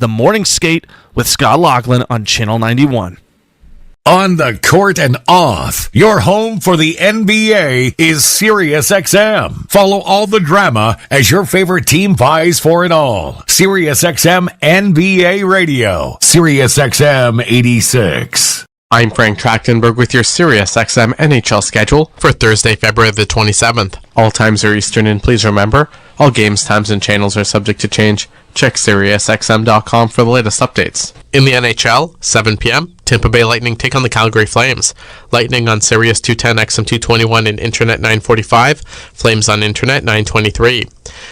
The Morning Skate with Scott Laughlin on Channel 91. On the court and off, your home for the NBA is SiriusXM. Follow all the drama as your favorite team vies for it all. SiriusXM NBA Radio, SiriusXM 86. I'm Frank Trachtenberg with your SiriusXM NHL schedule for Thursday, February the 27th. All times are Eastern, and please remember, all games, times, and channels are subject to change. Check SiriusXM.com for the latest updates. In the NHL, 7 p.m., Tampa Bay Lightning take on the Calgary Flames. Lightning on Sirius 210, XM 221, and Internet 945. Flames on Internet 923.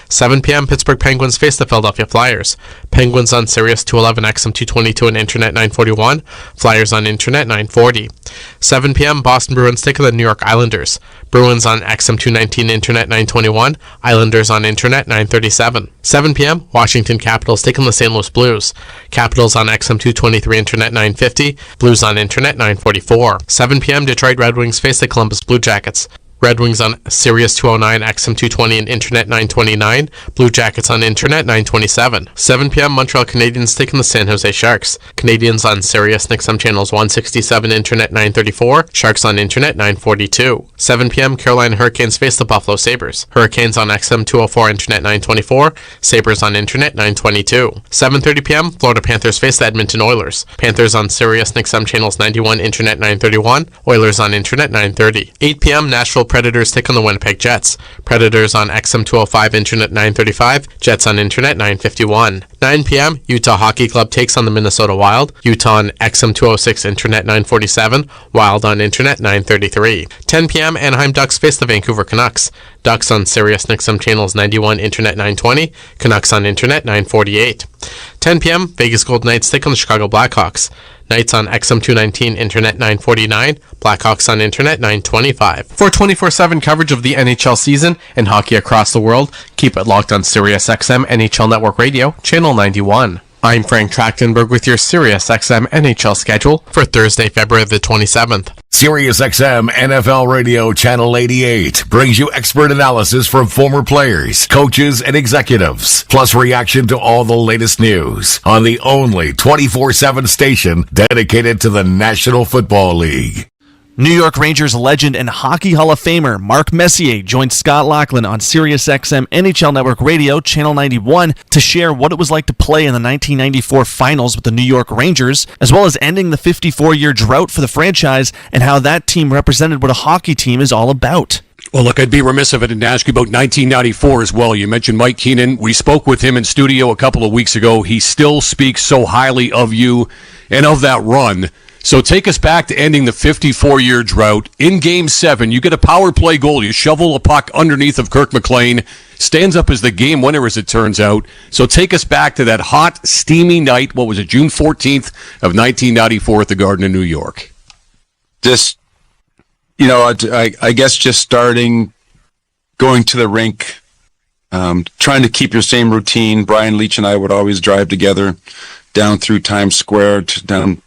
7 p.m., Pittsburgh Penguins face the Philadelphia Flyers. Penguins on Sirius 211, XM 222, and Internet 941. Flyers on Internet 940. 7 p.m., Boston Bruins take on the New York Islanders. Bruins on XM 219, Internet 921. Islanders on Internet 937. 7 p.m., Washington Capitals take on the St. Louis Blues. Capitals on XM 223, Internet 950. Blues on Internet 944. 7 p.m., Detroit Red Wings face the Columbus Blue Jackets. Red Wings on Sirius 209, XM 220, and Internet 929. Blue Jackets on Internet 927. 7 p.m. Montreal Canadiens taking the San Jose Sharks. Canadiens on Sirius and XM channels 167, Internet 934. Sharks on Internet 942. 7 p.m. Carolina Hurricanes face the Buffalo Sabres. Hurricanes on XM 204, Internet 924. Sabres on Internet 922. 7:30 p.m. Florida Panthers face the Edmonton Oilers. Panthers on Sirius and XM channels 91, Internet 931. Oilers on Internet 930. 8 p.m. Nashville Predators take on the Winnipeg Jets. Predators on XM 205, Internet 935. Jets on Internet 951. 9 p.m. Utah Hockey Club takes on the Minnesota Wild. Utah on XM 206, Internet 947. Wild on Internet 933. 10 p.m. Anaheim Ducks face the Vancouver Canucks. Ducks on Sirius and XM channels 91, Internet 920. Canucks on Internet 948. 10 p.m. Vegas Golden Knights take on the Chicago Blackhawks. Knights on XM 219, Internet 949. Blackhawks on Internet 925. For 24/7 coverage of the NHL season and hockey across the world, keep it locked on SiriusXM NHL Network Radio, Channel 91. I'm Frank Trachtenberg with your SiriusXM NHL schedule for Thursday, February the 27th. SiriusXM NFL Radio Channel 88 brings you expert analysis from former players, coaches, and executives, plus reaction to all the latest news on the only 24/7 station dedicated to the National Football League. New York Rangers legend and Hockey Hall of Famer Mark Messier joined Scott Laughlin on SiriusXM NHL Network Radio, Channel 91, to share what it was like to play in the 1994 finals with the New York Rangers, as well as ending the 54-year drought for the franchise and how that team represented what a hockey team is all about. Well, look, I'd be remiss if I didn't ask you about 1994 as well. You mentioned Mike Keenan. We spoke with him in studio a couple of weeks ago. He still speaks so highly of you and of that run. So take us back to ending the 54-year drought. In Game 7, you get a power play goal. You shovel a puck underneath of Kirk McLean. Stands up as the game winner, as it turns out. So take us back to that hot, steamy night. What was it, June 14th of 1994 at the Garden in New York? Just, I guess just starting, going to the rink, trying to keep your same routine. Brian Leach and I would always drive together down through Times Square, down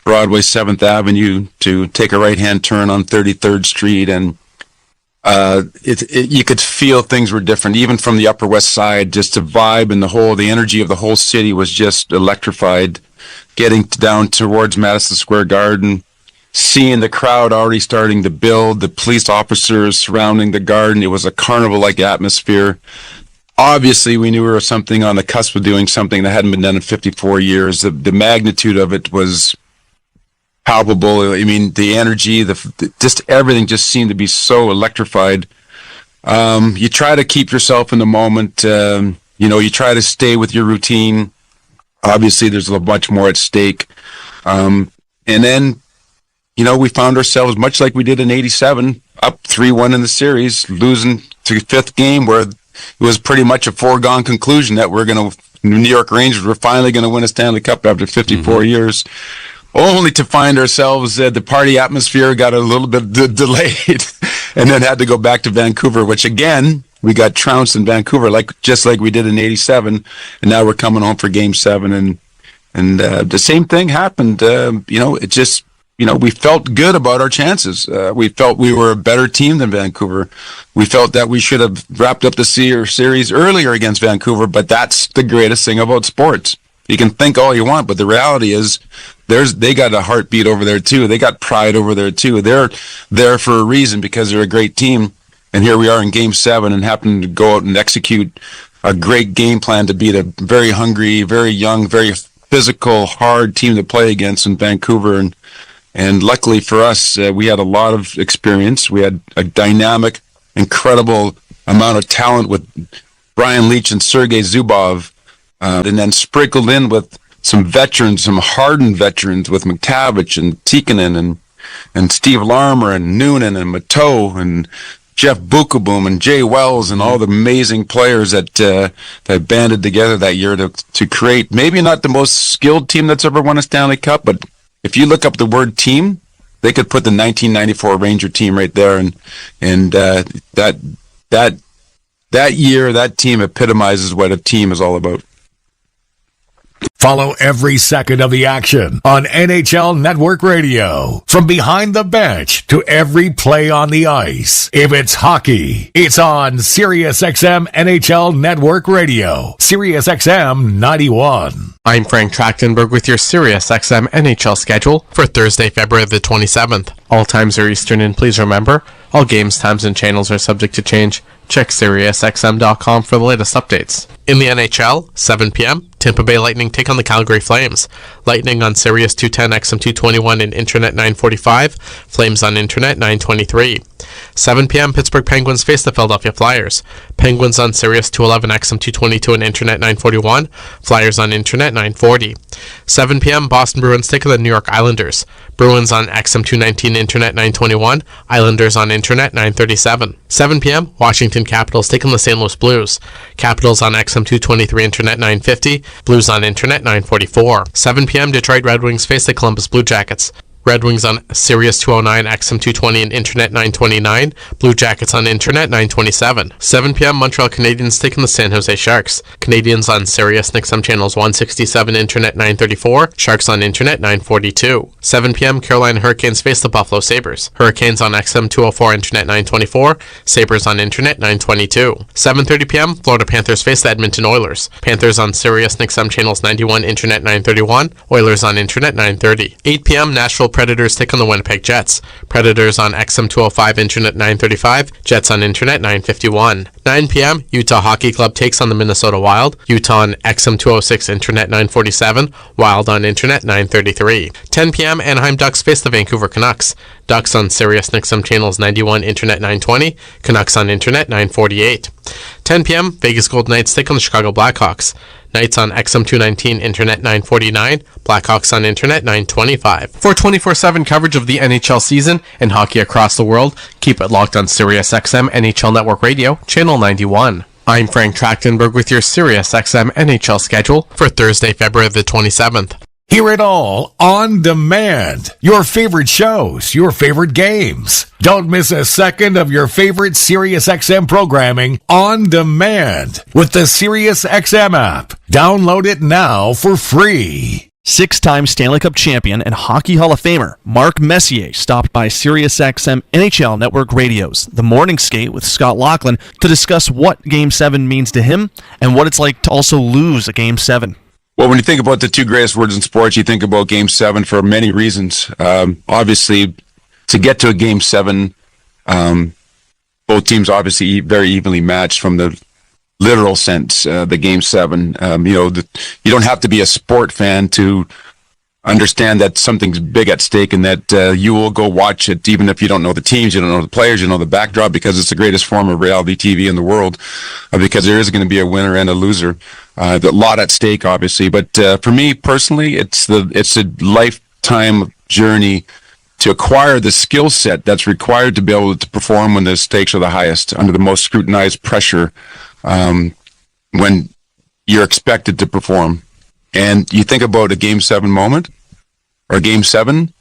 Broadway 7th Avenue to take a right-hand turn on 33rd Street, and you could feel things were different, even from the Upper West Side. Just the vibe and the energy of the whole city was just electrified. Getting down towards Madison Square Garden, seeing the crowd already starting to build, the police officers surrounding the Garden, it was a carnival-like atmosphere. Obviously, we knew we were something on the cusp of doing something that hadn't been done in 54 years. The magnitude of it was palpable. I mean, the energy, just everything just seemed to be so electrified. You try to keep yourself in the moment. You try to stay with your routine. Obviously, there's a much more at stake. And then, we found ourselves, much like we did in 87, up 3-1 in the series, losing to fifth game, where it was pretty much a foregone conclusion that New York Rangers were finally going to win a Stanley Cup after 54 years. Only to find ourselves, the party atmosphere got a little bit delayed and then had to go back to Vancouver, which again, we got trounced in Vancouver, just like we did in 87. And now we're coming home for Game 7. And the same thing happened. We felt good about our chances. We felt we were a better team than Vancouver. We felt that we should have wrapped up the series earlier against Vancouver, but that's the greatest thing about sports. You can think all you want, but the reality is they got a heartbeat over there too. They got pride over there too. They're there for a reason because they're a great team. And here we are in Game 7 and happen to go out and execute a great game plan to beat a very hungry, very young, very physical, hard team to play against in Vancouver. And luckily for us, we had a lot of experience. We had a dynamic, incredible amount of talent with Brian Leetch and Sergei Zubov, and then sprinkled in with some veterans, some hardened veterans with McTavish and Tikkanen and Steve Larmer and Noonan and Mateau and Jeff Bukaboom and Jay Wells and all the amazing players that banded together that year to create maybe not the most skilled team that's ever won a Stanley Cup, but if you look up the word team, they could put the 1994 Ranger team right there, and that year, that team epitomizes what a team is all about. Follow every second of the action on NHL Network Radio. From behind the bench to every play on the ice. If it's hockey, it's on SiriusXM NHL Network Radio. SiriusXM 91. I'm Frank Trachtenberg with your SiriusXM NHL schedule for Thursday, February the 27th. All times are Eastern, and please remember, all games, times, and channels are subject to change. Check SiriusXM.com for the latest updates. In the NHL, 7 p.m., Tampa Bay Lightning take on the Calgary Flames. Lightning on Sirius 210, XM 221, and Internet 945. Flames on Internet 923. 7 p.m., Pittsburgh Penguins face the Philadelphia Flyers. Penguins on Sirius 211, XM 222, and Internet 941. Flyers on Internet 940. 7 p.m., Boston Bruins take on the New York Islanders. Bruins on XM 219, Internet 921. Islanders on Internet 937. 7 p.m., Washington Capitals take on the St. Louis Blues. Capitals on XM 223, Internet 950. Blues on Internet 944. 7 p.m., Detroit Red Wings face the Columbus Blue Jackets. Red Wings on Sirius 209, XM 220, and Internet 929. Blue Jackets on Internet 927. 7 p.m. Montreal Canadiens taking the San Jose Sharks. Canadiens on Sirius and XM channels 167, Internet 934. Sharks on Internet 942. 7 p.m. Carolina Hurricanes face the Buffalo Sabres. Hurricanes on XM 204, Internet 924. Sabres on Internet 922. 7:30 p.m. Florida Panthers face the Edmonton Oilers. Panthers on Sirius and XM channels 91, Internet 931. Oilers on Internet 930. 8 p.m. Nashville Predators take on the Winnipeg Jets. Predators on XM 205, Internet 935. Jets on Internet 951. 9 p.m. Utah Hockey Club takes on the Minnesota Wild. Utah on XM 206, Internet 947. Wild on Internet 933. 10 p.m. Anaheim Ducks face the Vancouver Canucks. Ducks on Sirius and XM channels 91, Internet 920. Canucks on Internet 948. 10 p.m. Vegas Golden Knights take on the Chicago Blackhawks. Knights on XM 219, Internet 949. Blackhawks on Internet 925. For 24/7 coverage of the NHL season and hockey across the world, keep it locked on SiriusXM NHL Network Radio, Channel 91. I'm Frank Trachtenberg with your SiriusXM NHL schedule for Thursday, February the 27th. Hear it all on demand. Your favorite shows, your favorite games. Don't miss a second of your favorite SiriusXM programming on demand with the SiriusXM app. Download it now for free. Six-time Stanley Cup champion and Hockey Hall of Famer Mark Messier stopped by SiriusXM NHL Network Radio's The Morning Skate with Scott Laughlin to discuss what Game 7 means to him and what it's like to also lose a Game 7. Well, when you think about the two greatest words in sports, you think about Game 7 for many reasons. Obviously, to get to a Game 7, both teams obviously very evenly matched from the literal sense, the Game 7. You don't have to be a sport fan to understand that something's big at stake and that you will go watch it even if you don't know the teams, you don't know the players, you know the backdrop, because it's the greatest form of reality TV in the world, because there is going to be a winner and a loser. A lot at stake, obviously. But for me personally, it's a lifetime journey to acquire the skill set that's required to be able to perform when the stakes are the highest, under the most scrutinized pressure, when you're expected to perform. And you think about a Game 7 moment or Game 7,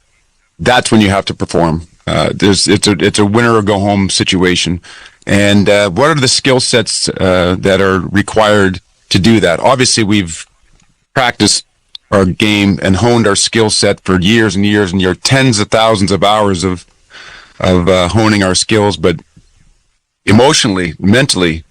that's when you have to perform. It's a winner or go home situation. And what are the skill sets that are required to do that? Obviously, we've practiced our game and honed our skill set for years and years and years, tens of thousands of hours of honing our skills. But emotionally, mentally,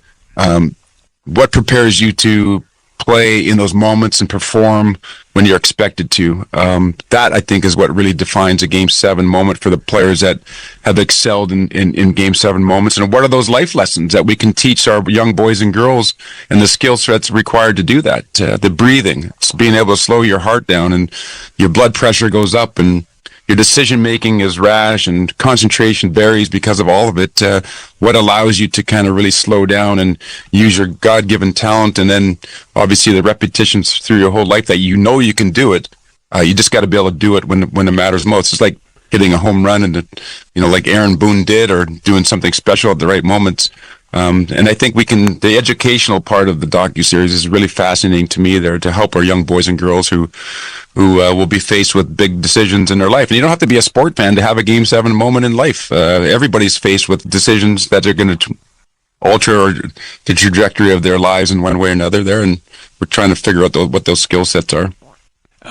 what prepares you to play in those moments and perform when you're expected to. That, I think, is what really defines a Game 7 moment for the players that have excelled in Game 7 moments. And what are those life lessons that we can teach our young boys and girls, and the skill sets required to do that? The breathing, being able to slow your heart down, and your blood pressure goes up, and your decision making is rash, and concentration varies because of all of it. What allows you to kind of really slow down and use your God-given talent, and then obviously the repetitions through your whole life that you know you can do it. You just got to be able to do it when it matters most. It's like hitting a home run, and like Aaron Boone did, or doing something special at the right moments. And I think the educational part of the docuseries is really fascinating to me there, to help our young boys and girls who will be faced with big decisions in their life. And you don't have to be a sport fan to have a Game 7 moment in life. Everybody's faced with decisions that are going to alter the trajectory of their lives in one way or another there. And we're trying to figure out what those skill sets are.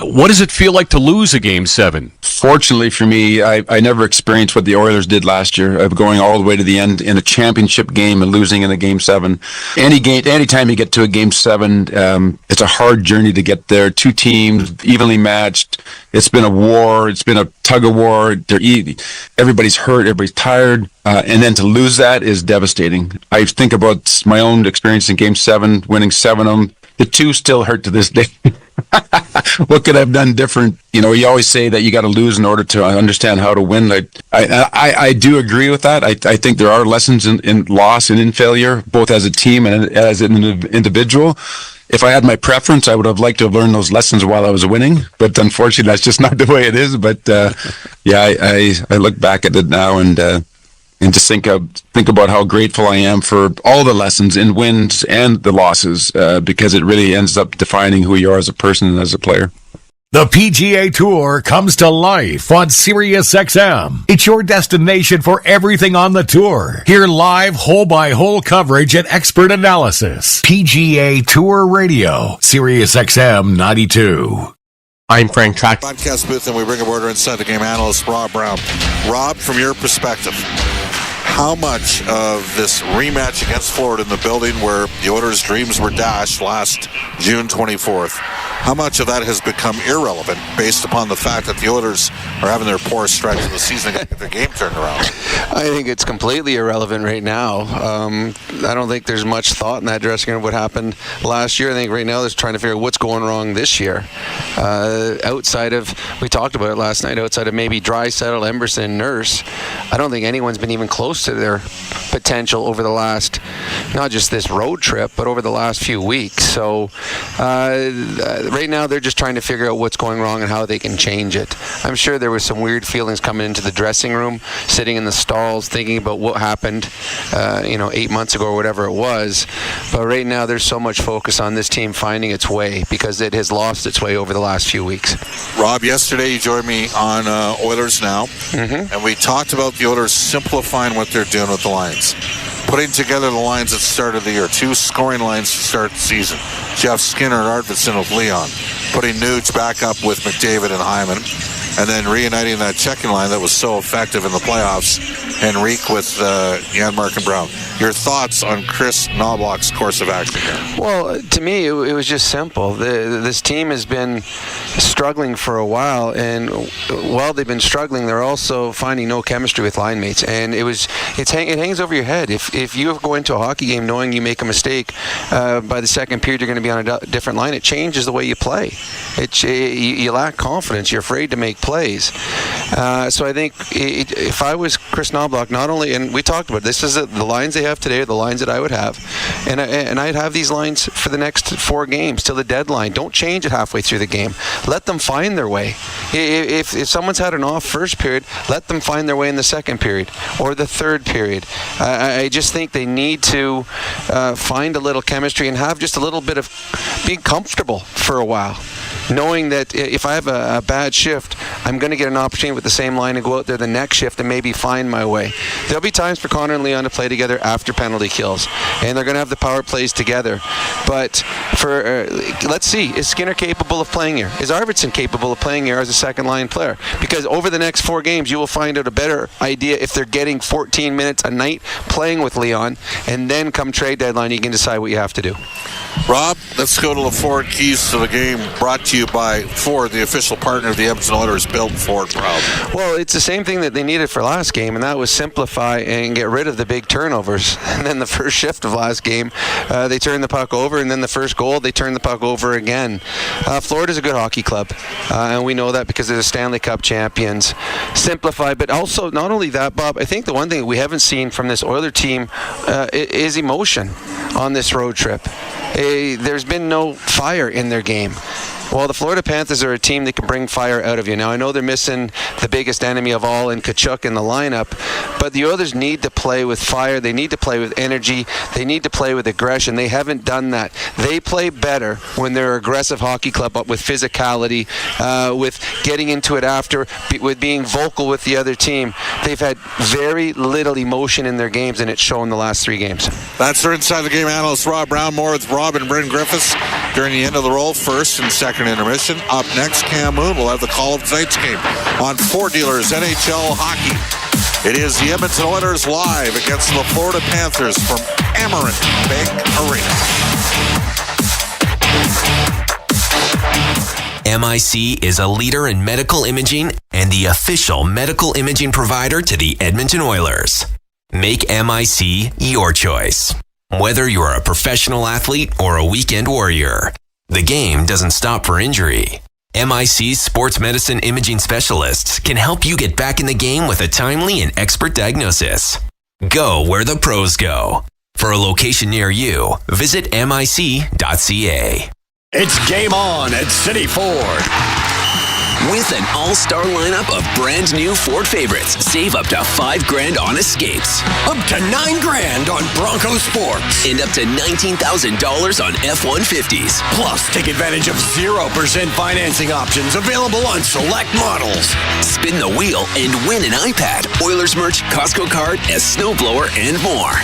What does it feel like to lose a Game 7? Fortunately for me, I never experienced what the Oilers did last year, of going all the way to the end in a championship game and losing in a Game 7. Anytime you get to a Game 7, it's a hard journey to get there. Two teams, evenly matched. It's been a war. It's been a tug of war. Everybody's hurt. Everybody's tired. And then to lose that is devastating. I think about my own experience in Game 7, winning 7 of them. The two still hurt to this day. What could I have done different? You always say that you got to lose in order to understand how to win. I do agree with that. I think there are lessons in loss and in failure, both as a team and as an individual. If I had my preference, I would have liked to have learned those lessons while I was winning. But unfortunately, that's just not the way it is. But I look back at it now and just think about how grateful I am for all the lessons in wins and the losses, because it really ends up defining who you are as a person and as a player. The PGA Tour comes to life on SiriusXM. It's your destination for everything on the tour. Hear live, hole-by-hole coverage and expert analysis. PGA Tour Radio, SiriusXM 92. I'm Frank Track. Podcast booth, and we bring aboard our inside the game analyst, Rob Brown. Rob, from your perspective, how much of this rematch against Florida in the building where the Oilers' dreams were dashed last June 24th, how much of that has become irrelevant based upon the fact that the Oilers are having their poorest stretch of the season and get their game turned around? I think it's completely irrelevant right now. I don't think there's much thought in that dressing room what happened last year. I think right now they're trying to figure out what's going wrong this year. Outside of, we talked about it last night, outside of maybe Draisaitl, Emberson, Nurse, I don't think anyone's been even close to their potential over the last, not just this road trip, but over the last few weeks. So right now they're just trying to figure out what's going wrong and how they can change it. I'm sure there was some weird feelings coming into the dressing room, sitting in the stalls, thinking about what happened 8 months ago or whatever it was. But right now there's so much focus on this team finding its way, because it has lost its way over the last few weeks. Rob, yesterday you joined me on Oilers Now, and we talked about the Oilers simplifying what they're doing with the lines. Putting together the lines at the start of the year, 2 scoring lines to start the season. Jeff Skinner and Arvidsson with Leon. Putting Nuge back up with McDavid and Hyman. And then reuniting that checking line that was so effective in the playoffs, Henrique with Janmark and Brown. Your thoughts on Chris Knobloch's course of action here? Well, to me, it was just simple. This team has been struggling for a while, and while they've been struggling, they're also finding no chemistry with line mates. And it hangs over your head. If you go into a hockey game knowing you make a mistake, by the second period you're going to be on a different line, it changes the way you play. You lack confidence. You're afraid to make plays. So I think if I was Chris Knobloch, not only, and we talked about this, is the lines they have today are the lines that I would have, and I'd have these lines for the next 4 games till the deadline. Don't change it halfway through the game. Let them find their way. If someone's had an off first period, let them find their way in the second period or the third period. I just think they need to find a little chemistry and have just a little bit of being comfortable for a while, knowing that if I have a bad shift, I'm going to get an opportunity with the same line to go out there the next shift and maybe find my way. There'll be times for Connor and Leon to play together after penalty kills, and they're going to have the power plays together. But for let's see, is Skinner capable of playing here? Is Arvidsson capable of playing here as a second line player? Because over the next 4 games, you will find out a better idea if they're getting 14 minutes a night playing with Leon, and then come trade deadline, you can decide what you have to do. Rob, let's go to the Ford Keys to the Game, brought to you by Ford, the official partner of the Edmonton Oilers. Built Ford proud. Well, it's the same thing that they needed for last game, and that was simplify and get rid of the big turnovers. And then the first shift of last game, they turned the puck over, and then the first goal, they turned the puck over again. Florida's a good hockey club, and we know that because they're the Stanley Cup champions. Simplify, but also, not only that, Bob, I think the one thing that we haven't seen from this Oiler team is emotion on this road trip. There's been no fire in their game. Well, the Florida Panthers are a team that can bring fire out of you. Now, I know they're missing the biggest enemy of all in Tkachuk in the lineup, but the Oilers need to play with fire. They need to play with energy. They need to play with aggression. They haven't done that. They play better when they're an aggressive hockey club, with physicality, with getting into it after, with being vocal with the other team. They've had very little emotion in their games, and it's shown the last 3 games. That's our Inside the Game analyst, Rob Brown. More with Rob and Bryn Griffiths during the end of the roll, first and second intermission. Up next, Cam Moon will have the call of tonight's game on Ford Dealers NHL Hockey. It is the Edmonton Oilers live against the Florida Panthers from Amerant Bank Arena. MIC is a leader in medical imaging and the official medical imaging provider to the Edmonton Oilers. Make MIC your choice. Whether you're a professional athlete or a weekend warrior, the game doesn't stop for injury. MIC's sports medicine imaging specialists can help you get back in the game with a timely and expert diagnosis. Go where the pros go. For a location near you, visit mic.ca. It's game on at City Ford. With an all-star lineup of brand new Ford favorites, save up to $5,000 on Escapes. Up to $9,000 on Bronco Sports. And up to $19,000 on F-150s. Plus, take advantage of 0% financing options available on select models. Spin the wheel and win an iPad, Oilers merch, Costco card, a snowblower, and more.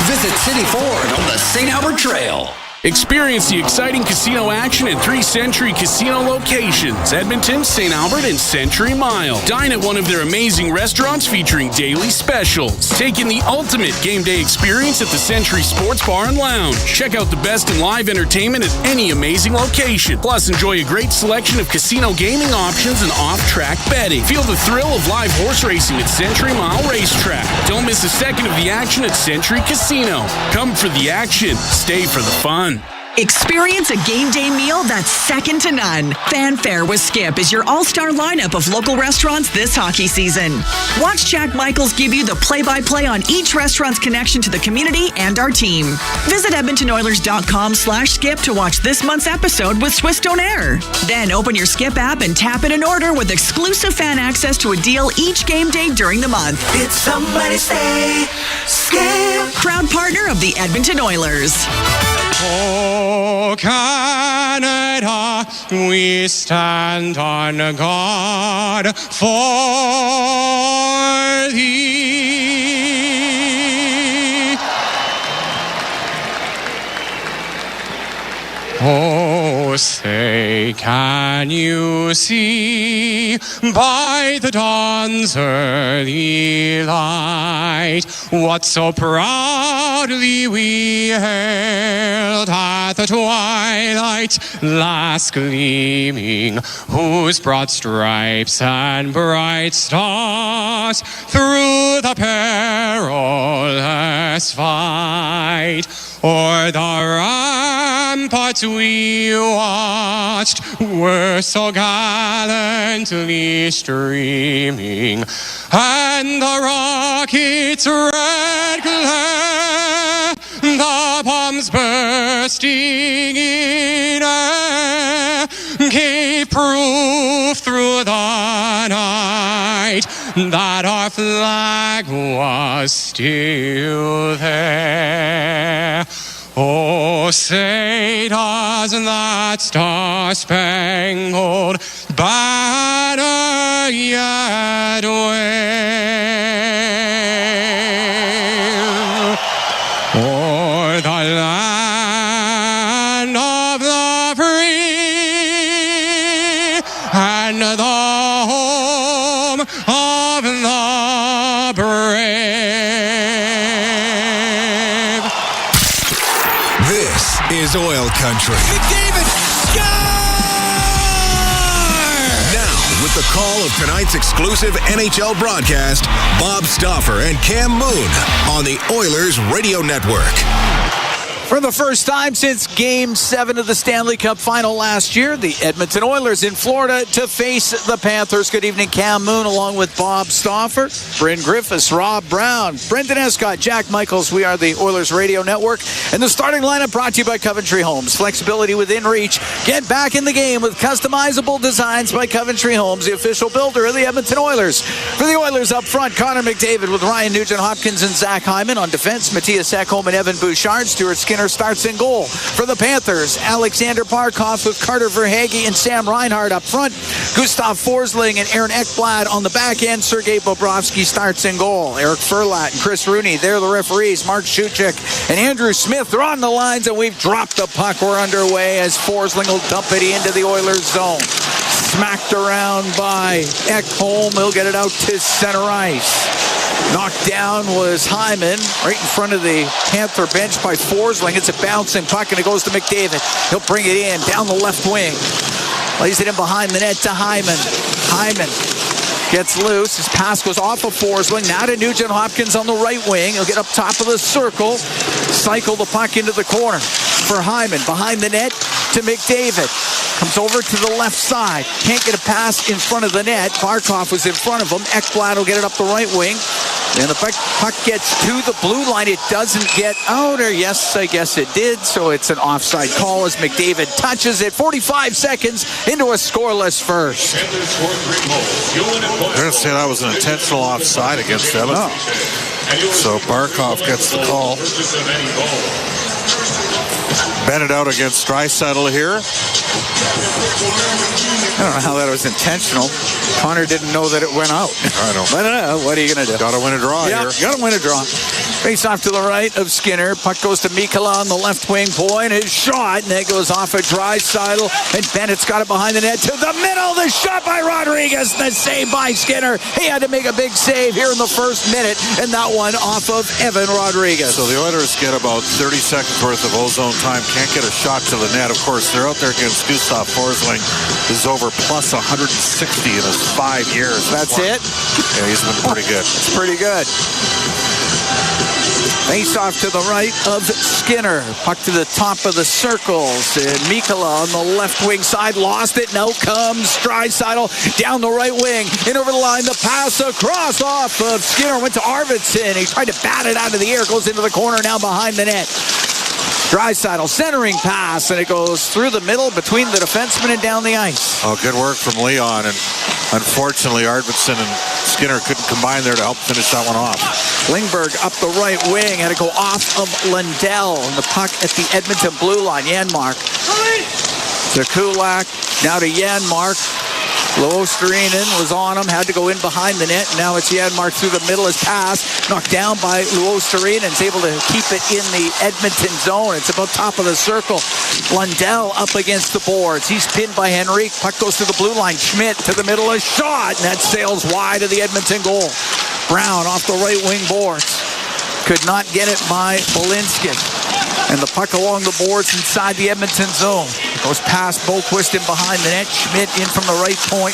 Visit City Ford on the St. Albert Trail. Experience the exciting casino action at 3 Century Casino locations, Edmonton, St. Albert, and Century Mile. Dine at one of their amazing restaurants featuring daily specials. Take in the ultimate game day experience at the Century Sports Bar and Lounge. Check out the best in live entertainment at any amazing location. Plus, enjoy a great selection of casino gaming options and off-track betting. Feel the thrill of live horse racing at Century Mile Racetrack. Don't miss a second of the action at Century Casino. Come for the action, stay for the fun. Experience a game day meal that's second to none. Fanfare with Skip is your all-star lineup of local restaurants this hockey season. Watch Jack Michaels give you the play-by-play on each restaurant's connection to the community and our team. Visit EdmontonOilers.com/skip to watch this month's episode with Swiss Donaire. Then open your Skip app and tap in an order with exclusive fan access to a deal each game day during the month. Did somebody say Skip? Proud partner of the Edmonton Oilers. Oh, Canada, we stand on guard for thee. Oh, say, can you see by the dawn's early light what so proudly we hailed at the twilight last gleaming, whose broad stripes and bright stars through the perilous fight o'er the ramparts we watched were so gallantly streaming, and the rockets' red glare, the bombs bursting in air, gave proof through the night that our flag was still there. Oh, say does that star-spangled banner yet wave o'er the land of the free and the home of the brave. is oil country. McDavid, Now, with the call of tonight's exclusive NHL broadcast, Bob Stauffer and Cam Moon on the Oilers Radio Network. For the first time since Game 7 of the Stanley Cup Final last year, the Edmonton Oilers in Florida to face the Panthers. Good evening, Cam Moon, along with Bob Stauffer, Bryn Griffiths, Rob Brown, Brendan Escott, Jack Michaels. We are the Oilers Radio Network. And the starting lineup brought to you by Coventry Homes. Flexibility within reach. Get back in the game with customizable designs by Coventry Homes, the official builder of the Edmonton Oilers. For the Oilers up front, Connor McDavid with Ryan Nugent-Hopkins and Zach Hyman. On defense, Matthias Ekholm and Evan Bouchard. Stuart Skinner starts in goal. For the Panthers, Alexander Barkov with Carter Verhaeghe and Sam Reinhart up front. Gustav Forsling and Aaron Ekblad on the back end. Sergei Bobrovsky starts in goal. Eric Furlat and Chris Rooney, they're the referees. Mark Shuchik and Andrew Smith, they're on the lines, and we've dropped the puck. We're underway as Forsling will dump it into the Oilers zone. Smacked around by Ekholm. He'll get it out to center ice. Knocked down was Hyman right in front of the Panther bench by Forsling. It's a bouncing puck, and it goes to McDavid. He'll bring it in down the left wing. Lays it in behind the net to Hyman. Hyman gets loose. His pass goes off of Forsling. Now to Nugent-Hopkins on the right wing. He'll get up top of the circle. Cycle the puck into the corner for Hyman. Behind the net to McDavid. Comes over to the left side. Can't get a pass in front of the net. Barkov was in front of him. Ekblad will get it up the right wing. And the puck gets to the blue line. It doesn't get out, or yes, I guess it did. So it's an offside call as McDavid touches it. 45 seconds into a scoreless first. They're going to say that was an intentional offside against Edmonton. Oh. So Barkov gets the call. Bennett out against Draisaitl here. I don't know how that was intentional. Connor didn't know that it went out. I don't know. What are you going to do? Got to win a draw here. Got to win a draw. Face off to the right of Skinner. Puck goes to Mikkola on the left wing. Point his shot, and that goes off of Draisaitl. And Bennett's got it behind the net to the middle. The shot by Rodriguez. The save by Skinner. He had to make a big save here in the first minute, and that one off of Evan Rodriguez. So the Oilers get about 30 seconds worth of ozone time. Can't get a shot to the net. Of course, they're out there against Gustav Forsling, who's over plus 160 in his 5 years. That's it? Yeah, he's been pretty good. It's pretty good. Face off to the right of Skinner. Puck to the top of the circles. And Mikkola on the left wing side lost it. Now comes Draisaitl down the right wing. In over the line. The pass across off of Skinner. Went to Arvidsson. He tried to bat it out of the air. Goes into the corner now behind the net. Draisaitl centering pass, and it goes through the middle between the defenseman and down the ice. Oh, good work from Leon, and unfortunately Arvidsson and Skinner couldn't combine there to help finish that one off. Lingberg up the right wing, had to go off of Lundell, and the puck at the Edmonton blue line. Janmark to Kulak, now to Janmark. Luostarinen was on him, had to go in behind the net. Now it's Janmark through the middle. His pass knocked down by Luostarinen. Is able to keep it in the Edmonton zone. It's about top of the circle. Lundell up against the boards. He's pinned by Henrique. Puck goes to the blue line. Schmidt to the middle. A shot, and that sails wide of the Edmonton goal. Brown off the right wing boards. Could not get it by Belinskin. And the puck along the boards inside the Edmonton zone. Goes past Boquist in behind the net. Schmidt in from the right point.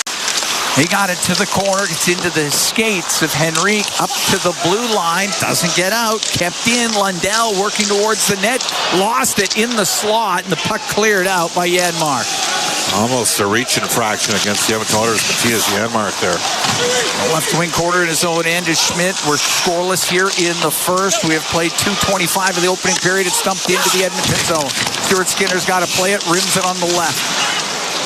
He got it to the corner. Gets into the skates of Henrique. Up to the blue line. Doesn't get out. Kept in. Lundell working towards the net. Lost it in the slot. And the puck cleared out by Janmark. Almost a reach infraction against the Edmonton Oilers. Matthias Janmark there. The left wing quarter in his own end is Schmidt. We're scoreless here in the first. We have played 2:25 of the opening period. It's dumped into the Edmonton zone. Stuart Skinner's got to play it. Rims it on the left.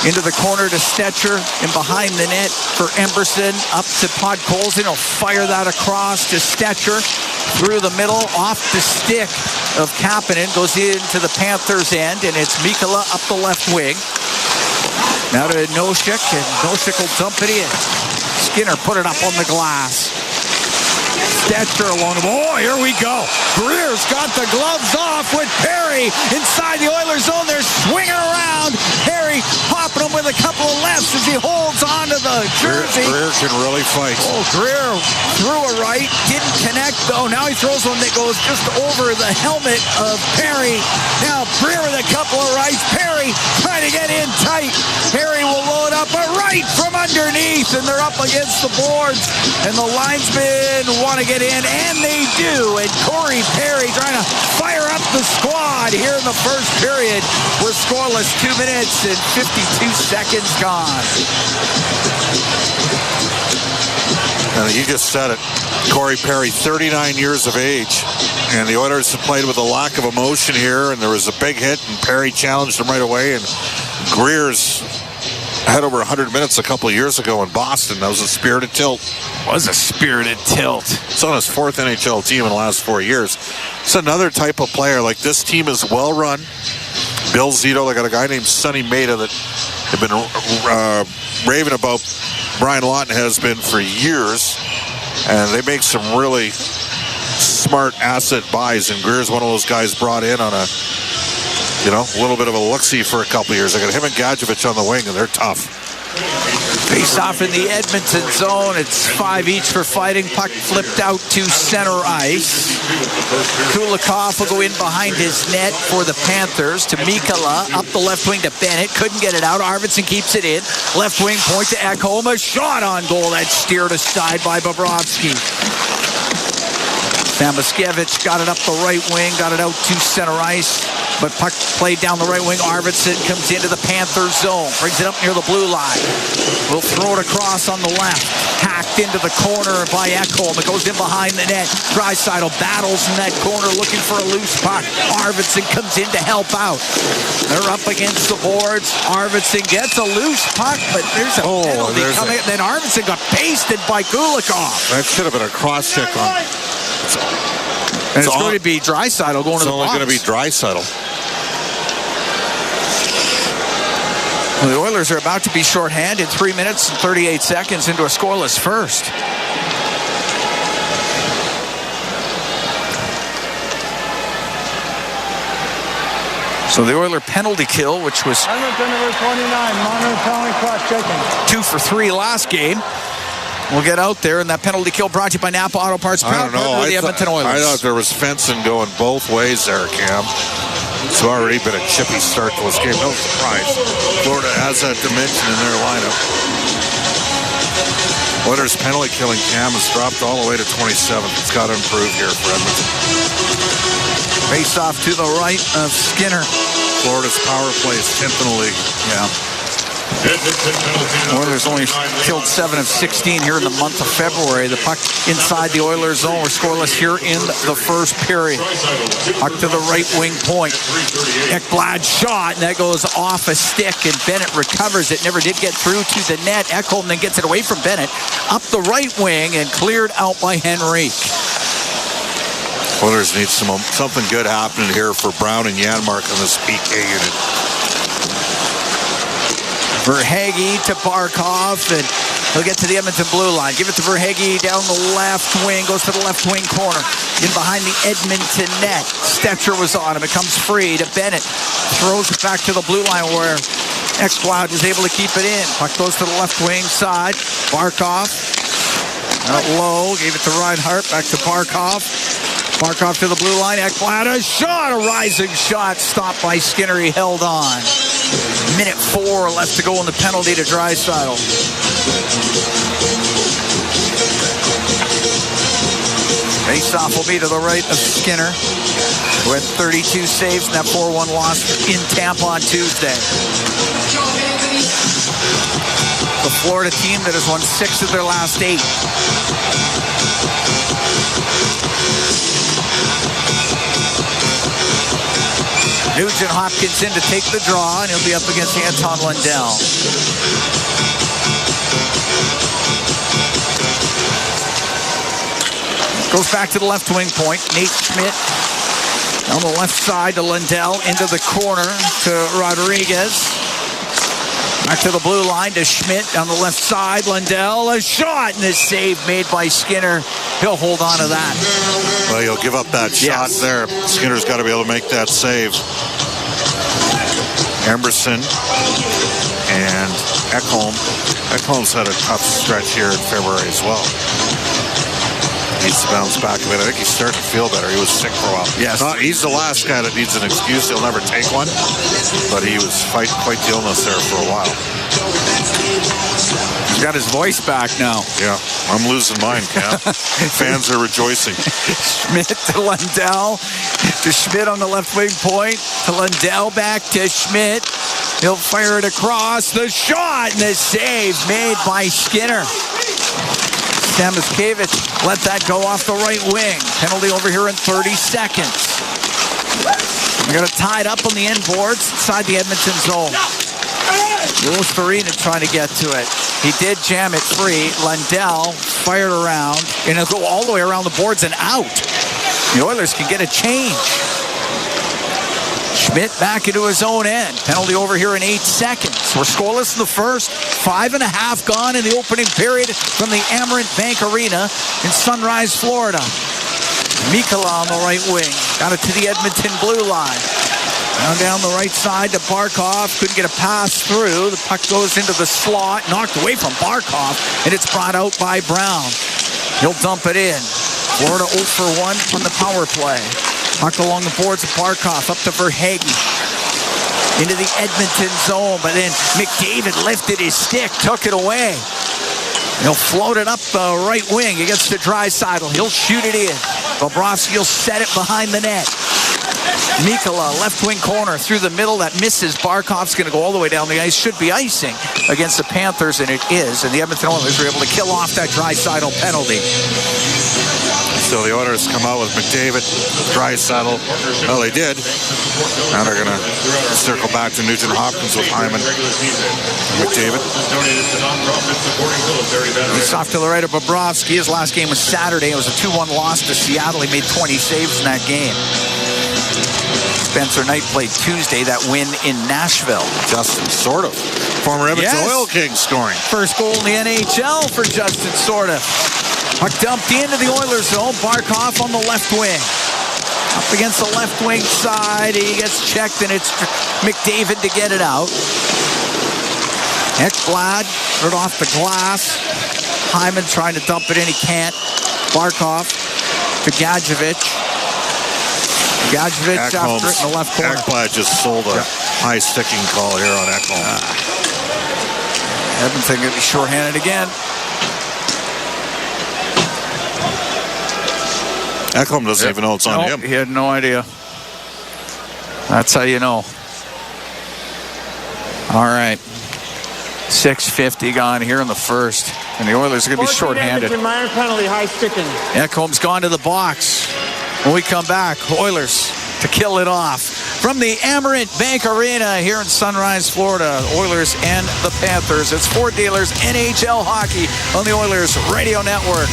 Into the corner to Stetcher. And behind the net for Emberson. Up to Podkolzin. He'll fire that across to Stetcher. Through the middle. Off the stick of Kapanen. Goes into the Panthers' end. And it's Mikkola up the left wing. Now to Nosek, and Nosek will dump it in. Skinner put it up on the glass. Stetcher along the ball. Oh, here we go. Greer's got the gloves off with Perry inside the Oilers zone. They're swinging around. Perry popping them with a couple of left refs as he holds onto the jersey. Greer can really fight. Oh, Greer threw a right, didn't connect though. Now he throws one that goes just over the helmet of Perry. Now Greer with a couple of rights. Perry trying to get in tight. Perry will load up a right from underneath, and they're up against the boards. And the linesmen want to get in, and they do. And Corey Perry trying to fire up the squad here in the first period. We're scoreless, 2 minutes and 52 seconds gone. You just said it. Corey Perry, 39 years of age. And the Oilers have played with a lack of emotion here, and there was a big hit, and Perry challenged him right away. And Greer's had over 100 minutes a couple of years ago in Boston. That was a spirited tilt. Was a spirited tilt. It's on his fourth NHL team in the last 4 years. It's another type of player. Like, this team is well run. Bill Zito, they got a guy named Sonny Maida that have been raving about Brian Lawton has been for years. And they make some really smart asset buys. And Greer's one of those guys brought in on a little bit of a look-see for a couple of years. They got him and Gadjevich on the wing, and they're tough. Face off in the Edmonton zone. It's 5 each for fighting. Puck flipped out to center ice. Kulikov will go in behind his net for the Panthers. To Mikala, up the left wing to Bennett. Couldn't get it out. Arvidsson keeps it in. Left wing point to Ekholm. A shot on goal. That's steered aside by Bobrovsky. Samoskevich got it up the right wing. Got it out to center ice. But puck played down the right wing. Arvidsson comes into the Panthers zone. Brings it up near the blue line. We'll throw it across on the left. Hacked into the corner by Ekholm. It goes in behind the net. Draisaitl battles in that corner looking for a loose puck. Arvidsson comes in to help out. They're up against the boards. Arvidsson gets a loose puck, but there's a penalty coming. Then Arvidsson got pasted by Kulikov. That should have been a cross-check on. And it's going to be Draisaitl going to the box. It's only going to be Draisaitl. Well, the Oilers are about to be shorthanded 3 minutes and 38 seconds into a scoreless first. So the Oiler penalty kill, which was number 29, Monroe County cross-checking. 2 for 3 last game. We'll get out there, and that penalty kill brought to you by Napa Auto Parts. I don't know. The Edmonton Oilers. I thought there was fencing going both ways there, Cam. It's already been a chippy start to this game. No surprise. Florida has that dimension in their lineup. Oilers penalty killing, Cam, has dropped all the way to 27th. It's got to improve here for Edmonton. Face off to the right of Skinner. Florida's power play is 10th in the league. Yeah. Oilers only killed 7 of 16 here in the month of February. The puck inside the Oilers zone. We're scoreless here in the first period. Puck to the right wing point. Ekblad shot, and that goes off a stick, and Bennett recovers it. Never did get through to the net. Ekholm then gets it away from Bennett. Up the right wing and cleared out by Henrique. Oilers need something good happening here for Brown and Janmark on this PK unit. Verhaeghe to Barkov, and he'll get to the Edmonton blue line. Give it to Verhaeghe down the left wing, goes to the left wing corner. In behind the Edmonton net. Stetcher was on him. It comes free to Bennett. Throws it back to the blue line where Ekblad was able to keep it in. Puck goes to the left wing side. Barkov out low. Gave it to Reinhart. Back to Barkov. Barkov to the blue line. Ekblad, a shot, a rising shot. Stopped by Skinner. He held on. Minute 4 left to go in the penalty to Draisaitl. Face-off will be to the right of Skinner, who had 32 saves in that 4-1 loss in Tampa on Tuesday. The Florida team that has won 6 of their last 8. Nugent Hopkins in to take the draw, and he'll be up against Anton Lundell. Goes back to the left wing point. Nate Schmidt on the left side to Lundell, into the corner to Rodriguez. Back to the blue line to Schmidt on the left side. Lundell, a shot, and a save made by Skinner. He'll hold on to that. Well, you'll give up that shot there. Skinner's got to be able to make that save. Emerson and Ekholm's had a tough stretch here in February as well. Needs to bounce back a bit. I think he's starting to feel better. He was sick for a while. Yes. He's the last guy that needs an excuse. He'll never take one. But he was fighting quite the illness there for a while. He's got his voice back now. Yeah, I'm losing mine, Cam. Fans are rejoicing. Schmidt to Lundell. To Schmidt on the left wing point. To Lundell back to Schmidt. He'll fire it across. The shot and the save made by Skinner. Samoskevich let that go off the right wing. Penalty over here in 30 seconds. We got it tied up on the end boards inside the Edmonton zone. Louis Farina trying to get to it. He did jam it free. Lundell fired around, and it'll go all the way around the boards and out. The Oilers can get a change. Schmidt back into his own end. Penalty over here in 8 seconds. We're scoreless in the first. 5.5 gone in the opening period from the Amerant Bank Arena in Sunrise, Florida. Mikala on the right wing. Got it to the Edmonton blue line. Down the right side to Barkov. Couldn't get a pass through. The puck goes into the slot. Knocked away from Barkov. And it's brought out by Brown. He'll dump it in. Florida 0 for 1 from the power play. Puck along the boards of Barkov. Up to Verhaeghe. Into the Edmonton zone. But then McDavid lifted his stick. Took it away. He'll float it up the right wing against the Draisaitl. He'll shoot it in. Bobrovsky will set it behind the net. Mikala, left wing corner through the middle. That misses. Barkov's going to go all the way down the ice. Should be icing against the Panthers, and it is. And the Edmonton Oilers were able to kill off that Draisaitl penalty. So the Oilers come out with McDavid, Draisaitl. Well, they did. Now they're going to circle back to Nugent Hopkins with Hyman and McDavid. He's off to the right of Bobrovsky. His last game was Saturday. It was a 2-1 loss to Seattle. He made 20 saves in that game. Spencer Knight played Tuesday, that win in Nashville. Justin, sort of. Former Edmonton Oil King scoring. First goal in the NHL for Justin Sorda. Puck dumped into the Oilers zone. Barkov on the left wing. Up against the left wing side. He gets checked, and it's McDavid to get it out. Ekblad, put it off the glass. Hyman trying to dump it in. He can't. Barkov to Gadjevich. Gadjevich after it in the left corner. Ekblad just sold a high sticking call here on Ekholm. Edmonton going to be shorthanded again. Ekholm doesn't even know it's on him. He had no idea. That's how you know. All right. 6:50 gone here in the first. And the Oilers are going to be shorthanded. Minor penalty, high sticking. Ekholm's gone to the box. When we come back, Oilers to kill it off. From the Amerant Bank Arena here in Sunrise, Florida, Oilers and the Panthers. It's Ford Dealers NHL Hockey on the Oilers Radio Network.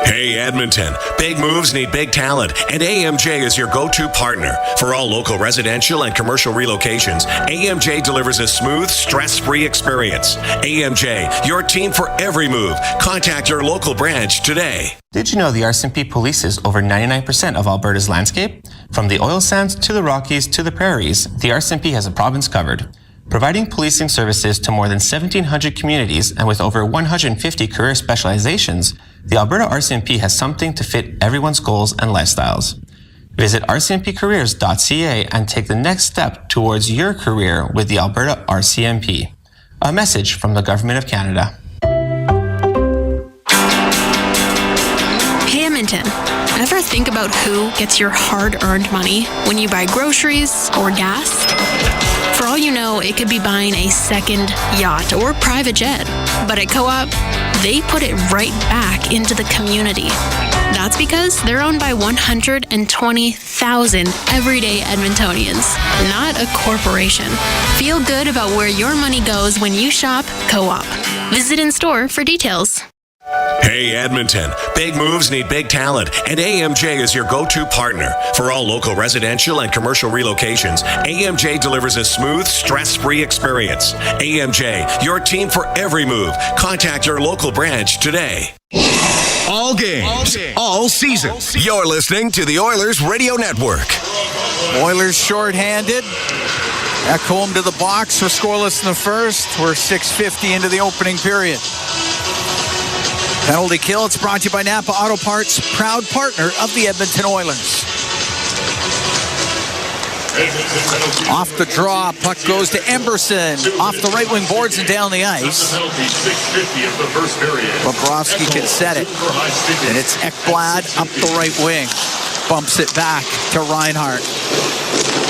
Hey Edmonton, big moves need big talent, and AMJ is your go-to partner. For all local residential and commercial relocations, AMJ delivers a smooth, stress-free experience. AMJ, your team for every move. Contact your local branch today. Did you know the RCMP polices over 99% of Alberta's landscape? From the oil sands to the Rockies to the prairies, the RCMP has a province covered. Providing policing services to more than 1,700 communities and with over 150 career specializations, the Alberta RCMP has something to fit everyone's goals and lifestyles. Visit rcmpcareers.ca and take the next step towards your career with the Alberta RCMP. A message from the Government of Canada. Hey Edmonton, ever think about who gets your hard-earned money when you buy groceries or gas? For all you know, it could be buying a second yacht or private jet. But at Co-op, they put it right back into the community. That's because they're owned by 120,000 everyday Edmontonians, not a corporation. Feel good about where your money goes when you shop Co-op. Visit in-store for details. Hey Edmonton, big moves need big talent, and AMJ is your go-to partner. For all local residential and commercial relocations, AMJ delivers a smooth, stress-free experience. AMJ, your team for every move. Contact your local branch today. All games, all season. You're listening to the Oilers Radio Network. Oilers shorthanded. Ekholm to the box. We're scoreless in the first. We're 6:50 into the opening period. Penalty kill. It's brought to you by Napa Auto Parts, proud partner of the Edmonton Oilers. Off the draw, puck goes to Emberson. Off the right wing boards and down the ice. Bobrovsky can set it. And it's Ekblad up the right wing. Bumps it back to Reinhart.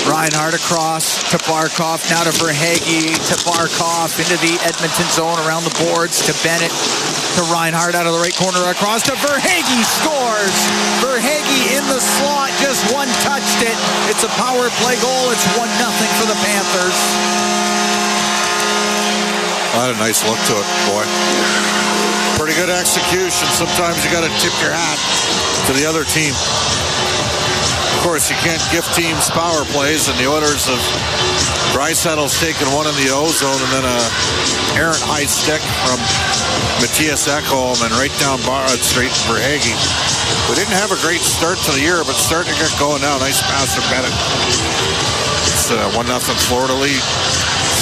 Reinhart across to Barkov, now to Verhaeghe, to Barkov, into the Edmonton zone, around the boards, to Bennett, to Reinhart, out of the right corner, across to Verhaeghe, scores! Verhaeghe in the slot, just one-touched it. It's a power play goal. It's 1-0 for the Panthers. Had a nice look to it, boy. Pretty good execution. Sometimes you got to tip your hat to the other team. Of course, you can't give teams power plays, and the Oilers have Dreisaitl's taken one in the O-zone, and then a errant high stick from Matthias Ekholm, and right down straight to Verhaeghe. We didn't have a great start to the year, but starting to get going now. Nice pass from Bennett. It's 1-0 Florida lead.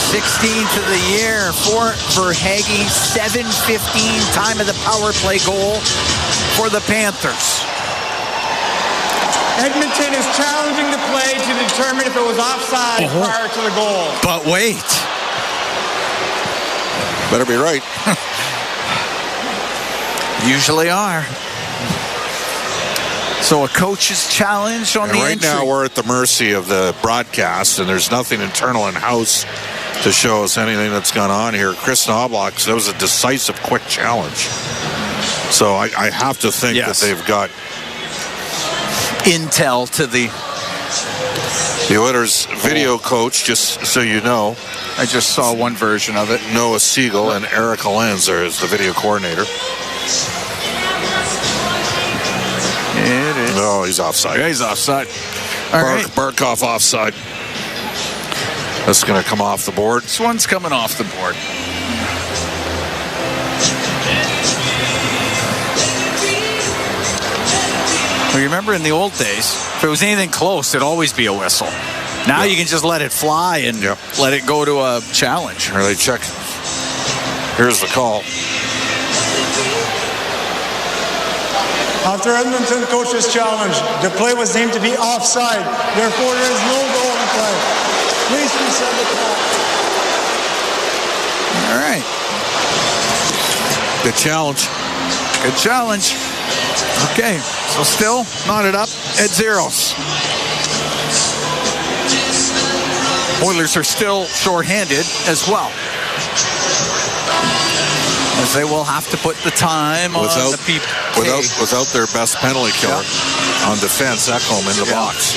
16th of the year for Verhaeghe. 7:15 time of the power play goal for the Panthers. Edmonton is challenging the play to determine if it was offside prior to the goal. But wait. Better be right. Usually are. So a coach's challenge on and the right entry. now we're at the mercy of the broadcast, and there's nothing internal in-house to show us anything that's gone on here. Chris Knobloch, that was a decisive, quick challenge. So I have to think that they've got intel to the Oilers video coach, just so you know. I just saw one version of it. Noah Siegel and Eric Lenz are as the video coordinator. It is. No, he's offside. Yeah, he's offside. All right. Barkov offside. That's going to come off the board. This one's coming off the board. Well, you remember in the old days, if it was anything close, it'd always be a whistle. Now you can just let it fly and let it go to a challenge. Or they check. Here's the call. After Edmonton coach's challenge, the play was deemed to be offside. Therefore, there is no goal in play. Please reset the call. All right. Good challenge. Good challenge. Okay, so still knotted up at zeros. Oilers are still shorthanded as well, as they will have to put the time on the PK. Without their best penalty killer on defense, Ekholm in the box.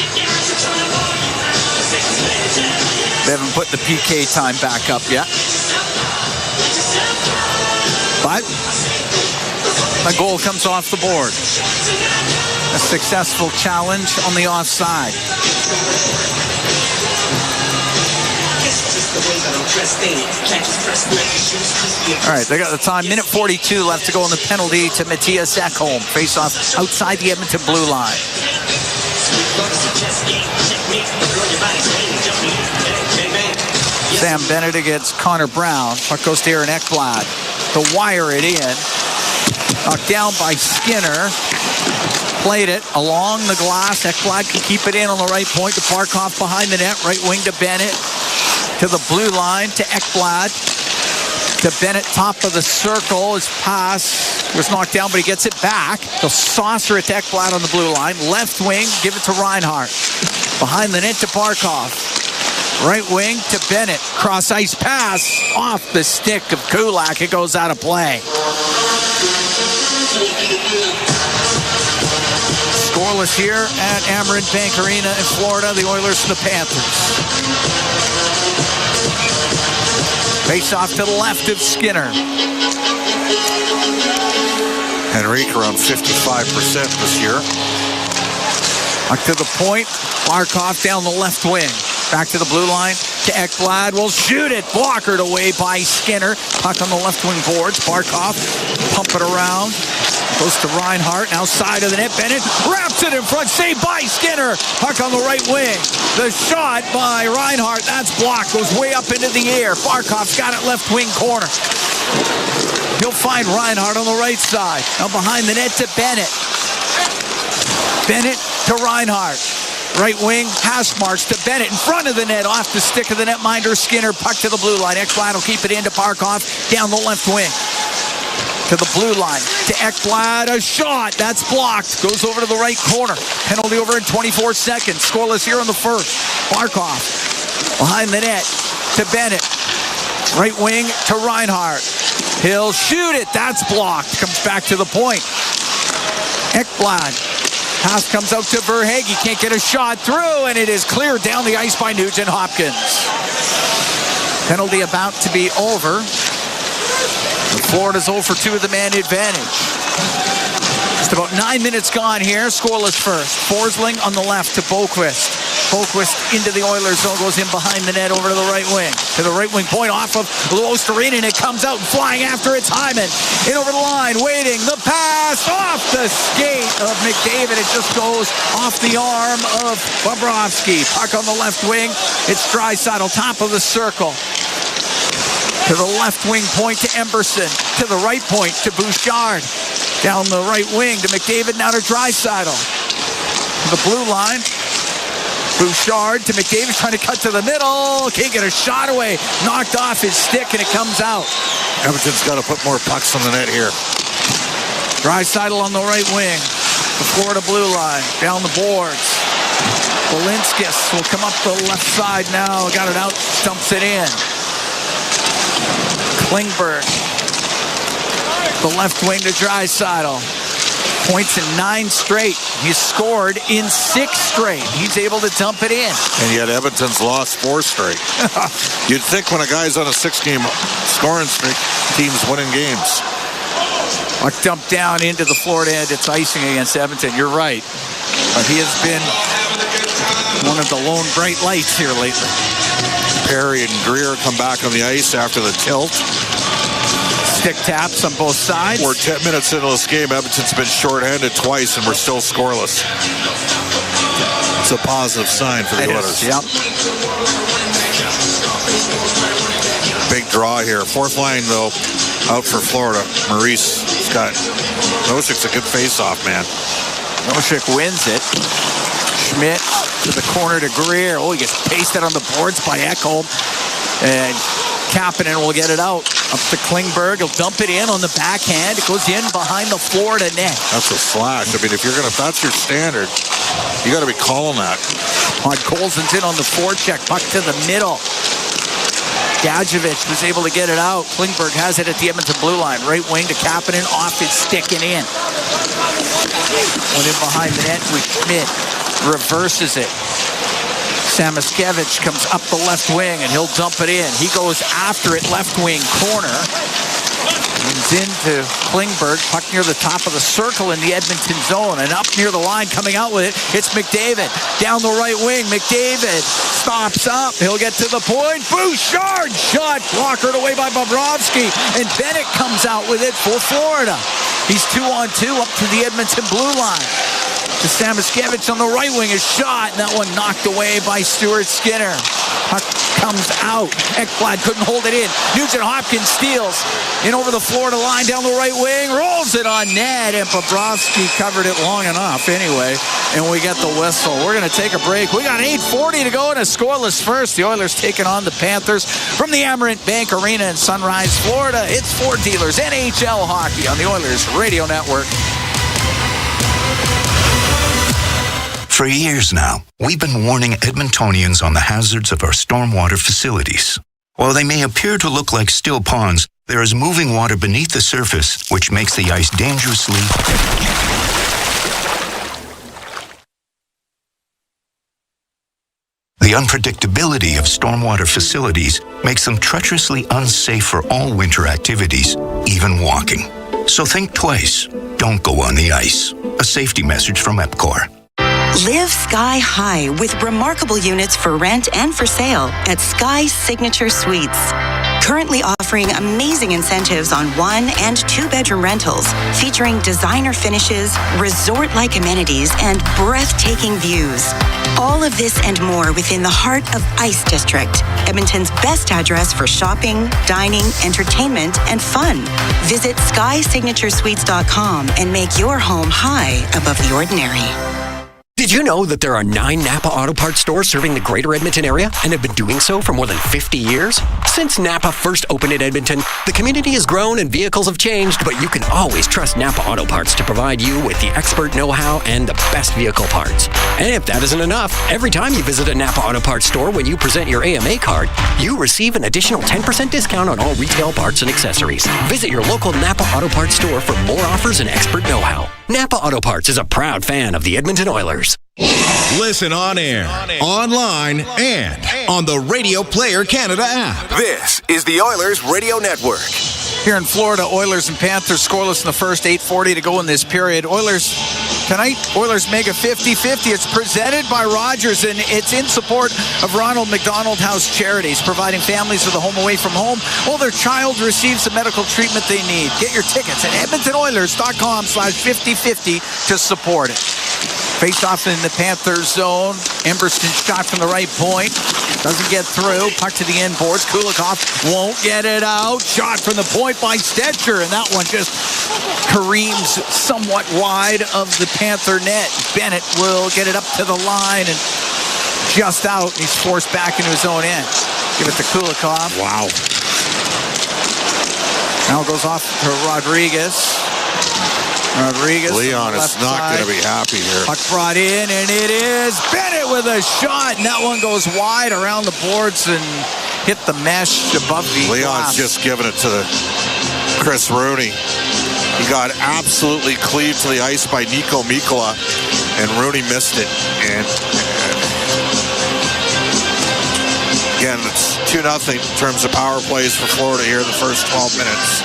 They haven't put the PK time back up yet. But the goal comes off the board. A successful challenge on the offside. All right, they got the time. Minute 42 left to go on the penalty to Matthias Ekholm. Face off outside the Edmonton blue line. Sam Bennett against Connor Brown. Puck goes to Aaron Ekblad. To wire it in. Knocked down by Skinner. Played it along the glass. Ekblad can keep it in on the right point to Barkov behind the net. Right wing to Bennett. To the blue line to Ekblad. To Bennett, top of the circle. His pass was knocked down, but he gets it back. He'll saucer it to Ekblad on the blue line. Left wing, give it to Reinhart. Behind the net to Barkov. Right wing to Bennett. Cross ice pass off the stick of Kulak. It goes out of play. Scoreless here at Amerant Bank Arena in Florida. The Oilers and the Panthers. Face off to the left of Skinner. Henrique around 55% this year. Up to the point. Barkov down the left wing. Back to the blue line to Ekblad. Will shoot it. Blockered away by Skinner. Puck on the left wing boards. Barkov pump it around. Goes to Reinhart, now side of the net. Bennett wraps it in front. Saved by Skinner. Puck on the right wing. The shot by Reinhart. That's blocked. Goes way up into the air. Barkov's got it left wing corner. He'll find Reinhart on the right side. Now behind the net to Bennett. Bennett to Reinhart. Right wing, hash marks to Bennett in front of the net, off the stick of the netminder Skinner, puck to the blue line. Ekblad will keep it into Barkov, down the left wing. To the blue line, to Ekblad, a shot, that's blocked, goes over to the right corner. Penalty over in 24 seconds, scoreless here in the first. Barkov, behind the net, to Bennett. Right wing to Reinhart. He'll shoot it, that's blocked, comes back to the point. Ekblad. Pass comes out to Verhaeghe. Can't get a shot through, and it is cleared down the ice by Nugent Hopkins. Penalty about to be over. Florida's 0 for 2 with the man advantage. Just about 9 minutes gone here. Scoreless first. Forsling on the left to Boqvist. Boqvist into the Oilers zone, goes in behind the net over to the right wing. To the right wing point off of Luostarinen, and it comes out and flying after it's Hyman. In over the line, waiting, the pass off the skate of McDavid. It just goes off the arm of Bobrovsky. Puck on the left wing, it's Draisaitl, top of the circle. To the left wing point to Emberson. To the right point to Bouchard. Down the right wing to McDavid, now to Draisaitl. To the blue line. Bouchard to McDavid, trying to cut to the middle. Can't get a shot away. Knocked off his stick, and it comes out. Edmonton's got to put more pucks on the net here. Draisaitl on the right wing. The Florida blue line. Down the boards. Balinskis will come up the left side now. Got it out. Stumps it in. Klingberg. The left wing to Draisaitl. Points in 9 straight. He's scored in 6 straight. He's able to dump it in. And yet Edmonton's lost 4 straight. You'd think when a guy's on a 6-game scoring streak, teams winning games. Puck dumped down into the Florida end. It's icing against Edmonton. You're right. He has been one of the lone bright lights here lately. Perry and Greer come back on the ice after the tilt. Stick taps on both sides. We're 10 minutes into this game. Edmonton's been shorthanded twice, and we're still scoreless. It's a positive sign for the Oilers. Yep. Big draw here. Fourth line, though, out for Florida. Maurice Scott. Noshik's a good face-off, man. Noshik wins it. Schmidt to the corner to Greer. Oh, he gets pasted on the boards by Ekholm. And Kapanen will get it out. Up to Klingberg. He'll dump it in on the backhand. It goes in behind the Florida net. That's a slash. I mean, if that's your standard, you got to be calling that. Colson's in on the forecheck. Puck to the middle. Gadjevich was able to get it out. Klingberg has it at the Edmonton blue line. Right wing to Kapanen, off his stick and in. Went in behind the net with Schmidt. Reverses it. Samoskevich comes up the left wing, and he'll dump it in. He goes after it, left wing corner. Comes into Klingberg, puck near the top of the circle in the Edmonton zone, and up near the line, coming out with it, it's McDavid. Down the right wing, McDavid stops up. He'll get to the point. Bouchard shot, blockered away by Bobrovsky, and Bennett comes out with it for Florida. He's 2-on-2 up to the Edmonton blue line. To Samoskevich on the right wing, a shot, and that one knocked away by Stuart Skinner. Puck comes out. Ekblad couldn't hold it in. Nugent Hopkins steals in over the Florida line down the right wing, rolls it on net, and Bobrovsky covered it long enough anyway, and we get the whistle. We're going to take a break. We got 8:40 to go in a scoreless first. The Oilers taking on the Panthers from the Amerant Bank Arena in Sunrise, Florida. It's Ford Dealers NHL Hockey on the Oilers Radio Network. For years now, we've been warning Edmontonians on the hazards of our stormwater facilities. While they may appear to look like still ponds, there is moving water beneath the surface, which makes the ice dangerously... The unpredictability of stormwater facilities makes them treacherously unsafe for all winter activities, even walking. So think twice. Don't go on the ice. A safety message from EPCOR. Live sky high with remarkable units for rent and for sale at Sky Signature Suites. Currently offering amazing incentives on 1- and 2-bedroom rentals, featuring designer finishes, resort-like amenities, and breathtaking views. All of this and more within the heart of Ice District, Edmonton's best address for shopping, dining, entertainment, and fun. Visit SkySignatureSuites.com and make your home high above the ordinary. Did you know that there are 9 Napa Auto Parts stores serving the greater Edmonton area and have been doing so for more than 50 years? Since Napa first opened in Edmonton, the community has grown and vehicles have changed, but you can always trust Napa Auto Parts to provide you with the expert know-how and the best vehicle parts. And if that isn't enough, every time you visit a Napa Auto Parts store when you present your AMA card, you receive an additional 10% discount on all retail parts and accessories. Visit your local Napa Auto Parts store for more offers and expert know-how. Napa Auto Parts is a proud fan of the Edmonton Oilers. Listen on air, online, and on the Radio Player Canada app. This is the Oilers Radio Network. Here in Florida, Oilers and Panthers scoreless in the first, 8:40 to go in this period. Oilers make a 50-50. It's presented by Rogers, and it's in support of Ronald McDonald House Charities, providing families with a home away from home while their child receives the medical treatment they need. Get your tickets at EdmontonOilers.com/5050 to support it. Face off in the Panthers zone. Emberston shot from the right point. Doesn't get through. Puck to the end boards. Kulikov won't get it out. Shot from the point by Stetcher, and that one just careens somewhat wide of the Panther net. Bennett will get it up to the line and just out. He's forced back into his own end. Give it to Kulikov. Wow. Now it goes off to Rodriguez. Leon is not going to be happy here. Puck brought in, and it is Bennett with a shot, and that one goes wide around the boards and hit the mesh above the Leon's glass. just giving it to Chris Rooney. He got absolutely cleaved to the ice by Nico Mikkola, and Rooney missed it. And again, it's 2-0 in terms of power plays for Florida here in the first 12 minutes.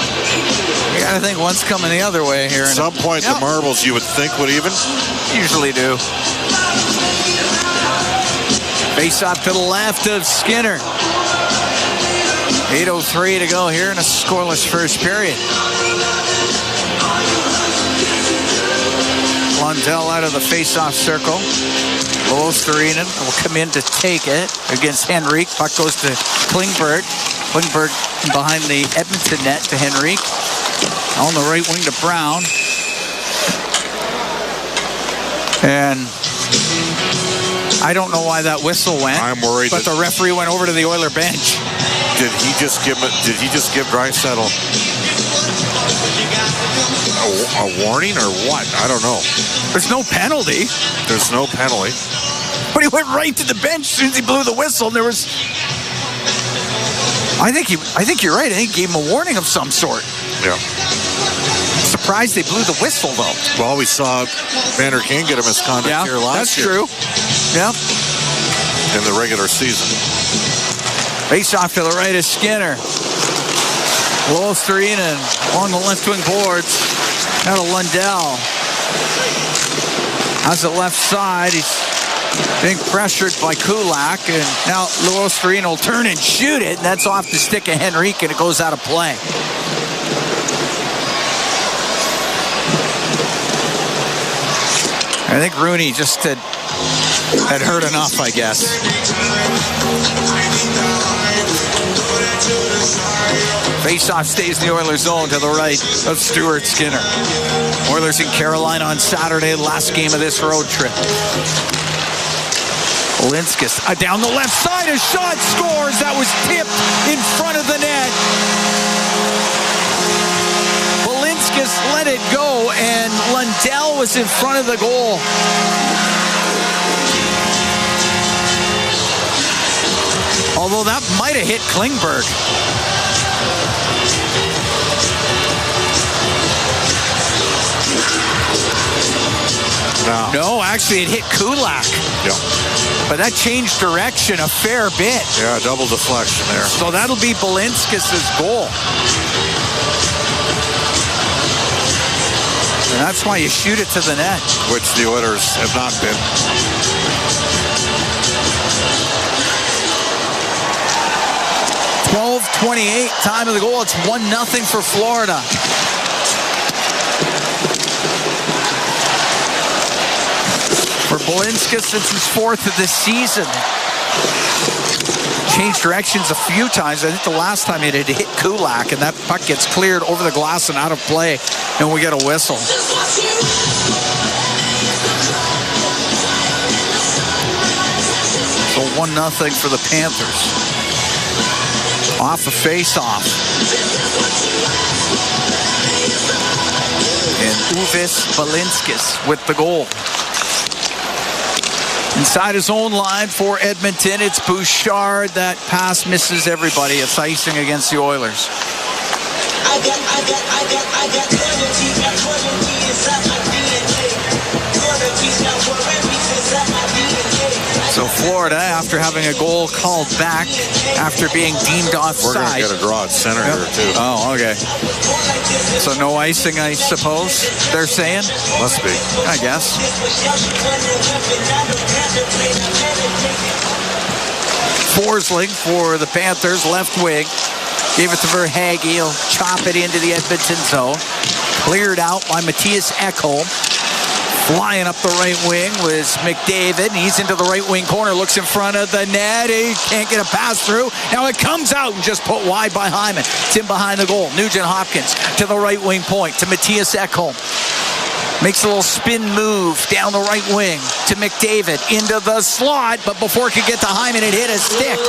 You got to think one's coming the other way here. At some point, the marbles, you would think, would even. Usually do. Face off to the left of Skinner. 8:03 to go here in a scoreless first period. Lundell out of the face-off circle. Loostarinen will come in to take it against Henrique. Puck goes to Klingberg. Klingberg behind the Edmonton net to Henrique. On the right wing to Brown. And I don't know why that whistle went. I'm worried. But the referee went over to the Oiler bench. Did he just give Draisaitl a warning or what? I don't know. There's no penalty. There's no penalty. But he went right to the bench as soon as he blew the whistle. And there was. I think you're right. I think he gave him a warning of some sort. Yeah. Surprised they blew the whistle though. Well, we saw Vander King get a misconduct here last year. That's true. Yeah. In the regular season. Face off to the right of Skinner. Loostarinen on the left wing boards. Now to Lundell. Has it left side. He's being pressured by Kulak. And now Loostarinen will turn and shoot it. And that's off the stick of Henrique, and it goes out of play. I think Rooney just had heard enough, I guess. Faceoff stays in the Oilers zone to the right of Stuart Skinner. Oilers in Carolina on Saturday, last game of this road trip. Linskas down the left side, a shot scores. That was tipped in front of the net. Linskas let it go, and Lundell was in front of the goal. Although that might have hit Klingberg. No, actually it hit Kulak. Yeah. But that changed direction a fair bit. Yeah, double deflection there. So that'll be Balinskis' goal. And that's why you shoot it to the net. Which the Oilers have not been. 12:28 time of the goal. It's 1-0 for Florida. For Belinskas, it's his 4th of the season. Changed directions a few times. I think the last time it had hit Kulak, and that puck gets cleared over the glass and out of play, and we get a whistle. So 1-0 for the Panthers. Off a face-off. And Uvis Belinskas with the goal. Inside his own line for Edmonton, it's Bouchard. That pass misses everybody. It's icing against the Oilers. So Florida, after having a goal called back after being deemed offside. We're going to get a draw at center here, too. Oh, okay. So no icing, I suppose, they're saying? Must be. I guess. Forsling for the Panthers, left wing. Gave it to Verhaeghe. He'll chop it into the Edmonton zone. Cleared out by Matthias Ekholm. Flying up the right wing was McDavid. He's into the right wing corner. Looks in front of the net. He can't get a pass through. Now it comes out and just put wide by Hyman. It's in behind the goal. Nugent Hopkins to the right wing point to Matthias Ekholm. Makes a little spin move down the right wing to McDavid into the slot. But before it could get to Hyman, it hit a stick.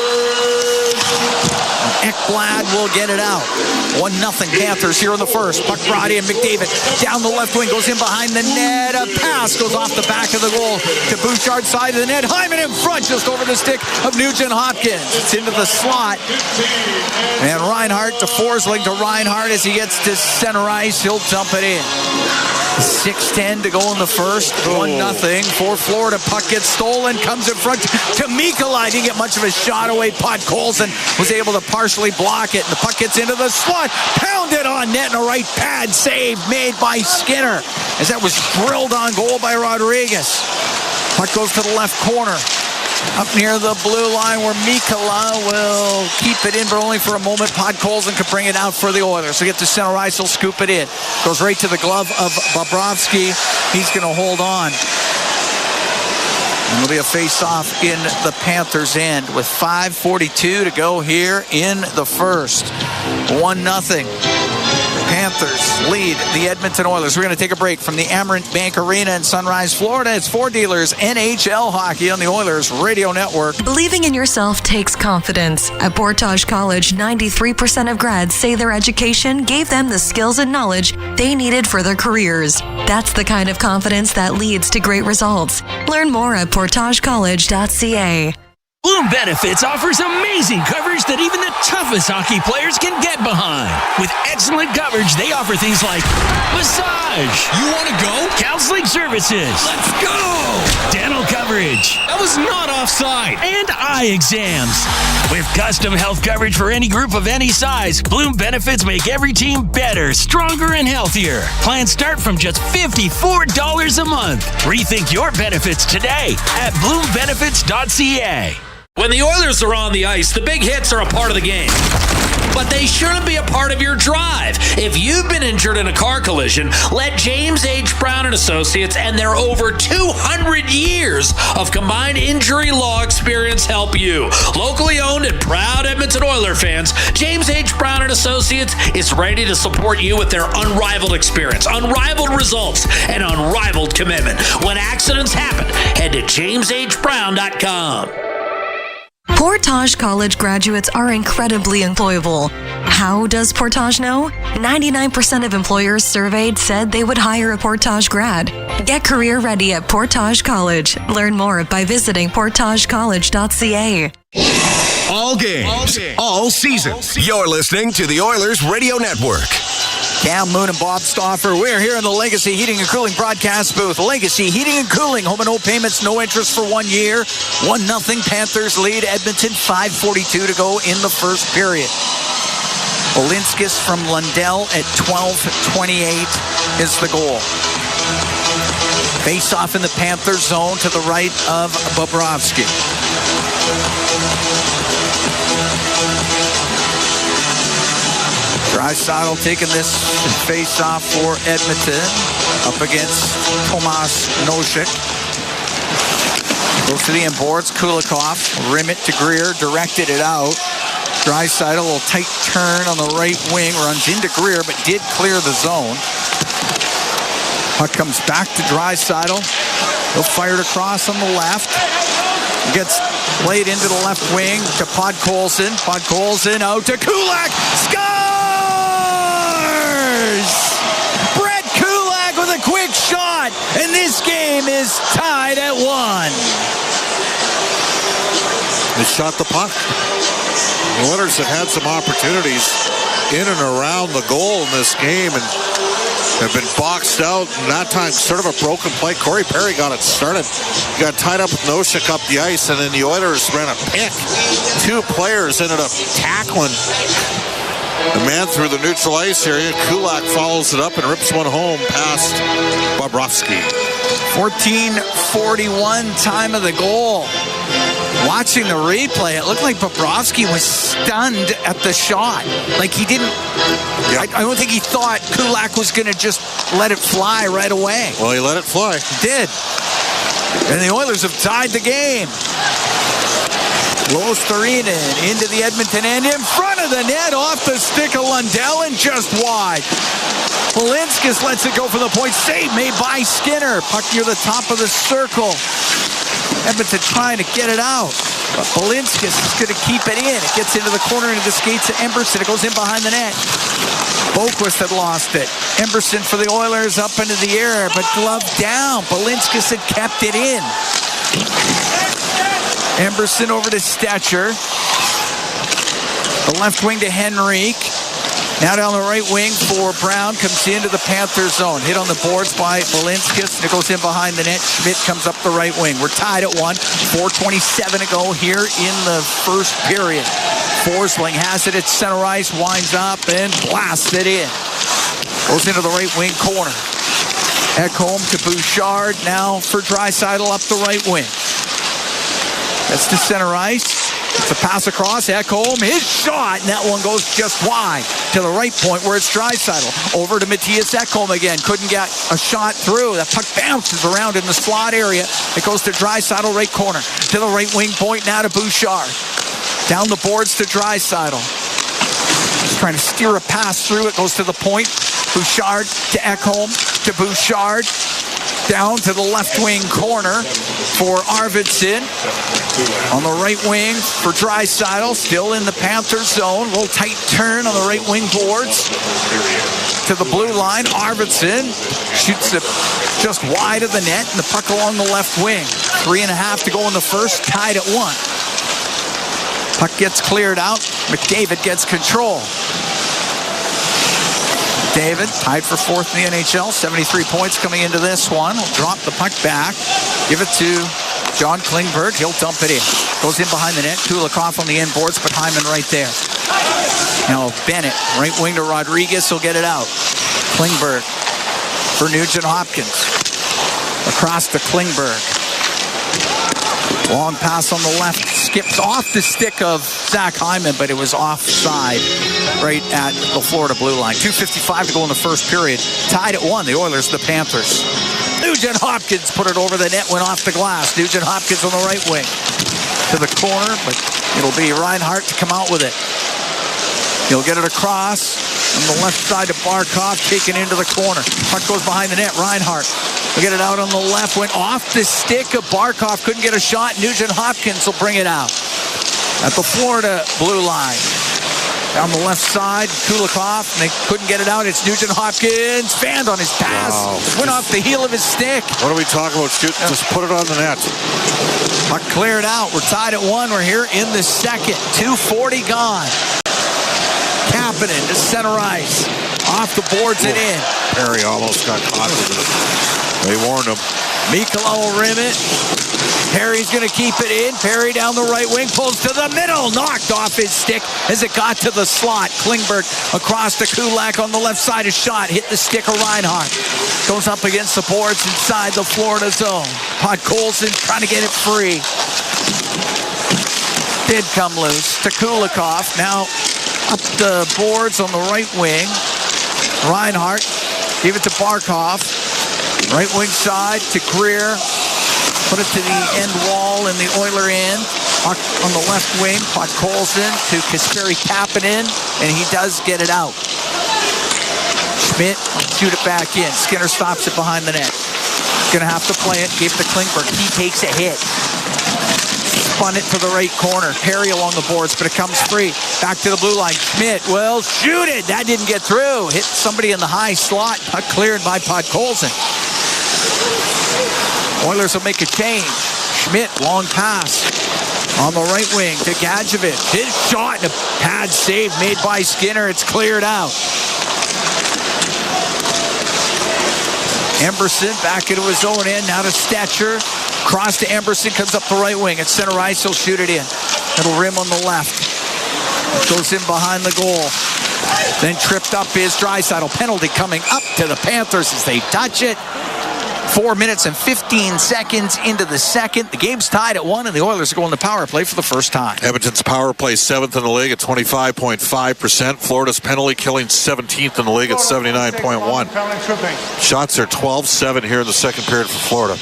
Ekblad will get it out. 1-0 Panthers here in the first. Puck brought in. McDavid down the left wing. Goes in behind the net. A pass goes off the back of the goal to Bouchard's side of the net. Hyman in front just over the stick of Nugent Hopkins. It's into the slot. And Reinhart to Forsling to Reinhart as he gets to center ice. He'll dump it in. 6:10 to go in the first. 1-0 for Florida. Puck gets stolen. Comes in front to Mikala. Didn't get much of a shot away. Podkolzin was able to partially block it. And the puck gets into the slot. Pounded on net and a right pad save made by Skinner. As that was drilled on goal by Rodriguez. Puck goes to the left corner. Up near the blue line where Mikala will keep it in, but only for a moment. Podkolzin could bring it out for the Oilers. So get to center ice, he'll scoop it in. Goes right to the glove of Bobrovsky. He's going to hold on. And it'll be a face-off in the Panthers' end with 5:42 to go here in the first. 1-0. Panthers lead the Edmonton Oilers. We're going to take a break from the Amerant Bank Arena in Sunrise, Florida. It's Four Dealers NHL Hockey on the Oilers Radio Network. Believing in yourself takes confidence. At Portage College, 93% of grads say their education gave them the skills and knowledge they needed for their careers. That's the kind of confidence that leads to great results. Learn more at portagecollege.ca. Bloom Benefits offers amazing coverage that even the toughest hockey players can get behind. With excellent coverage, they offer things like massage. You want to go? Counseling services. Let's go! Dental coverage. That was not offside. And eye exams. With custom health coverage for any group of any size, Bloom Benefits make every team better, stronger, and healthier. Plans start from just $54 a month. Rethink your benefits today at bloombenefits.ca. When the Oilers are on the ice, the big hits are a part of the game. But they shouldn't be a part of your drive. If you've been injured in a car collision, let James H. Brown & Associates and their over 200 years of combined injury law experience help you. Locally owned and proud Edmonton Oilers fans, James H. Brown & Associates is ready to support you with their unrivaled experience, unrivaled results, and unrivaled commitment. When accidents happen, head to jameshbrown.com. Portage College graduates are incredibly employable. How does Portage know? 99% of employers surveyed said they would hire a Portage grad. Get career ready at Portage College. Learn more by visiting portagecollege.ca. All games, all season. You're listening to the Oilers Radio Network. Cam Moon and Bob Stauffer. We're here in the Legacy Heating and Cooling broadcast booth. Legacy Heating and Cooling. Home and no payments, no interest for 1 year. 1-0 Panthers lead Edmonton. 5:42 to go in the first period. Belinskas from Lundell at 12:28 is the goal. Face off in the Panthers zone to the right of Bobrovsky. Draisaitl taking this face-off for Edmonton up against Tomas Nosek. Goes to the inboards. Kulikov, rim it to Greer, directed it out. Draisaitl, a little tight turn on the right wing, runs into Greer, but did clear the zone. Puck comes back to Draisaitl. He'll fire it across on the left. He gets played into the left wing to Podkolzin. Podkolzin out to Kulak. Scores! Brett Kulak with a quick shot. And this game is tied at 1. They shot the puck. The Oilers have had some opportunities in and around the goal in this game and have been boxed out, and that time sort of a broken play. Corey Perry got it started. He got tied up with Nosek up the ice, and then the Oilers ran a pick. 2 players ended up tackling the man through the neutral ice area. Kulak follows it up and rips one home past Bobrovsky. 14:41 time of the goal. Watching the replay, it looked like Bobrovsky was stunned at the shot. Like he didn't, I don't think he thought Kulak was going to just let it fly right away. Well, he let it fly. He did. And the Oilers have tied the game. Luostarinen into the Edmonton end, in front of the net, off the stick of Lundell and just wide. Polinskas lets it go for the point. Save made by Skinner. Puck near the top of the circle. Edmonton trying to get it out. But Polinskas is going to keep it in. It gets into the corner into the skates of Emberson. It goes in behind the net. Boquist had lost it. Emberson for the Oilers up into the air, but glove down. Polinskas had kept it in. Emberson over to Stetcher. The left wing to Henrique. Now down the right wing for Brown. Comes into the Panther zone. Hit on the boards by Polinskas. And it goes in behind the net. Schmidt comes up the right wing. We're tied at 1. 4:27 to go here in the first period. Forsling has it at center ice. Winds up and blasts it in. Goes into the right wing corner. Ekholm to Bouchard. Now for Draisaitl up the right wing. That's to center ice. It's a pass across. Ekholm, his shot, and that one goes just wide to the right point where it's Draisaitl. Over to Matthias Ekholm again. Couldn't get a shot through. That puck bounces around in the slot area. It goes to Draisaitl, right corner. To the right wing point, now to Bouchard. Down the boards to Draisaitl. Just trying to steer a pass through. It goes to the point. Bouchard to Ekholm, to Bouchard. Down to the left wing corner for Arvidsson. On the right wing for Draisaitl, still in the Panthers zone. Little tight turn on the right wing boards. To the blue line, Arvidsson shoots it just wide of the net, and the puck along the left wing. 3.5 to go in the first, tied at 1. Puck gets cleared out. McDavid gets control. David, tied for 4th in the NHL, 73 points coming into this one. He'll drop the puck back, give it to John Klingberg. He'll dump it in. Goes in behind the net. Kulikov on the inboards, but Hyman right there. Now Bennett, right wing to Rodriguez. He'll get it out. Klingberg for Nugent Hopkins. Across to Klingberg. Long pass on the left. Skips off the stick of Zach Hyman, but it was offside right at the Florida blue line. 2:55 to go in the first period. Tied at 1, the Oilers, the Panthers. Nugent Hopkins put it over the net, went off the glass. Nugent Hopkins on the right wing. To the corner, but it'll be Reinhart to come out with it. He'll get it across on the left side to Barkov, taken into the corner. Puck goes behind the net. Reinhart will get it out on the left. Went off the stick of Barkov. Couldn't get a shot. Nugent Hopkins will bring it out at the Florida blue line. Down the left side, Kulikov. They couldn't get it out. It's Nugent Hopkins. Fanned on his pass. Wow. Went off the heel of his stick. What are we talking about? Shoot, just put it on the net. Puck cleared out. We're tied at 1. We're here in the second. 2:40 gone. Kapanen to center ice. Off the boards and in. Perry almost got caught with it. They warned him. Mikkola will rim it. Perry's going to keep it in. Perry down the right wing. Pulls to the middle. Knocked off his stick as it got to the slot. Klingberg across to Kulak on the left side. A shot. Hit the stick of Reinhart. Goes up against the boards inside the Florida zone. Podkolzin trying to get it free. Did come loose to Kulikov. Now Up the boards on the right wing. Reinhardt gave it to Barkov. Right wing side to Greer. Put it to the end wall in the Oiler end. Puck on the left wing. Podkolzin to Kasperi Kapanen, and he does get it out. Schmidt shoot it back in. Skinner stops it behind the net. Gonna have to play it. Gave it to Klingberg. He takes a hit. Spun it to the right corner. Perry along the boards, but it comes free. Back to the blue line. Schmidt will shoot it. That didn't get through. Hit somebody in the high slot. Puck cleared by Podkolzin. Oilers will make a change. Schmidt, long pass. On the right wing to Gadjevich. His shot and a pad save made by Skinner. It's cleared out. Emberson back into his own end. Now to Stetcher. Cross to Emberson. Comes up the right wing. At center ice, he'll shoot it in. It'll rim on the left. Goes in behind the goal. Then tripped up is Draisaitl. Penalty coming up to the Panthers as they touch it. 4 minutes and 15 seconds into the second. The game's tied at 1, and the Oilers are going to power play for the first time. Edmonton's power play 7th in the league at 25.5%. Florida's penalty killing 17th in the league at 79.1%. Shots are 12-7 here in the second period for Florida.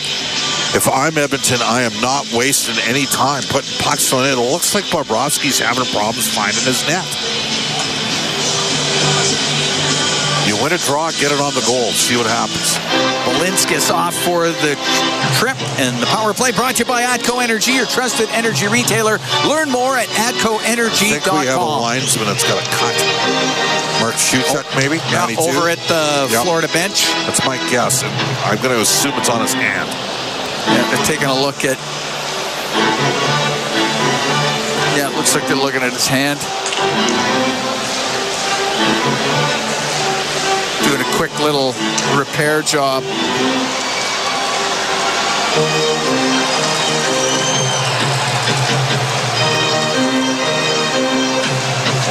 If I'm Edmonton, I am not wasting any time putting pucks on it. It looks like Bobrovsky's having problems finding his net. You win a draw, get it on the goal, see what happens. Balinskis off for the trip, and the power play brought to you by ATCO Energy, your trusted energy retailer. Learn more at atcoenergy.com. I think we have a linesman that's got a cut. Mark Shuchuk, maybe? Yeah, over at the Florida bench. That's my guess, and I'm going to assume it's on his hand. Yeah, they're taking a look at... Yeah, it looks like they're looking at his hand. Doing a quick little repair job.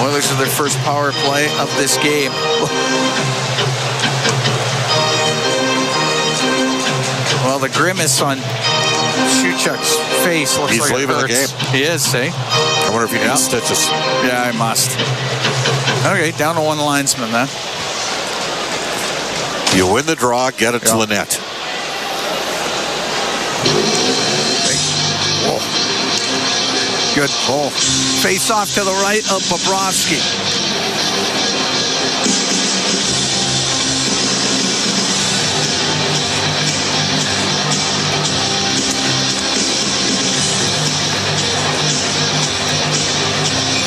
Oilers are their first power play of this game. Well, the grimace on Shuchuk's face looks He's like leaving it the hurts. game. He is, eh? I wonder if he needs stitches. Yeah, I must. Okay, down to one linesman then. You win the draw, get it to the net. Whoa. Good pull. Face off to the right of Bobrovsky.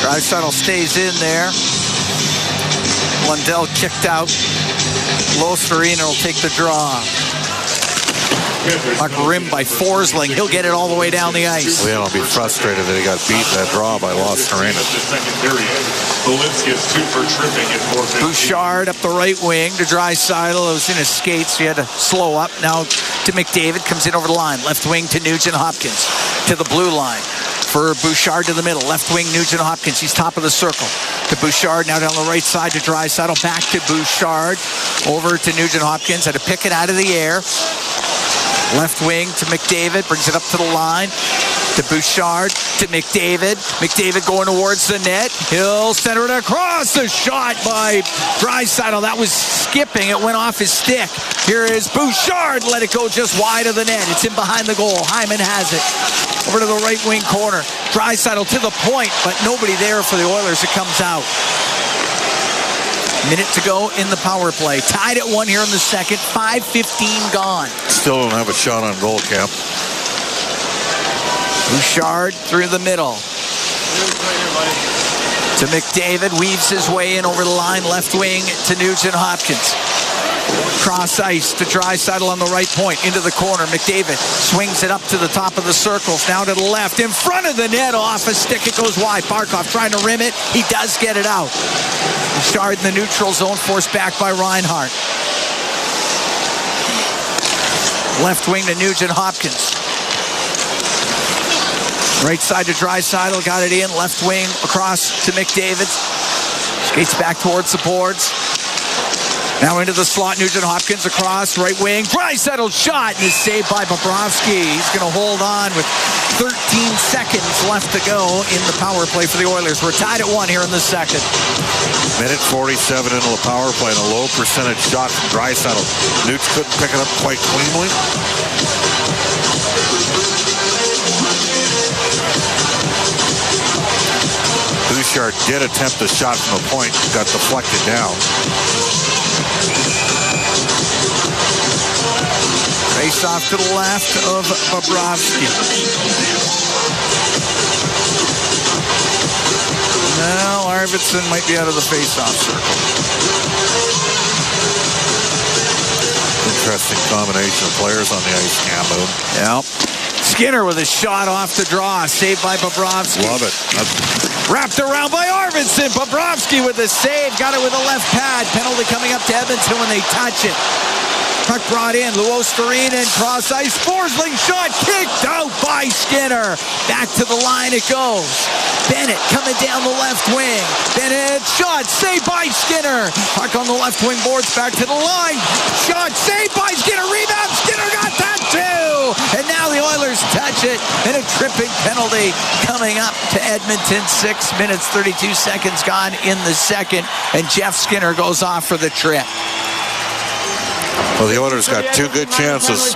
Draisaitl stays in there. Lundell kicked out. Losterino will take the draw. Puck rimmed by Forsling. He'll get it all the way down the ice. Leon will be frustrated that he got beat in that draw by Losterino. Bouchard up the right wing to Draisaitl. It was in his skates, so he had to slow up. Now to McDavid, comes in over the line. Left wing to Nugent Hopkins. To the blue line. For Bouchard to the middle. Left wing, Nugent Hopkins. He's top of the circle. To Bouchard, now down the right side to Draisaitl. Back to Bouchard. Over to Nugent Hopkins. Had to pick it out of the air. Left wing to McDavid. Brings it up to the line. To Bouchard. To McDavid. McDavid going towards the net. He'll center it across. The shot by Draisaitl. That was skipping. It went off his stick. Here is Bouchard. Let it go just wide of the net. It's in behind the goal. Hyman has it. Over to the right wing corner. Draisaitl to the point, but nobody there for the Oilers. It comes out. Minute to go in the power play. Tied at 1 here in the second. 5:15 gone. Still don't have a shot on goal, Cap. Bouchard through the middle. To McDavid. Weaves his way in over the line. Left wing to Nugent Hopkins. Cross ice to Draisaitl on the right point. Into the corner. McDavid swings it up to the top of the circles. Now to the left. In front of the net. Off a stick. It goes wide. Barkov trying to rim it. He does get it out. Bouchard in the neutral zone. Forced back by Reinhardt. Left wing to Nugent Hopkins. Right side to Draisaitl. Got it in. Left wing across to McDavid. Skates back towards the boards. Now into the slot, Nugent Hopkins across, right wing. Draisaitl shot and is saved by Bobrovsky. He's going to hold on with 13 seconds left to go in the power play for the Oilers. We're tied at 1 here in the second. Minute 47 into the power play and a low percentage shot from Draisaitl. Newts couldn't pick it up quite cleanly. Bouchard did attempt a shot from the point, got deflected down. Face off to the left of Bobrovsky. Now Arvidsson might be out of the face-off circle. Interesting combination of players on the ice, Cameron. Yep. Skinner with a shot off the draw, saved by Bobrovsky. Love it. Wrapped around by Arvidsson. Bobrovsky with the save, got it with a left pad. Penalty coming up to Edmonton when they touch it. Puck brought in, Luostarinen, cross ice, Forsling shot, kicked out by Skinner. Back to the line it goes. Bennett coming down the left wing. Bennett, shot, saved by Skinner. Puck on the left wing boards, back to the line. Shot, saved by Skinner, rebound, Skinner got that too. And now the Oilers touch it, and a tripping penalty coming up to Edmonton. 6 minutes, 32 seconds gone in the second, and Jeff Skinner goes off for the trip. Well, the Oilers got two good chances.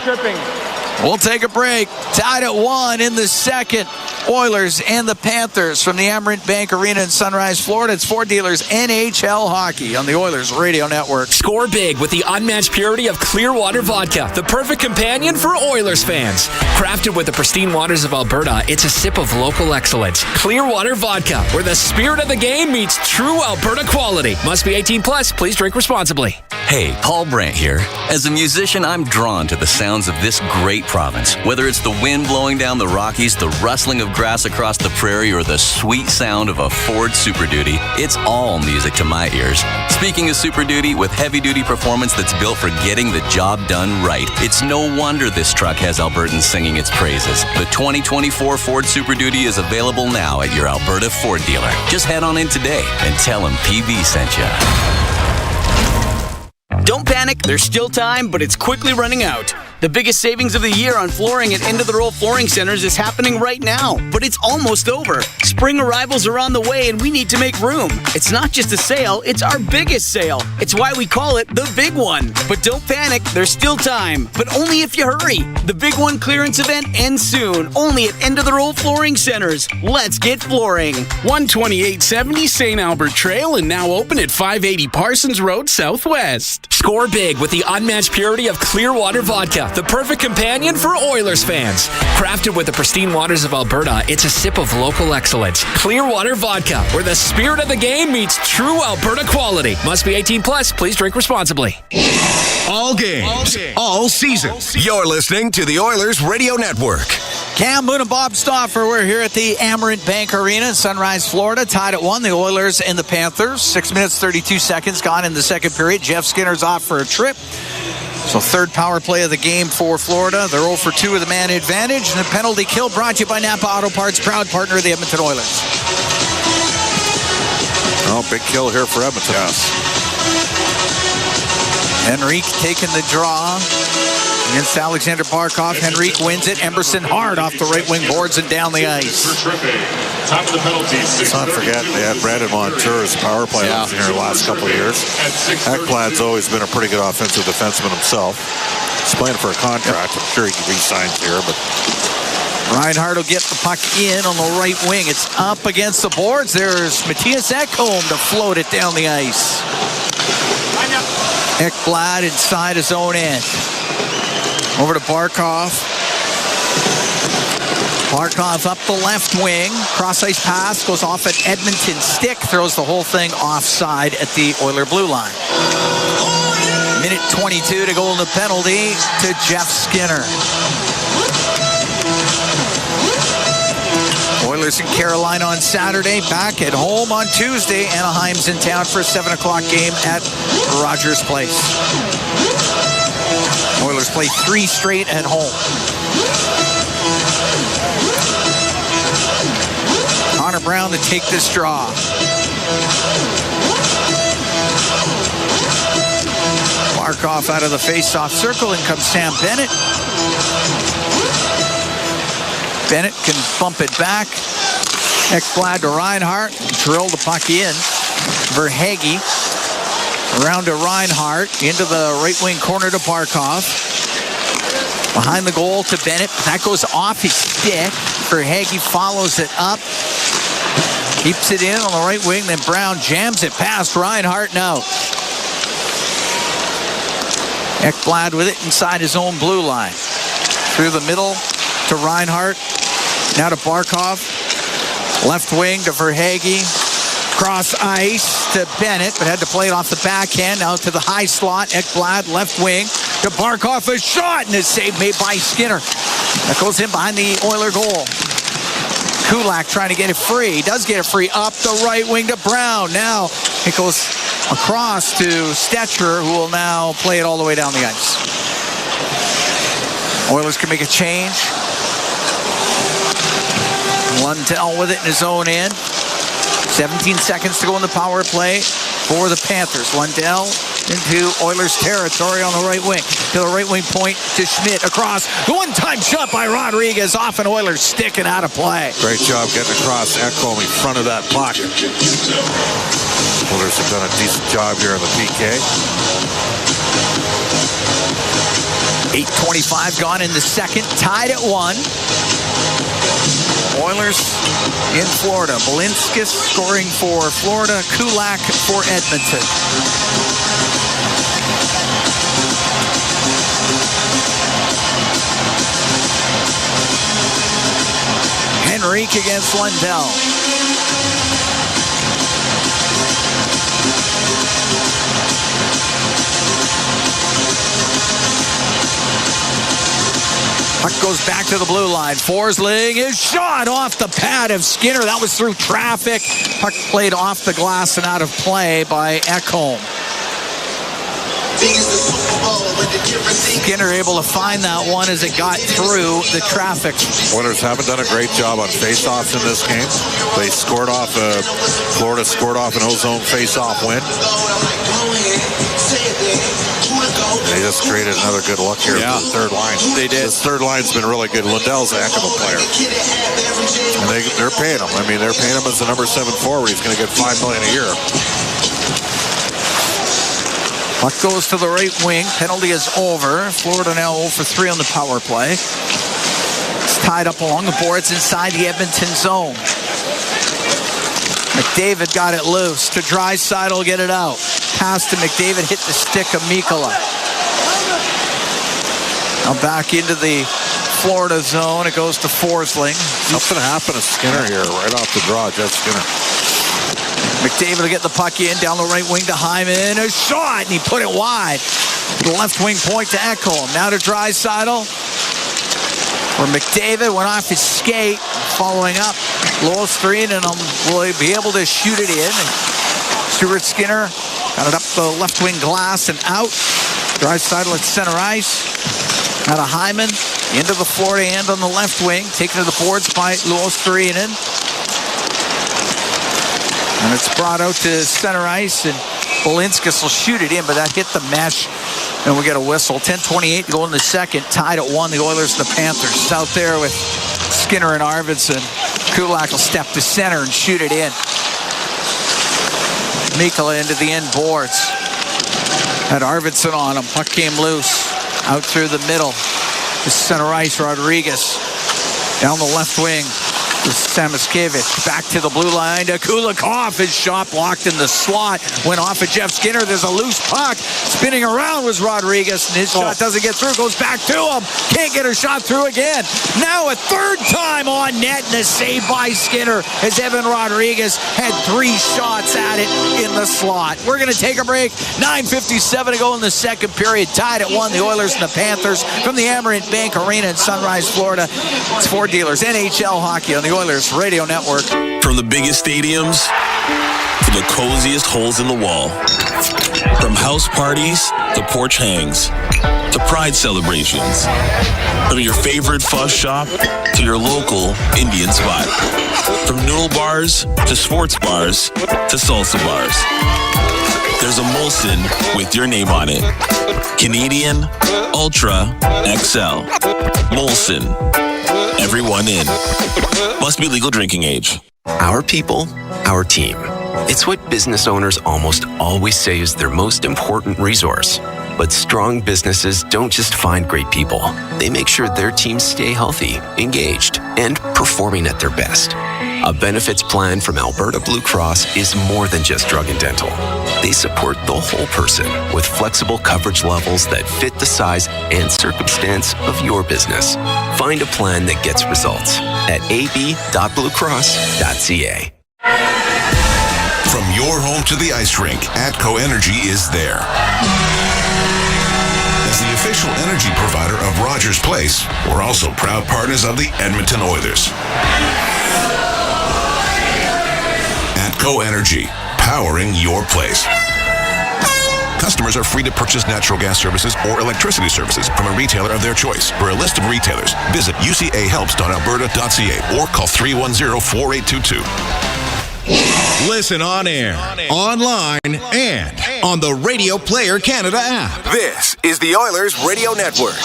We'll take a break. Tied at 1 in the second. Oilers and the Panthers from the Amerant Bank Arena in Sunrise, Florida. It's Ford Dealers NHL Hockey on the Oilers Radio Network. Score big with the unmatched purity of Clearwater Vodka, the perfect companion for Oilers fans. Crafted with the pristine waters of Alberta, it's a sip of local excellence. Clearwater Vodka, where the spirit of the game meets true Alberta quality. Must be 18 plus. Please drink responsibly. Hey, Paul Brandt here. As a musician, I'm drawn to the sounds of this great province. Whether it's the wind blowing down the Rockies, the rustling of grass across the prairie, or the sweet sound of a Ford Super Duty, it's all music to my ears. Speaking of Super Duty, with heavy-duty performance that's built for getting the job done right, it's no wonder this truck has Albertans singing its praises. The 2024 Ford Super Duty is available now at your Alberta Ford dealer. Just head on in today and tell them PV sent you. Don't panic, there's still time, but it's quickly running out. The biggest savings of the year on flooring at End of the Roll Flooring Centers is happening right now, but it's almost over. Spring arrivals are on the way and we need to make room. It's not just a sale, it's our biggest sale. It's why we call it the Big One. But don't panic, there's still time, but only if you hurry. The Big One clearance event ends soon, only at End of the Roll Flooring Centers. Let's get flooring. 12870 St. Albert Trail and now open at 580 Parsons Road Southwest. Score big with the unmatched purity of Clearwater Vodka, the perfect companion for Oilers fans. Crafted with the pristine waters of Alberta, it's a sip of local excellence. Clearwater Vodka, where the spirit of the game meets true Alberta quality. Must be 18 plus. Please drink responsibly. All games, all season. You're listening to the Oilers Radio Network. Cam Moon and Bob Stauffer, we're here at the Amerant Bank Arena in Sunrise, Florida. Tied at 1, the Oilers and the Panthers. 6 minutes, 32 seconds gone in the second period. Jeff Skinner's off for a trip. So third power play of the game for Florida. They're 0 for 2 with the man advantage. And the penalty kill brought to you by Napa Auto Parts, proud partner of the Edmonton Oilers. Oh, big kill here for Edmonton. Yes. Henrique taking the draw against Alexander Barkov. Henrique wins it. Emerson hard off the right wing boards and down the ice. Let's not forget they had Brandon Montour as power play here the last couple of years. Ekblad's always been a pretty good offensive defenseman himself. He's playing for a contract. I'm sure he re-signs here, but Reinhardt will get the puck in on the right wing. It's up against the boards. There's Matthias Ekholm to float it down the ice. Ekblad inside his own end. Over to Barkov. Barkov up the left wing. Cross-ice pass goes off at Edmonton's stick. Throws the whole thing offside at the Oiler blue line. Minute 22 to go in the penalty to Jeff Skinner. Oilers in Carolina on Saturday. Back at home on Tuesday. Anaheim's in town for a 7 o'clock game at Rogers Place. Oilers play 3 straight at home. Connor Brown to take this draw. Barkov out of the face-off circle, and comes Sam Bennett. Bennett can bump it back. Ekblad to Reinhart. Drill the puck in. Verhaeghe around to Reinhart. Into the right wing corner to Barkov. Behind the goal to Bennett. That goes off his stick. Verhaeghe follows it up. Keeps it in on the right wing. Then Brown jams it past Reinhart now. Ekblad with it inside his own blue line. Through the middle to Reinhart. Now to Barkov. Left wing to Verhaeghe. Cross ice to Bennett, but had to play it off the backhand. Now to the high slot. Ekblad, left wing to Barkov. A shot, and a save made by Skinner. That goes in behind the Oiler goal. Kulak trying to get it free. He does get it free up the right wing to Brown. Now it goes across to Stetcher, who will now play it all the way down the ice. Oilers can make a change. Lundell with it in his own end. 17 seconds to go in the power play for the Panthers. Lundell into Oilers territory on the right wing. To the right wing point to Schmidt. Across. The one-time shot by Rodriguez off an Oilers stick and out of play. Great job getting across Ekholm in front of that puck. Oilers have done a decent job here on the PK. 8:25 gone in the second. Tied at 1. Oilers in Florida. Balinskis scoring for Florida. Kulak for Edmonton. Henrique against Lundell. Puck goes back to the blue line. Forsling is shot off the pad of Skinner. That was through traffic. Puck played off the glass and out of play by Ekholm. Skinner able to find that one as it got through the traffic. Oilers haven't done a great job on faceoffs in this game. They scored off, Florida scored off an ozone faceoff win. They just created another good look here for the third line. They did. This third line's been really good. Lundell's a heck of a player. And they're paying him. I mean, they're paying him as the number 7 forward. He's going to get $5 million a year. Puck goes to the right wing. Penalty is over. Florida now 0 for 3 on the power play. It's tied up along the boards inside the Edmonton zone. McDavid got it loose. To Draisaitl, get it out. Pass to McDavid, hit the stick of Mikkola. Now back into the Florida zone. It goes to Forsling. Something happened to Skinner here right off the draw. Jeff Skinner. McDavid will get the puck in down the right wing to Hyman. A shot, and he put it wide. The left wing point to Ekholm. Now to Draisaitl. Where McDavid went off his skate. Following up. Lowestreen, and will be able to shoot it in. And Stuart Skinner got it up the left wing glass and out. Draisaitl at center ice. Out of Hyman. Into the Florida end on the left wing. Taken to the boards by Lowestreen. And it's brought out to center ice, and Balinskis will shoot it in, but that hit the mesh, and we'll get a whistle. 10:28 to go in the second. Tied at 1, the Oilers and the Panthers. It's out there with Skinner and Arvidsson. Kulak will step to center and shoot it in. Mikkola into the end boards. Had Arvidsson on him. Puck came loose. Out through the middle. To center ice, Rodriguez. Down the left wing. Samoskevich back to the blue line to Kulikov. His shot blocked in the slot. Went off at Jeff Skinner. There's a loose puck. Spinning around was Rodriguez, and his shot doesn't get through. Goes back to him. Can't get a shot through again. Now a third time on net, and a save by Skinner as Evan Rodriguez had 3 shots at it in the slot. We're going to take a break. 9:57 to go in the second period. Tied at 1, the Oilers and the Panthers from the Amerant Bank Arena in Sunrise, Florida. It's Ford Dealers NHL Hockey on the Oilers Radio Network. From the biggest stadiums for the coziest holes in the wall. From house parties to porch hangs to pride celebrations. From your favorite fuzz shop to your local Indian spot. From noodle bars to sports bars to salsa bars. There's a Molson with your name on it. Canadian Ultra XL. Molson. Everyone in. Must be legal drinking age. Our people, our team. It's what business owners almost always say is their most important resource. But strong businesses don't just find great people. They make sure their teams stay healthy, engaged, and performing at their best. A benefits plan from Alberta Blue Cross is more than just drug and dental. They support the whole person with flexible coverage levels that fit the size and circumstance of your business. Find a plan that gets results at ab.bluecross.ca. From your home to the ice rink, ATCO Energy is there. As the official energy provider of Rogers Place, we're also proud partners of the Edmonton Oilers. ATCO Energy, powering your place. Customers are free to purchase natural gas services or electricity services from a retailer of their choice. For a list of retailers, visit ucahelps.alberta.ca or call 310-4822. Listen on air, online, and on the Radio Player Canada app. This is the Oilers Radio Network.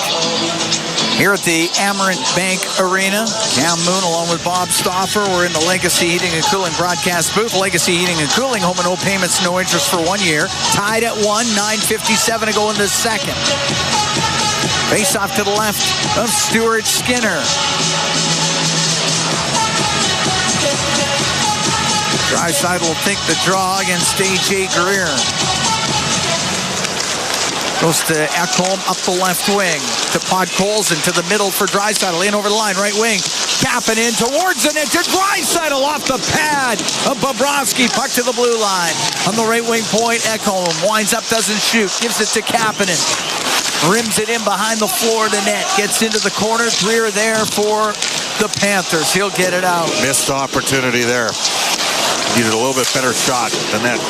Here at the Amarant Bank Arena, Cam Moon along with Bob Stauffer. We're in the Legacy Heating and Cooling broadcast booth. Legacy Heating and Cooling, home and no payments, no interest for 1 year. Tied at 1, 9:57 to go in the second. Face off to the left of Stuart Skinner. Drysdale will take the draw against A.J. Greer. Goes to Ekholm up the left wing. To Podkolzin to the middle for Drysdale. In over the line, right wing. Capping in towards the net to Drysdale off the pad of Bobrovsky. Puck to the blue line. On the right wing point, Ekholm winds up, doesn't shoot. Gives it to Kapanen. Rims it in behind the Florida net. Gets into the corner. Greer there for the Panthers. He'll get it out. Missed opportunity there. Needed a little bit better shot than that.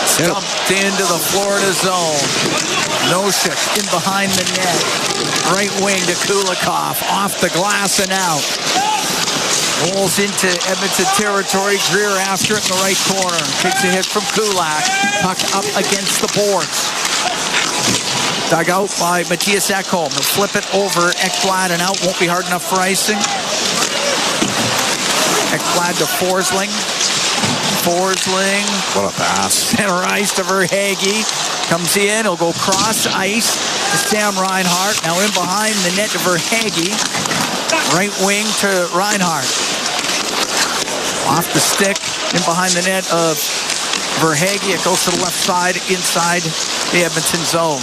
Stumped into the Florida zone. Noshik in behind the net. Right wing to Kulikov. Off the glass and out. Rolls into Edmonton territory. Greer after it in the right corner. Takes a hit from Kulak. Puck up against the boards. Dug out by Matthias Ekholm. He'll flip it over Ekblad and out. Won't be hard enough for icing. Ekblad to Forsling. Forsling. What a pass. Center ice to Verhaeghe. Comes in. He'll go cross ice to Sam Reinhart. Now in behind the net to Verhaeghe. Right wing to Reinhart. Off the stick. In behind the net of Verhaeghe. It goes to the left side inside the Edmonton zone.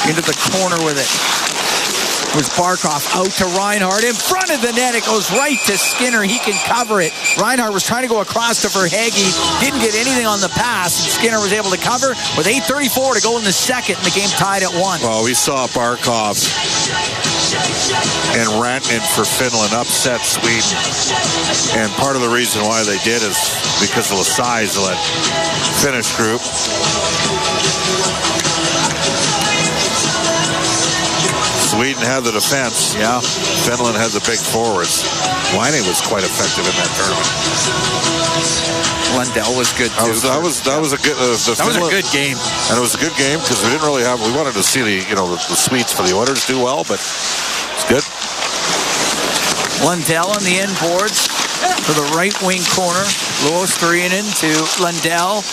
Into the corner with it. It was Barkov out to Reinhart. In front of the net, it goes right to Skinner. He can cover it. Reinhart was trying to go across to Verhaeghe. Didn't get anything on the pass. And Skinner was able to cover with 8:34 to go in the second. And the game tied at 1. Well, we saw Barkov and Rantanen for Finland upset Sweden. And part of the reason why they did is because of the size of that Finnish group. Sweden had the defense. Yeah. Finland had the big forwards. Laine was quite effective in that tournament. Lundell was good too. That was a good. That was a good game. And it was a good game because we didn't really have. We wanted to see the Swedes for the Oilers do well, but it's good. Lundell on the end boards for the right wing corner. Luostarinen to Lundell.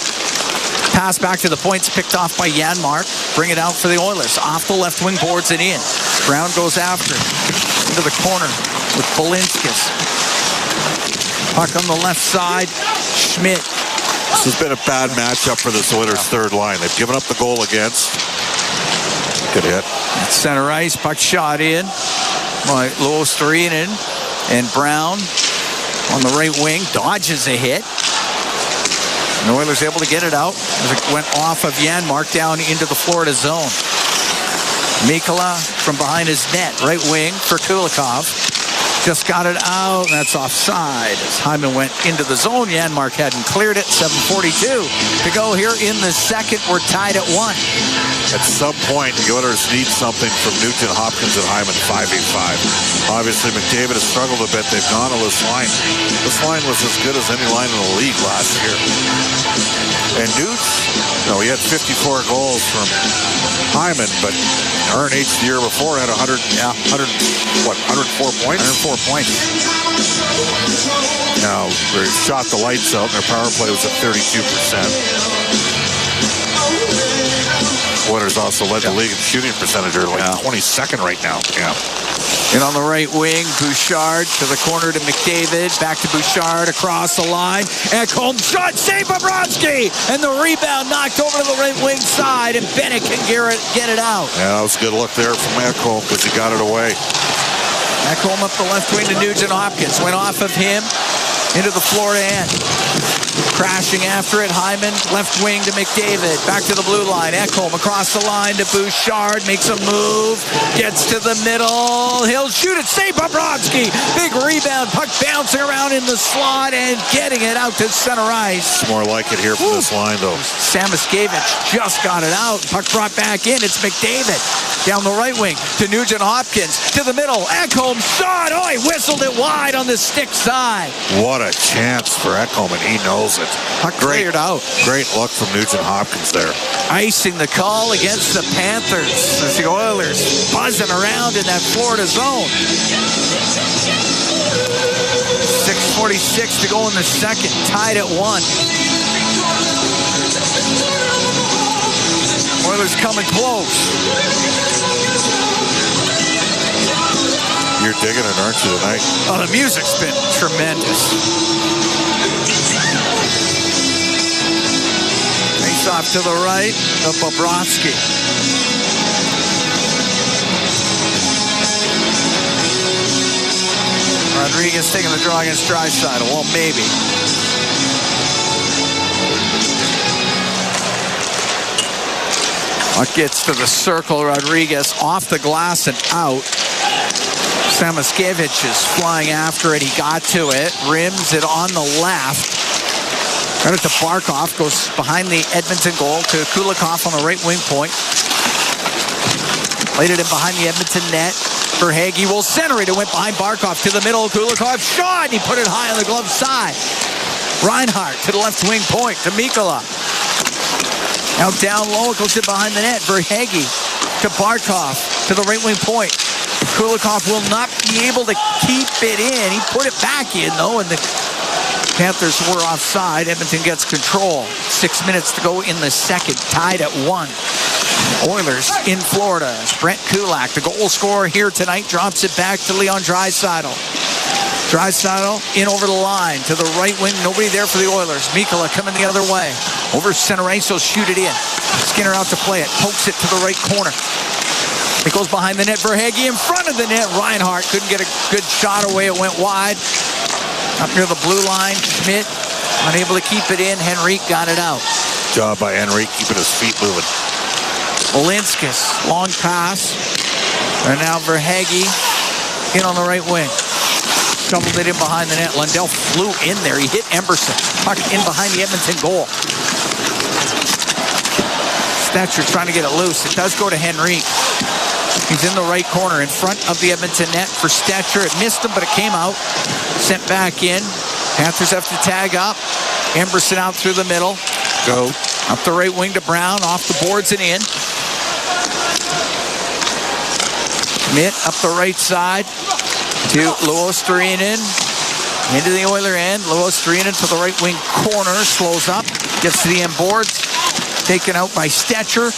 Pass back to the points, picked off by Janmark. Bring it out for the Oilers. Off the left wing boards and in. Brown goes after. Into the corner with Balinskis. Puck on the left side. Schmidt. This has been a bad matchup for this Oilers third line. They've given up the goal against. Good hit. At center ice. Puck shot in by Luostarinen. And Brown on the right wing. Dodges a hit. The Oilers able to get it out as it went off of Janmark down into the Florida zone. Mikkola from behind his net, right wing for Kulikov. Just got it out, and that's offside. As Hyman went into the zone, Janmark hadn't cleared it. 7:42 to go here in the second. We're tied at 1. At some point, the Oilers need something from Nugent Hopkins and Hyman, 5-8-5. Obviously, McDavid has struggled a bit. They've gone to this line. This line was as good as any line in the league last year. And Nuge, he had 54 goals from Hyman, but Ern H the year before had 104 points? 104 points. Now, they shot the lights out, and their power play was at 32%. Oilers also led the league in shooting percentage. They're 22nd right now. Yeah. And on the right wing, Bouchard to the corner to McDavid. Back to Bouchard across the line. Ekholm shot, save Bobrovsky! And the rebound knocked over to the right wing side, and Bennett can get it out. Yeah, that was a good look there from Ekholm because he got it away. Ekholm up the left wing to Nugent Hopkins. Went off of him into the Florida end. Crashing after it, Hyman, left wing to McDavid. Back to the blue line. Ekholm across the line to Bouchard. Makes a move. Gets to the middle. He'll shoot it. Save Bobrovsky. Big rebound. Puck bouncing around in the slot and getting it out to center ice. It's more like it here from this line, though. Samoskevich just got it out. Puck brought back in. It's McDavid. Down the right wing to Nugent Hopkins. To the middle. Ekholm shot. Oh, he whistled it wide on the stick side. What a chance for Ekholm, and he knows it. Puck cleared out. Great luck from Nugent Hopkins there. Icing the call against the Panthers as the Oilers buzzing around in that Florida zone. 6:46 to go in the second. Tied at 1. Oilers coming close. You're digging it, aren't you, tonight? Oh, the music's been tremendous. Face off to the right of Bobrovsky. Rodriguez taking the draw against Draisaitl. Well, maybe. Puck gets to the circle. Rodriguez off the glass and out. Samoskevich is flying after it. He got to it. Rims it on the left. Got it to Barkov. Goes behind the Edmonton goal to Kulikov on the right wing point. Laid it in behind the Edmonton net. Verhaeghe will center it. It went behind Barkov to the middle. Kulikov shot. He put it high on the glove side. Reinhart to the left wing point to Mikkola. Now down low. It goes to behind the net. Verhaeghe to Barkov to the right wing point. Kulikov will not be able to keep it in. He put it back in, though, and the Panthers were offside. Edmonton gets control. 6 minutes to go in the second. Tied at 1. Oilers in Florida. Brent Kulak, the goal scorer here tonight, drops it back to Leon Draisaitl. Draisaitl in over the line to the right wing. Nobody there for the Oilers. Mikkola coming the other way. Over center ice, he'll shoot it in. Skinner out to play it. Pokes it to the right corner. It goes behind the net. Verhaeghe in front of the net. Reinhart couldn't get a good shot away. It went wide. Up near the blue line. Schmidt unable to keep it in. Henrique got it out. Job by Henrique keeping his feet moving. Olinskis, long pass. And now Verhaeghe in on the right wing. Shoveled it in behind the net. Lundell flew in there. He hit Emberson. Puck in behind the Edmonton goal. Stetcher trying to get it loose. It does go to Henrique. He's in the right corner in front of the Edmonton net for Stetcher. It missed him, but it came out. Sent back in. Panthers have to tag up. Emberson out through the middle. Go up the right wing to Brown. Off the boards and in. Schmidt up the right side to Luostarinen. Into the Oiler end. Luostarinen to the right wing corner. Slows up. Gets to the end boards. Taken out by Stetcher.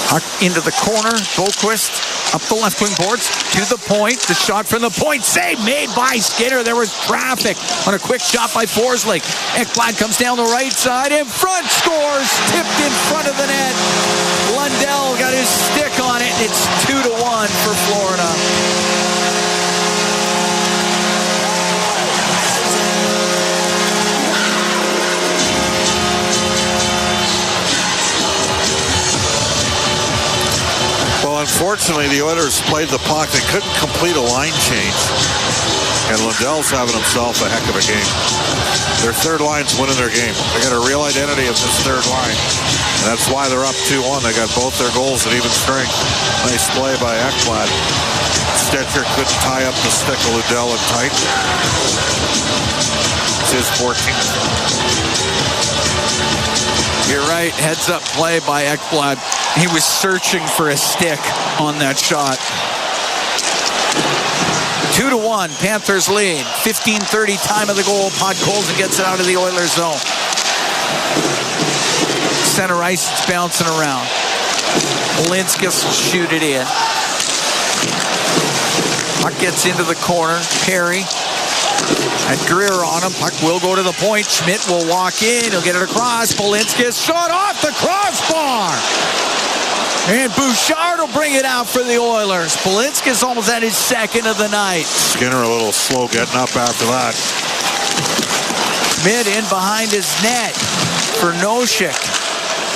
Puck into the corner. Boquist up the left wing boards to the point. The shot from the point. Save made by Skinner. There was traffic on a quick shot by Forsling. Ekblad comes down the right side. In front. Scores. Tipped in front of the net. Lundell got his stick on it. It's 2-1 for Florida. unfortunately, the Oilers played the puck. They couldn't complete a line change. And Lundell's having himself a heck of a game. Their third line's winning their game. They got a real identity of this third line. And that's why they're up 2-1. They got both their goals at even strength. Nice play by Ekblad. Stetcher couldn't tie up the stick of Lundell in tight. It's his 14th. You're right. Heads up play by Ekblad. He was searching for a stick on that shot. 2-1. Panthers lead. 15:30 time of the goal. Podkolzin gets it out of the Oilers zone. Center ice, it's bouncing around. Polinskis will shoot it in. Puck gets into the corner. Perry had Greer on him. Puck will go to the point. Schmidt will walk in. He'll get it across. Polinskis shot off the crossbar. And Bouchard will bring it out for the Oilers. Polinskis almost had his second of the night. Skinner a little slow getting up after that. Schmidt in behind his net for Noshik.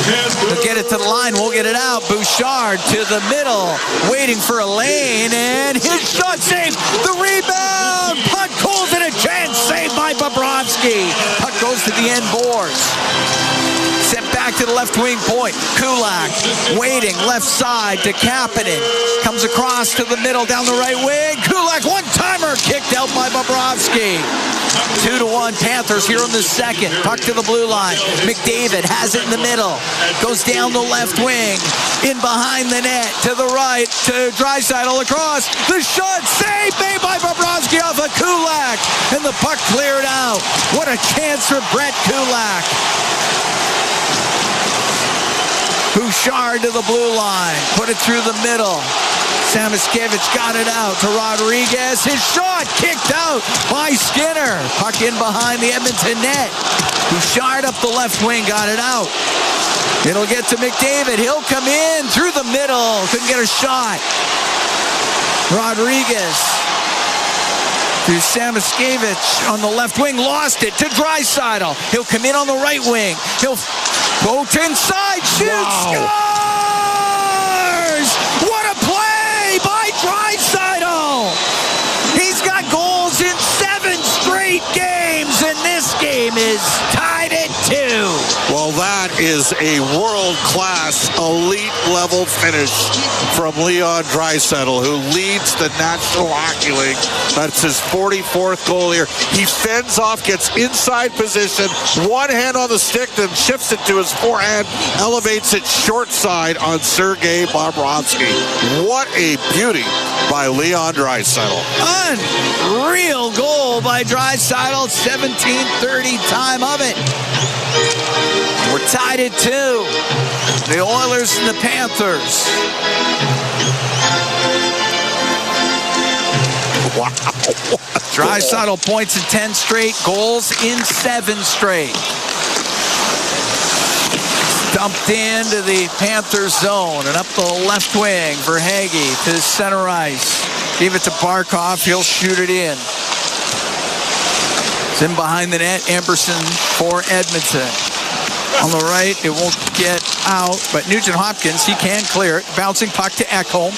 He'll get it to the line. We'll get it out. Bouchard to the middle. Waiting for a lane. And his shot saved. The rebound. Puck calls in a chance. Saved by Bobrovsky. Puck goes to the end boards. Sent back to the left wing point. Kulak waiting left side to Kapanen. Comes across to the middle down the right wing. Kulak one-timer kicked out by Bobrovsky. 2-1 Panthers here in the second. Puck to the blue line. McDavid has it in the middle. Goes down the left wing. In behind the net to the right to Draisaitl across. The shot saved made by Bobrovsky off of Kulak. And the puck cleared out. What a chance for Brett Kulak. Bouchard to the blue line. Put it through the middle. Samoskevich got it out to Rodriguez. His shot kicked out by Skinner. Puck in behind the Edmonton net. Bouchard up the left wing, got it out. It'll get to McDavid. He'll come in through the middle. Couldn't get a shot. Rodriguez to Samoskevich on the left wing. Lost it to Draisaitl. He'll come in on the right wing. He'll go inside. Shoots. Wow. Scores! What a play by Draisaitl. He's got goals in 7 straight games, and this game is tied at 2. Well, that is a world-class, elite-level finish from Leon Draisaitl, who leads the National Hockey League. That's his 44th goal here. He fends off, gets inside position, one hand on the stick, then shifts it to his forehand, elevates it short side on Sergei Bobrovsky. What a beauty by Leon Draisaitl. Unreal goal by Draisaitl. 17:30 time of it. We're tied at 2. The Oilers and the Panthers. Wow. Draisaitl points in 10 straight, goals in 7 straight. Dumped into the Panthers zone and up the left wing. Verhaeghe to center ice. Give it to Barkov. He'll shoot it in. It's in behind the net. Emberson for Edmonton. On the right, it won't get out, but Nugent-Hopkins, he can clear it. Bouncing puck to Ekholm.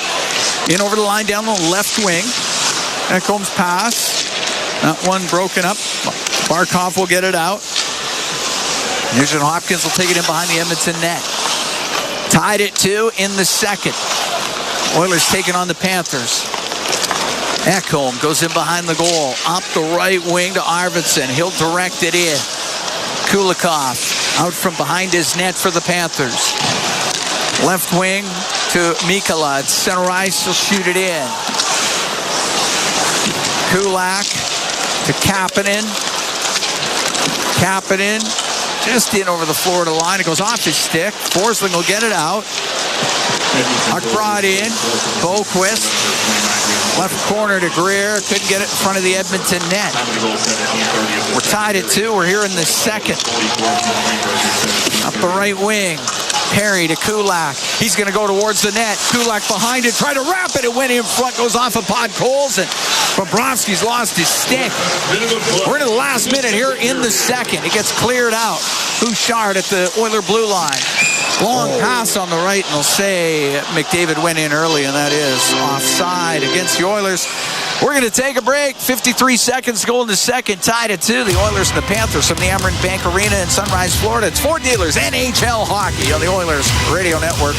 In over the line down the left wing. Ekholm's pass. That one broken up. Barkov will get it out. Nugent-Hopkins will take it in behind the Edmonton net. Tied at 2 in the second. Oilers taking on the Panthers. Ekholm goes in behind the goal. Up the right wing to Arvidsson. He'll direct it in. Kulikov out from behind his net for the Panthers. Left wing to Mikala. Center ice, he'll shoot it in. Kulak to Kapanen. Kapanen just in over the Florida line. It goes off his stick. Forsling will get it out. Puck brought in. Boquist. Left corner to Greer. Couldn't get it in front of the Edmonton net. We're tied at 2. We're here in the second. Up the right wing. Perry to Kulak. He's going to go towards the net. Kulak behind it. Try to wrap it. It went in front. Goes off of Podkolzin. Bobrovsky's lost his stick. We're in the last minute here in the second. It gets cleared out. Bouchard at the Oiler blue line. Long pass on the right, and they'll say McDavid went in early, and that is offside against the Oilers. We're going to take a break. 53 seconds to go in the second. Tied at 2. The Oilers and the Panthers from the Amerant Bank Arena in Sunrise, Florida. It's Ford Dealers NHL Hockey on the Oilers Radio Network.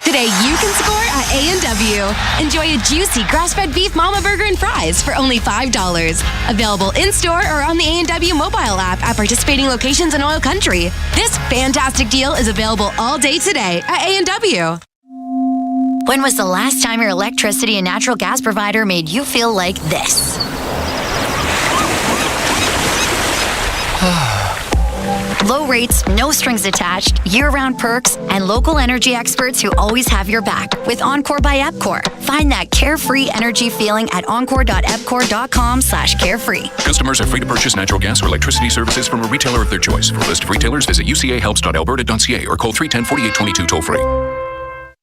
Today you can score at A&W. Enjoy a juicy grass-fed beef mama burger and fries for only $5. Available in-store or on the A&W mobile app at participating locations in Oil Country. This fantastic deal is available all day today at A&W. When was the last time your electricity and natural gas provider made you feel like this? Low rates, no strings attached, year-round perks, and local energy experts who always have your back with Encore by EPCOR. Find that carefree energy feeling at encore.epcor.com/carefree. Customers are free to purchase natural gas or electricity services from a retailer of their choice. For a list of retailers, visit ucahelps.alberta.ca or call 310-4822 toll-free.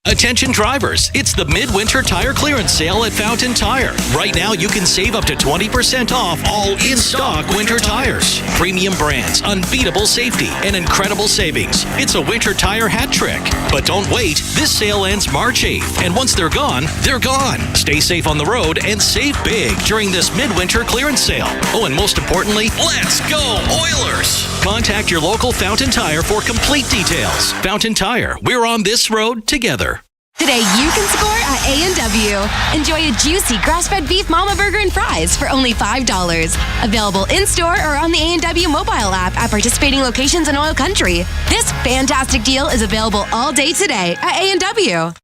Attention drivers, it's the Midwinter Tire Clearance Sale at Fountain Tire. Right now, you can save up to 20% off all in-stock winter tires. Premium brands, unbeatable safety, and incredible savings. It's a winter tire hat trick. But don't wait, this sale ends March 8th, and once they're gone, they're gone. Stay safe on the road and save big during this Midwinter Clearance Sale. Oh, and most importantly, let's go Oilers! Contact your local Fountain Tire for complete details. Fountain Tire, we're on this road together. Today you can score at A&W. Enjoy a juicy grass-fed beef mama burger and fries for only $5. Available in-store or on the A&W mobile app at participating locations in Oil Country. This fantastic deal is available all day today at A&W.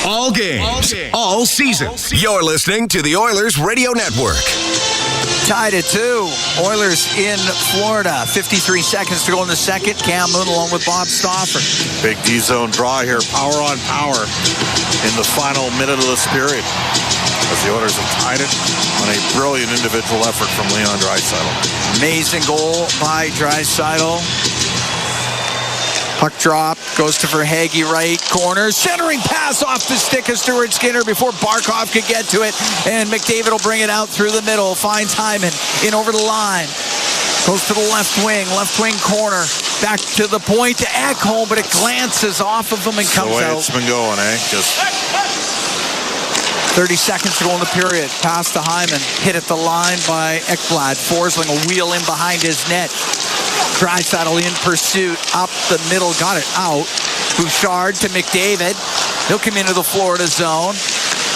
All games, all seasons. You're listening to the Oilers Radio Network. Tied at 2. Oilers in Florida. 53 seconds to go in the second. Cam Moon along with Bob Stauffer. Big D-zone draw here. Power on power in the final minute of this period. As the Oilers have tied it on a brilliant individual effort from Leon Draisaitl. Amazing goal by Draisaitl. Puck drop, goes to Verhaeghe, right corner. Centering pass off the stick of Stuart Skinner before Barkov could get to it. And McDavid will bring it out through the middle. Finds Hyman in over the line. Goes to the left wing corner. Back to the point to Ekholm, but it glances off of him and comes out. It's been going, Just 30 seconds to go in the period. Pass to Hyman. Hit at the line by Ekblad. Forsling will wheel in behind his net. Draisaitl in pursuit. Up the middle. Got it out. Bouchard to McDavid. He'll come into the Florida zone.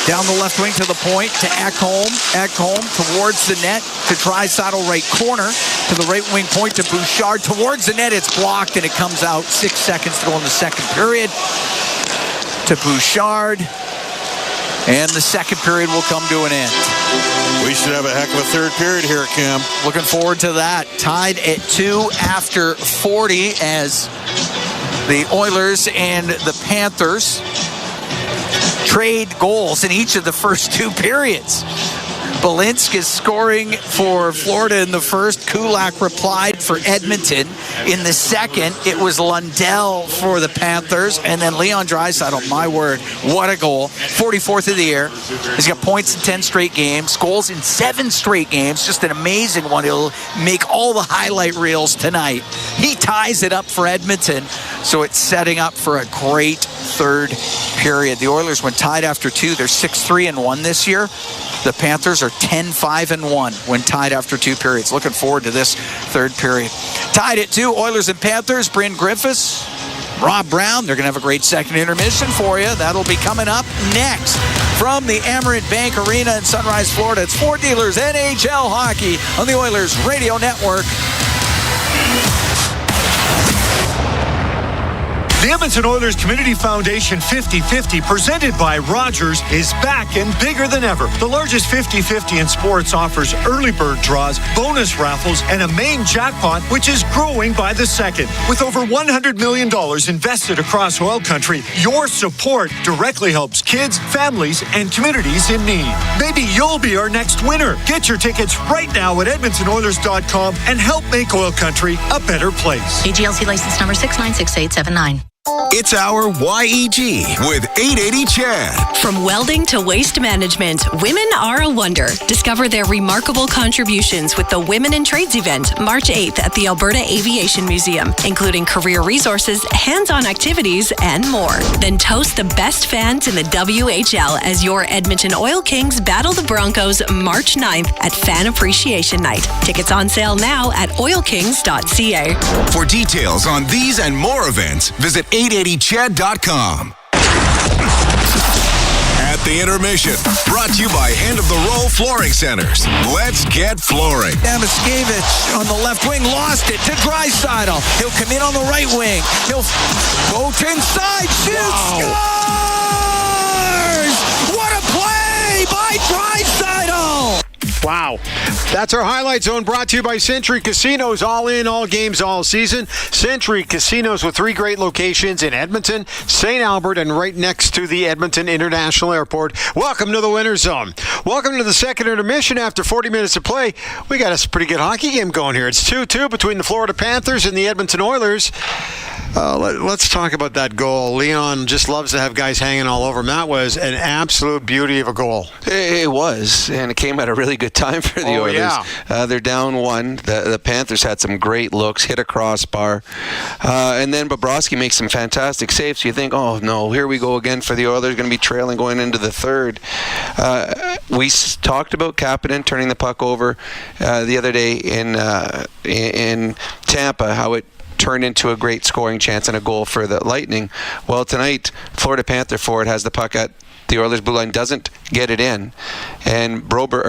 Down the left wing to the point to Ekholm. Ekholm towards the net to Draisaitl right corner. To the right wing point to Bouchard. Towards the net. It's blocked and it comes out. 6 seconds to go in the second period. To Bouchard. And the second period will come to an end. We should have a heck of a third period here, Cam. Looking forward to that. Tied at 2 after 40 as the Oilers and the Panthers trade goals in each of the first 2 periods. Balinsk is scoring for Florida in the first. Kulak replied for Edmonton. In the second, it was Lundell for the Panthers. And then Leon Draisaitl, my word, what a goal. 44th of the year. He's got points in 10 straight games. Goals in 7 straight games. Just an amazing one. He'll make all the highlight reels tonight. He ties it up for Edmonton. So it's setting up for a great third period. The Oilers, when tied after 2, they're 6-3-1 this year. The Panthers are 10-5-1 when tied after 2 periods. Looking forward to this third period. Tied at 2, Oilers and Panthers. Bryn Griffiths, Rob Brown. They're going to have a great second intermission for you. That'll be coming up next from the Amerant Bank Arena in Sunrise, Florida. It's Ford Dealers NHL Hockey on the Oilers Radio Network. The Edmonton Oilers Community Foundation 50-50, presented by Rogers, is back and bigger than ever. The largest 50-50 in sports offers early bird draws, bonus raffles, and a main jackpot, which is growing by the second. With over $100 million invested across Oil Country, your support directly helps kids, families, and communities in need. Maybe you'll be our next winner. Get your tickets right now at EdmontonOilers.com and help make Oil Country a better place. AGLC license number 696879. It's our YEG with 880 Chad. From welding to waste management, women are a wonder. Discover their remarkable contributions with the Women in Trades event, March 8th at the Alberta Aviation Museum, including career resources, hands-on activities, and more. Then toast the best fans in the WHL as your Edmonton Oil Kings battle the Broncos March 9th at Fan Appreciation Night. Tickets on sale now at oilkings.ca. For details on these and more events, visit 880ched.com. At the intermission, brought to you by Hand of the Roll Flooring Centers. Let's get flooring. Damaskevich on the left wing lost it to Draisaitl. He'll come in on the right wing. He'll go to inside. Shoots. Scores! What a play by Draisaitl! Wow. That's our Highlight Zone, brought to you by Century Casinos. All in, all games, all season. Century Casinos with 3 great locations in Edmonton, St. Albert, and right next to the Edmonton International Airport. Welcome to the Winter Zone. Welcome to the second intermission. After 40 minutes of play, we got a pretty good hockey game going here. It's 2-2 between the Florida Panthers and the Edmonton Oilers. Let's talk about that goal. Leon just loves to have guys hanging all over him. That was an absolute beauty of a goal. It was, and it came at a really good time for the Oilers. Yeah. They're down 1. The Panthers had some great looks, hit a crossbar, and then Bobrovsky makes some fantastic saves. So you think, oh no, here we go again for the Oilers, going to be trailing going into the third. We talked about Kapanen turning the puck over the other day in Tampa, how it turned into a great scoring chance and a goal for the Lightning. Well, tonight, Florida Panther forward has the puck at the Oilers' blue line, doesn't get it in, and Broberg,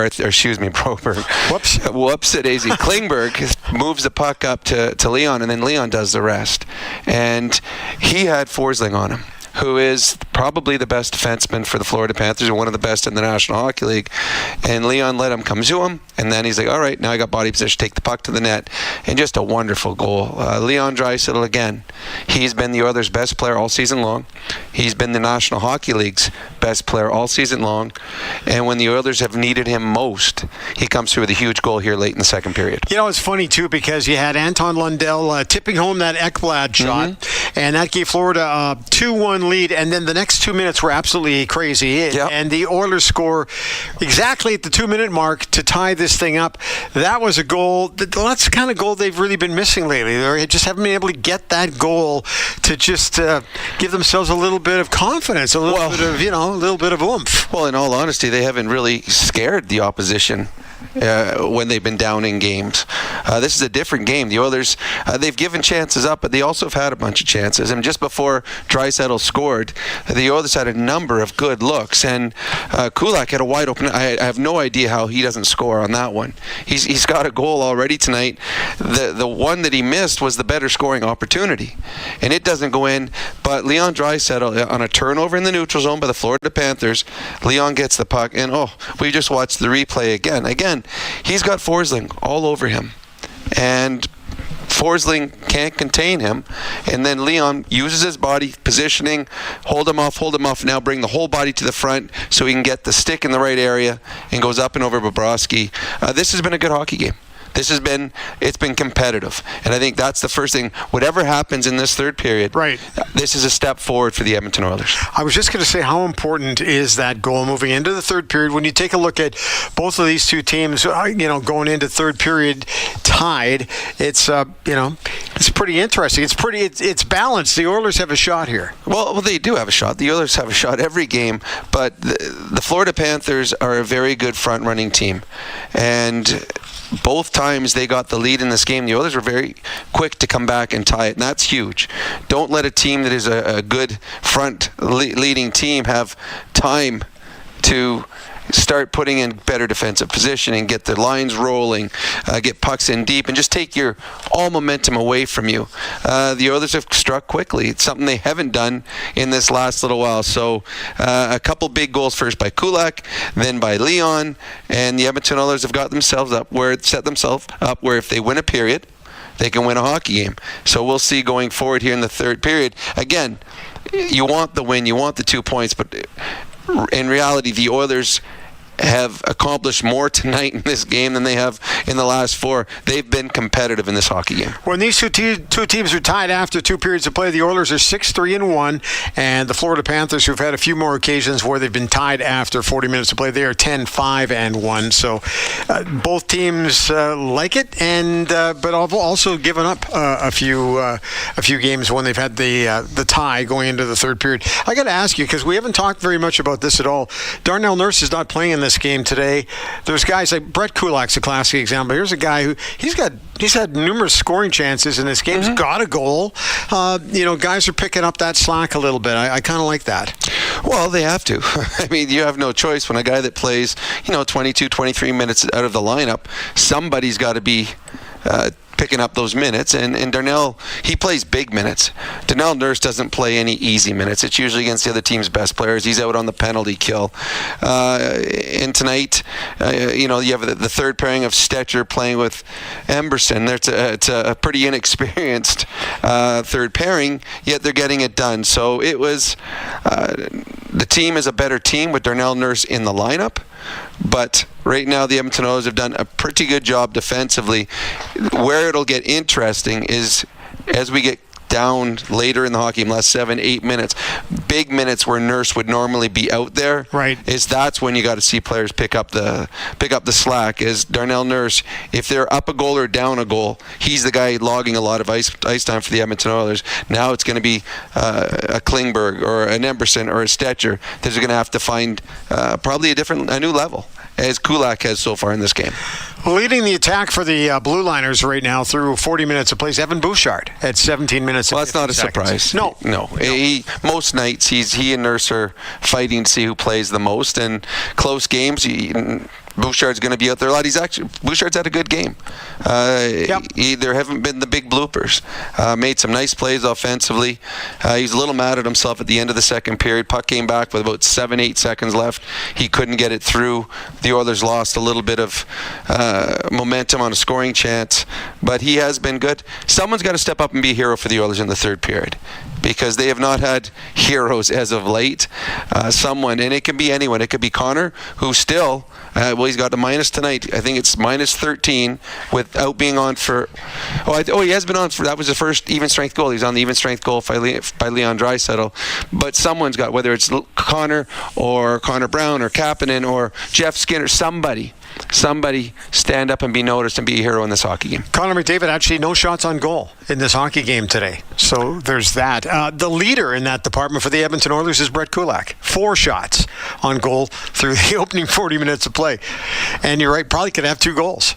whoopsie-daisy, Klingberg moves the puck up to Leon, and then Leon does the rest. And he had Forsling on him, who is probably the best defenseman for the Florida Panthers and one of the best in the National Hockey League. And Leon let him come to him, and then he's like, all right, now I got body position, take the puck to the net. And just a wonderful goal. Leon Draisaitl, again, he's been the Oilers' best player all season long. He's been the National Hockey League's best player all season long. And when the Oilers have needed him most, he comes through with a huge goal here late in the second period. You know, it's funny, too, because you had Anton Lundell tipping home that Ekblad shot, and that gave Florida a 2-1 lead, and then the next 2 minutes were absolutely crazy. Yep. And the Oilers score exactly at the 2-minute mark to tie this thing up. That was a goal. That's the kind of goal they've really been missing lately. They just haven't been able to get that goal to just give themselves a little bit of confidence, a little bit of, a little bit of oomph. Well, in all honesty, they haven't really scared the opposition when they've been down in games. This is a different game. The Oilers, they've given chances up, but they also have had a bunch of chances. And just before Draisaitl scored, the Oilers had a number of good looks. And Kulak had a wide open. I have no idea how he doesn't score on that one. He's got a goal already tonight. The one that he missed was the better scoring opportunity. And it doesn't go in. But Leon Draisaitl, on a turnover in the neutral zone by the Florida Panthers, Leon gets the puck. And, we just watched the replay again. He's got Forsling all over him, and Forsling can't contain him, and then Leon uses his body positioning, hold him off, now bring the whole body to the front so he can get the stick in the right area and goes up and over Bobrovsky. This has been a good hockey game. It's been competitive, and I think that's the first thing. Whatever happens in this third period, this is a step forward for the Edmonton Oilers. I was just going to say, how important is that goal moving into the third period? When you take a look at both of these two teams, going into third period tied, it's pretty interesting. It's balanced. The Oilers have a shot here. Well, they do have a shot. The Oilers have a shot every game, but the Florida Panthers are a very good front-running team, and both times they got the lead in this game, the Oilers were very quick to come back and tie it, and that's huge. Don't let a team that is a good front leading team have time to start putting in better defensive positioning, get the lines rolling, get pucks in deep, and just take your all momentum away from you. The Oilers have struck quickly. It's something they haven't done in this last little while. So a couple big goals, first by Kulak, then by Leon, and the Edmonton Oilers have set themselves up where if they win a period, they can win a hockey game. So we'll see going forward here in the third period. Again, you want the win, you want the 2 points, but in reality, the Oilers have accomplished more tonight in this game than they have in the last 4. They've been competitive in this hockey game. When these two teams are tied after 2 periods of play, the Oilers are 6-3-1, and the Florida Panthers, who've had a few more occasions where they've been tied after 40 minutes of play, they are 10-5-1. So both teams like it, and but I've also given up a few games when they've had the tie going into the third period. I got to ask you, because we haven't talked very much about this at all. Darnell Nurse is not playing in this game today. There's guys like Brett Kulak's a classic example. Here's a guy who he's had numerous scoring chances in this game. He's got a goal. Guys are picking up that slack a little bit. I kind of like that. Well, they have to. I mean, you have no choice when a guy that plays, 22, 23 minutes out of the lineup, somebody's got to be picking up those minutes, and Darnell, he plays big minutes. Darnell Nurse doesn't play any easy minutes. It's usually against the other team's best players. He's out on the penalty kill. And tonight, you have the third pairing of Stetcher playing with Emberson. It's a pretty inexperienced third pairing, yet they're getting it done. So it was, the team is a better team with Darnell Nurse in the lineup. But right now, the Edmonton Oilers have done a pretty good job defensively. Where it'll get interesting is as we get down later in the hockey game, last 7-8 minutes, big minutes where Nurse would normally be out there. Right. That's when you got to see players pick up the slack. Is Darnell Nurse, if they're up a goal or down a goal, he's the guy logging a lot of ice time for the Edmonton Oilers. Now it's going to be a Klingberg or an Emberson or a Stetcher that are going to have to find probably a new level, as Kulak has so far in this game. Leading the attack for the Blue Liners right now through 40 minutes of play is Evan Bouchard at 17 minutes. Well, that's not a surprise. No. Most nights he and Nurse are fighting to see who plays the most, and close games. Bouchard's going to be out there a lot. Bouchard's had a good game. There haven't been the big bloopers. Made some nice plays offensively. He's a little mad at himself at the end of the second period. Puck came back with about 7-8 seconds left. He couldn't get it through. The Oilers lost a little bit of momentum on a scoring chance, but he has been good. Someone's got to step up and be a hero for the Oilers in the third period, because they have not had heroes as of late. Someone, and it can be anyone. It could be Connor, who still, he's got the minus tonight. I think it's minus 13 without being on for. He has been on for. That was the first even strength goal. He's on the even strength goal by Leon Draisaitl. But someone's got, whether it's Connor or Connor Brown or Kapanen or Jeff Skinner, somebody stand up and be noticed and be a hero in this hockey game. Connor McDavid actually no shots on goal in this hockey game today. So there's that. The leader in that department for the Edmonton Oilers is Brett Kulak. 4 shots on goal through the opening 40 minutes of play. And you're right, probably could have 2 goals.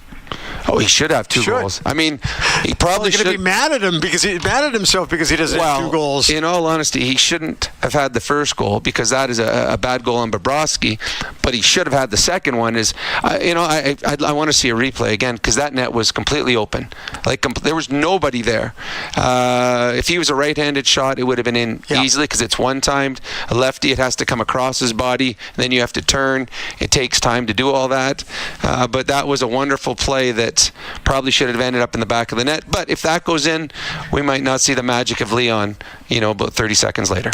Oh, he should have 2 goals. I mean, he probably should. Going to be mad at him because he's mad at himself because he doesn't have 2 goals. In all honesty, he shouldn't have had the first goal because that is a bad goal on Bobrovsky. But he should have had the second one. I want to see a replay again because that net was completely open. There was nobody there. If he was a right-handed shot, it would have been in easily because it's one-timed. A lefty, it has to come across his body. Then you have to turn. It takes time to do all that. But that was a wonderful play that probably should have ended up in the back of the net. But if that goes in, we might not see the magic of Leon, about 30 seconds later.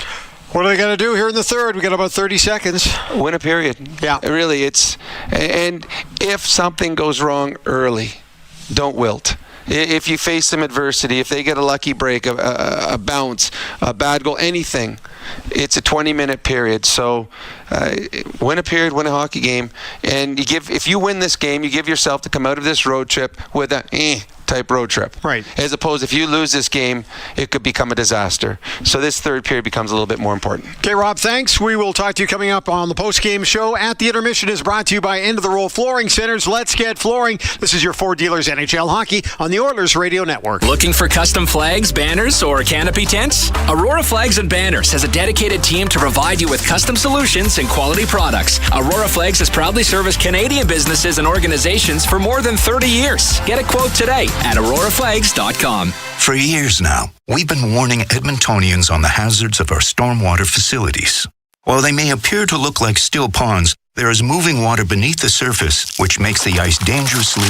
What are they going to do here in the third? We got about 30 seconds. Win a period. Yeah. Really, and if something goes wrong early, don't wilt. If you face some adversity, if they get a lucky break, a bounce, a bad goal, anything, it's a 20-minute period. So win a period, win a hockey game, and if you win this game, you give yourself to come out of this road trip with a type road trip. Right. As opposed, if you lose this game, it could become a disaster. So this third period becomes a little bit more important. Okay, Rob, thanks. We will talk to you coming up on the post-game show. At the Intermission is brought to you by End of the Roll Flooring Centers. Let's get flooring. This is your Ford Dealers NHL Hockey on the Oilers Radio Network. Looking for custom flags, banners, or canopy tents? Aurora Flags and Banners has a dedicated team to provide you with custom solutions and quality products. Aurora Flags has proudly serviced Canadian businesses and organizations for more than 30 years. Get a quote today at auroraflags.com. For years now, we've been warning Edmontonians on the hazards of our stormwater facilities. While they may appear to look like still ponds, there is moving water beneath the surface, which makes the ice dangerously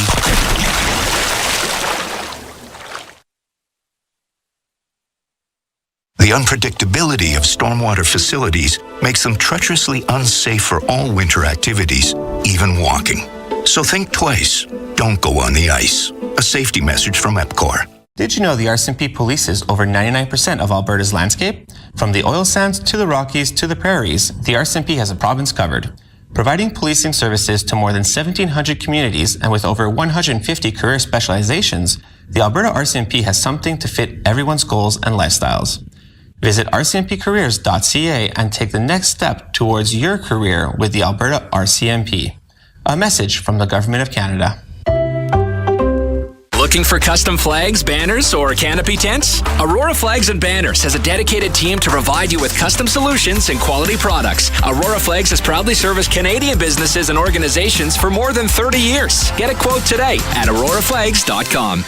The unpredictability of stormwater facilities makes them treacherously unsafe for all winter activities, even walking. So think twice. Don't go on the ice. A safety message from EPCOR. Did you know the RCMP polices over 99% of Alberta's landscape? From the oil sands to the Rockies to the prairies, the RCMP has a province covered. Providing policing services to more than 1,700 communities and with over 150 career specializations, the Alberta RCMP has something to fit everyone's goals and lifestyles. Visit rcmpcareers.ca and take the next step towards your career with the Alberta RCMP. A message from the Government of Canada. Looking for custom flags, banners, or canopy tents? Aurora Flags and Banners has a dedicated team to provide you with custom solutions and quality products. Aurora Flags has proudly serviced Canadian businesses and organizations for more than 30 years. Get a quote today at auroraflags.com.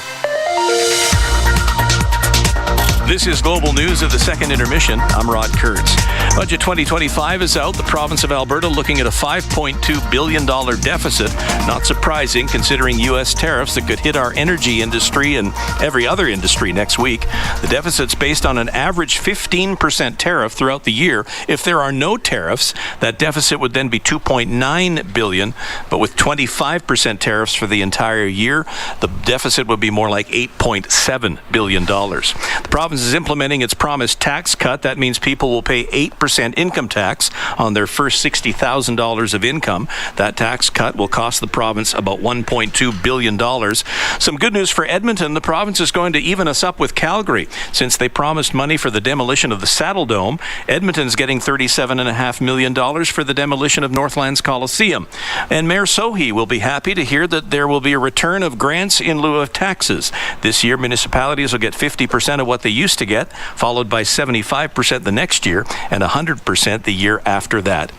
This is Global News of the Second Intermission. I'm Rod Kurtz. Budget 2025 is out. The province of Alberta looking at a $5.2 billion deficit. Not surprising considering U.S. tariffs that could hit our energy industry and every other industry next week. The deficit's based on an average 15% tariff throughout the year. If there are no tariffs, that deficit would then be $2.9 billion. But with 25% tariffs for the entire year, the deficit would be more like $8.7 billion. The province is implementing its promised tax cut. That means people will pay 8% income tax on their first $60,000 of income. That tax cut will cost the province about $1.2 billion. Some good news for Edmonton. The province is going to even us up with Calgary. Since they promised money for the demolition of the Saddle Dome, Edmonton's getting $37.5 million for the demolition of Northlands Coliseum. And Mayor Sohi will be happy to hear that there will be a return of grants in lieu of taxes. This year, municipalities will get 50% of what they used to get, followed by 75% the next year and 100% the year after that.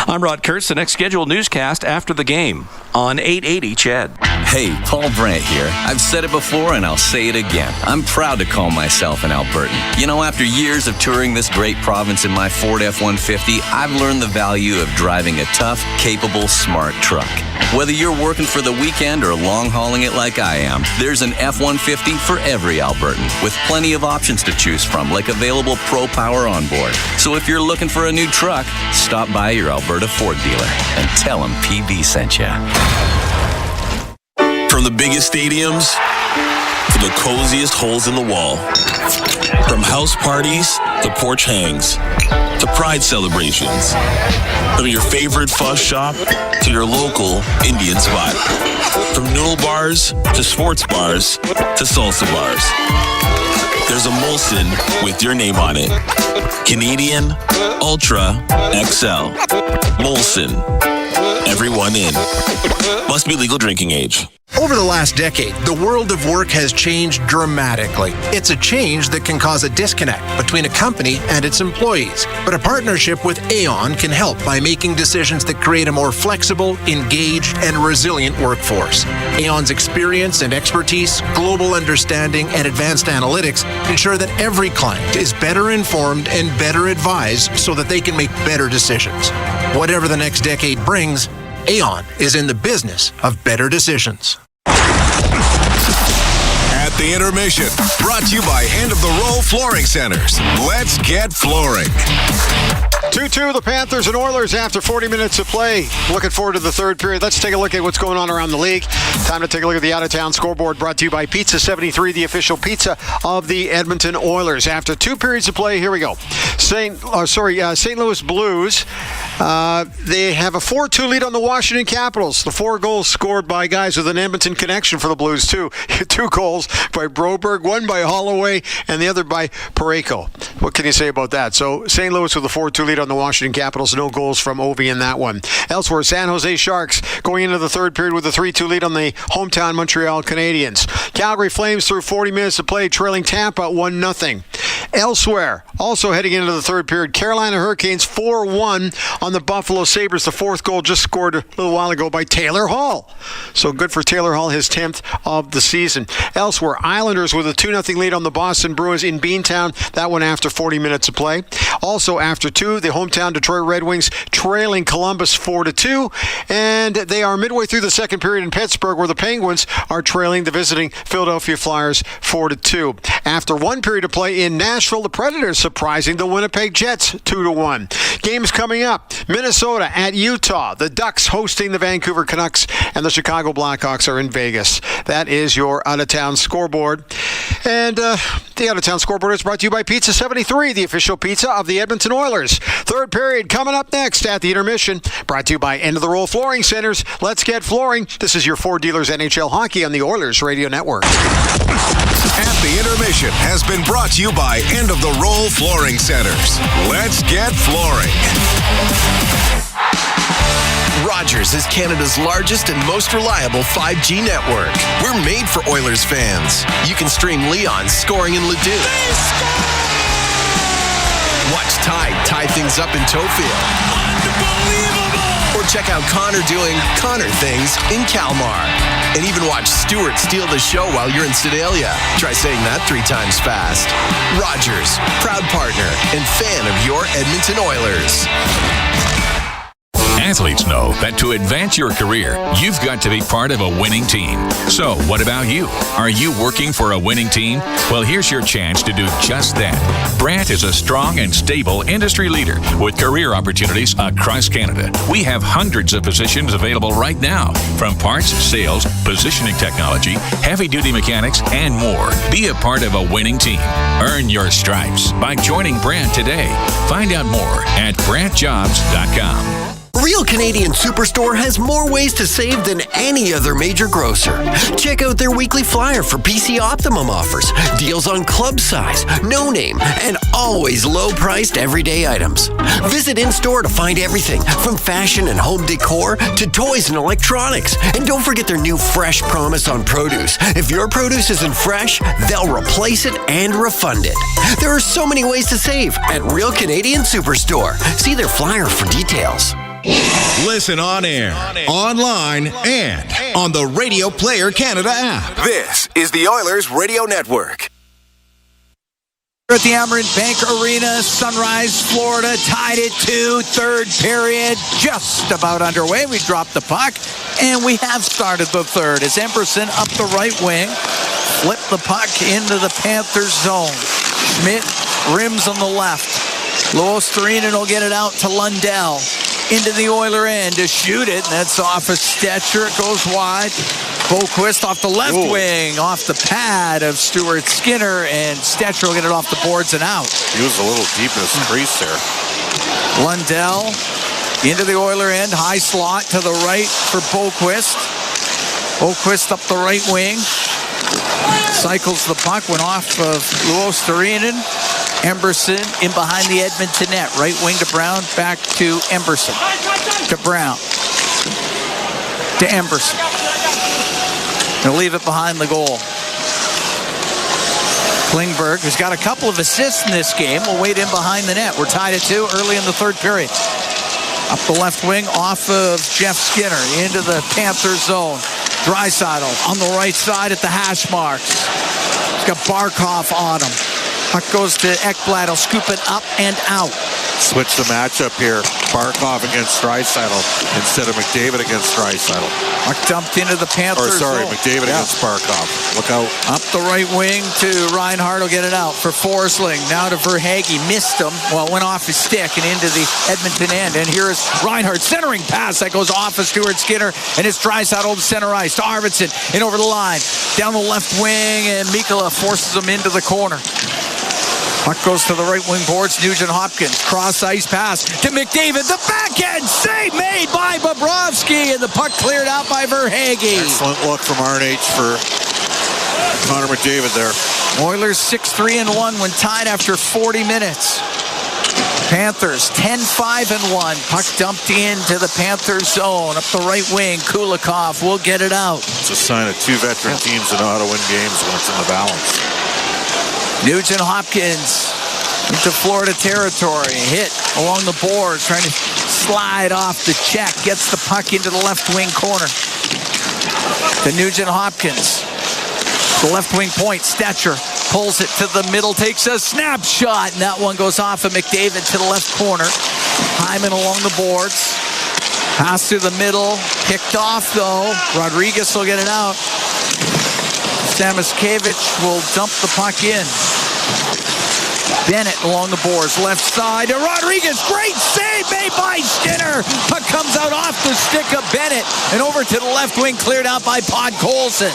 I'm Rod Kurtz. The next scheduled newscast after the game on 880 CHED. Hey, Paul Brandt here. I've said it before and I'll say it again. I'm proud to call myself an Albertan. You know, after years of touring this great province in my Ford F-150, I've learned the value of driving a tough, capable, smart truck. Whether you're working for the weekend or long-hauling it like I am, there's an F-150 for every Albertan, with plenty of options to choose from, like available Pro Power on board. So if you're looking for a new truck, stop by your Alberta Ford dealer and tell them PB sent you. From the biggest stadiums to the coziest holes in the wall. From house parties to porch hangs to pride celebrations. From your favorite fuzz shop to your local Indian spot. From noodle bars to sports bars to salsa bars. There's a Molson with your name on it. Canadian Ultra XL. Molson. Everyone in. Must be legal drinking age. Over the last decade, the world of work has changed dramatically. It's a change that can cause a disconnect between a company and its employees. But a partnership with Aon can help by making decisions that create a more flexible, engaged, and resilient workforce. Aon's experience and expertise, global understanding, and advanced analytics ensure that every client is better informed and better advised so that they can make better decisions. Whatever the next decade brings, Aon is in the business of better decisions. At the intermission, brought to you by End of the Row Flooring Centers. Let's get flooring. 2-2, the Panthers and Oilers after 40 minutes of play. Looking forward to the third period. Let's take a look at what's going on around the league. Time to take a look at the out-of-town scoreboard, brought to you by Pizza 73, the official pizza of the Edmonton Oilers. After 2 periods of play, here we go. St. Louis Blues, they have a 4-2 lead on the Washington Capitals. The 4 goals scored by guys with an Edmonton connection for the Blues, too. 2 goals by Broberg, 1 by Holloway, and the other by Parayko. What can you say about that? So St. Louis with a 4-2 lead on the Washington Capitals. No goals from Ovi in that one. Elsewhere, San Jose Sharks going into the third period with a 3-2 lead on the hometown Montreal Canadiens. Calgary Flames through 40 minutes of play, trailing Tampa 1-0. Elsewhere, also heading into the third period, Carolina Hurricanes 4-1 on the Buffalo Sabres. The 4th goal just scored a little while ago by Taylor Hall. So good for Taylor Hall, his 10th of the season. Elsewhere, Islanders with a 2-0 lead on the Boston Bruins in Beantown. That one after 40 minutes of play. Also after 2, the hometown Detroit Red Wings trailing Columbus 4-2. And they are midway through the second period in Pittsburgh, where the Penguins are trailing the visiting Philadelphia Flyers 4-2. After 1 period of play in Nashville, Nashville, the Predators surprising the Winnipeg Jets 2-1. Games coming up. Minnesota at Utah. The Ducks hosting the Vancouver Canucks, and the Chicago Blackhawks are in Vegas. That is your out-of-town scoreboard. And the out-of-town scoreboard is brought to you by Pizza 73, the official pizza of the Edmonton Oilers. Third period coming up next at the intermission. Brought to you by End of the Roll Flooring Centers. Let's get flooring. This is your Ford Dealers NHL Hockey on the Oilers Radio Network. At the intermission has been brought to you by End of the Roll Flooring Centers. Let's get flooring. Rogers is Canada's largest and most reliable 5G network. We're made for Oilers fans. You can stream Leon's scoring in Leduc. Watch Tide tie things up in Tofield. Unbelievable! Or check out Connor doing Connor things in Kalmar. And even watch Stewart steal the show while you're in Sedalia. Try saying that 3 times fast. Rogers, proud partner and fan of your Edmonton Oilers. Athletes know that to advance your career, you've got to be part of a winning team. So, what about you? Are you working for a winning team? Well, here's your chance to do just that. Brandt is a strong and stable industry leader with career opportunities across Canada. We have hundreds of positions available right now, from parts, sales, positioning technology, heavy-duty mechanics, and more. Be a part of a winning team. Earn your stripes by joining Brandt today. Find out more at BrandtJobs.com. Real Canadian Superstore has more ways to save than any other major grocer. Check out their weekly flyer for PC Optimum offers, deals on club size, no name, and always low-priced everyday items. Visit in-store to find everything from fashion and home decor to toys and electronics. And don't forget their new Fresh Promise on produce. If your produce isn't fresh, they'll replace it and refund it. There are so many ways to save at Real Canadian Superstore. See their flyer for details. Listen on air, online, and on the Radio Player Canada app. This is the Oilers Radio Network. We're at the Amerant Bank Arena, Sunrise, Florida, tied at 2, third period, just about underway. We dropped the puck, and we have started the third. As Emberson up the right wing, flip the puck into the Panthers zone. Schmidt rims on the left. Luostarinen will get it out to Lundell. Into the Oiler end to shoot it. And that's off a Stetcher. It goes wide. Boquist off the left wing, off the pad of Stuart Skinner, and Stetcher will get it off the boards and out. He was a little deep in his crease there. Lundell into the Oiler end. High slot to the right for Boquist. Boquist up the right wing. Cycles the puck. Went off of Luostarinen. Emberson in behind the Edmonton net. Right wing to Brown, back to Emberson. To Brown. To Emberson. They'll leave it behind the goal. Klingberg, who's got a couple of assists in this game, will wait in behind the net. We're tied at 2 early in the third period. Up the left wing, off of Jeff Skinner, into the Panthers zone. Draisaitl on the right side at the hash marks. He's got Barkov on him. Puck goes to Ekblad. He'll scoop it up and out. Switch the matchup here. Barkov against Draisaitl instead of McDavid against Draisaitl. Puck dumped into the Panthers zone. McDavid against Barkov. Look out. Up the right wing to Reinhardt. Will get it out for Forsling. Now to Verhaeghe. Missed him. Well, went off his stick and into the Edmonton end. And here is Reinhardt. Centering pass that goes off of Stuart Skinner. And it's Draisaitl to center ice. To Arvidsson. In over the line. Down the left wing. And Mikkola forces him into the corner. Puck goes to the right wing boards. Nugent-Hopkins. Cross ice pass to McDavid. The backhand save made by Bobrovsky. And the puck cleared out by Verhaeghe. Excellent look from RNH for Connor McDavid there. Oilers 6-3-1 when tied after 40 minutes. Panthers 10-5-1. Puck dumped into the Panthers zone. Up the right wing. Kulikov will get it out. It's a sign of two veteran teams that know how to win games when it's in the balance. Nugent-Hopkins into Florida territory. Hit along the boards, trying to slide off the check. Gets the puck into the left wing corner. To Nugent-Hopkins. The left wing point. Stetcher pulls it to the middle, takes a snapshot, and that one goes off of McDavid to the left corner. Hyman along the boards. Pass through the middle. Picked off, though. Rodriguez will get it out. Samoskevich will dump the puck in. Bennett along the boards, left side to Rodriguez. Great save made by Skinner. Puck comes out off the stick of Bennett and over to the left wing, cleared out by Podkolzin.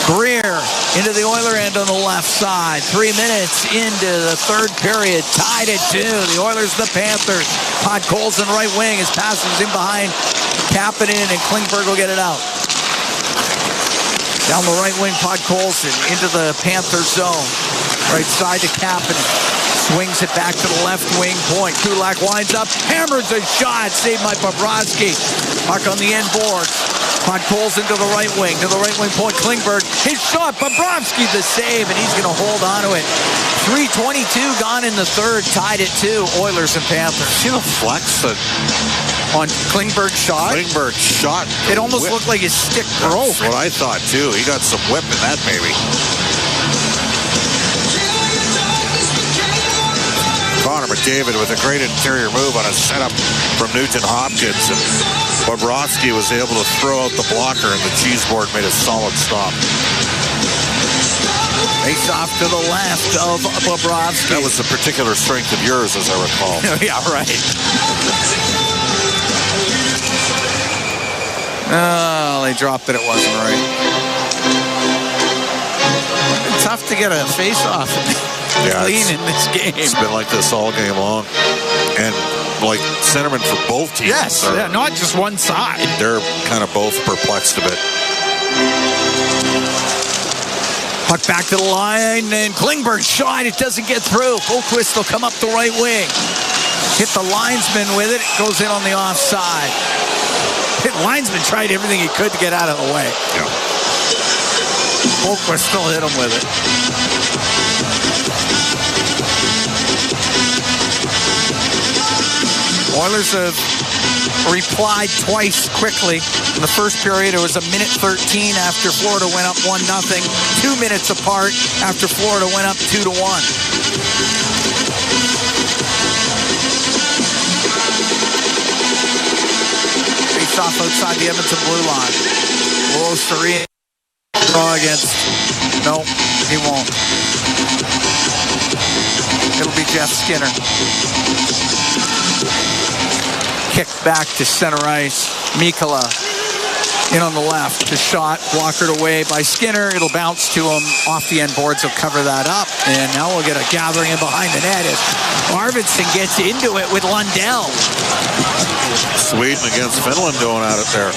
Greer into the Oiler end on the left side. 3 minutes into the third period, tied at 2. The Oilers, the Panthers. Podkolzin right wing. His pass is in behind Kapanen, and Klingberg will get it out. Down the right wing, Podkolzin into the Panther zone. Right side to Kapanen. Swings it back to the left wing point. Kulak winds up, hammers a shot. Saved by Bobrovsky. Puck on the end board. Podkolzin to the right wing point. Klingberg, his shot. Bobrovsky the save, and he's going to hold on to it. 3:22 gone in the third. Tied at 2. Oilers and Panthers. See the flex that on Klingberg's shot? Klingberg's shot. It almost looked like his stick broke. That's what I thought, too. He got some whip in that, maybe. Connor McDavid with a great interior move on a setup from Nugent Hopkins. And Bobrovsky was able to throw out the blocker, and the cheese board made a solid stop. Face off to the left of Bobrovsky. That was the particular strength of yours, as I recall. Yeah, right. Oh, they dropped it. It wasn't right. It's tough to get a face-off clean in this game. It's been like this all game long. And like centermen for both teams. Yes, not just one side. They're kind of both perplexed a bit. Puck back to the line, and Klingberg's shot. It doesn't get through. Boquist will come up the right wing. Hit the linesman with it. It goes in on the offside. The linesman tried everything he could to get out of the way. Yeah. Boquist still hit him with it. Oilers have replied twice quickly. In the first period, it was a minute 13 after Florida went up 1-0. 2 minutes apart after Florida went up 2-1. Face off outside the Edmonton blue line. Lowe's draw against. No, he won't. It'll be Jeff Skinner. Kick back to center ice. Mikkola in on the left. The shot blockered away by Skinner. It'll bounce to him off the end boards. He'll cover that up. And now we'll get a gathering in behind the net as Arvidsson gets into it with Lundell. Sweden against Finland going at it there.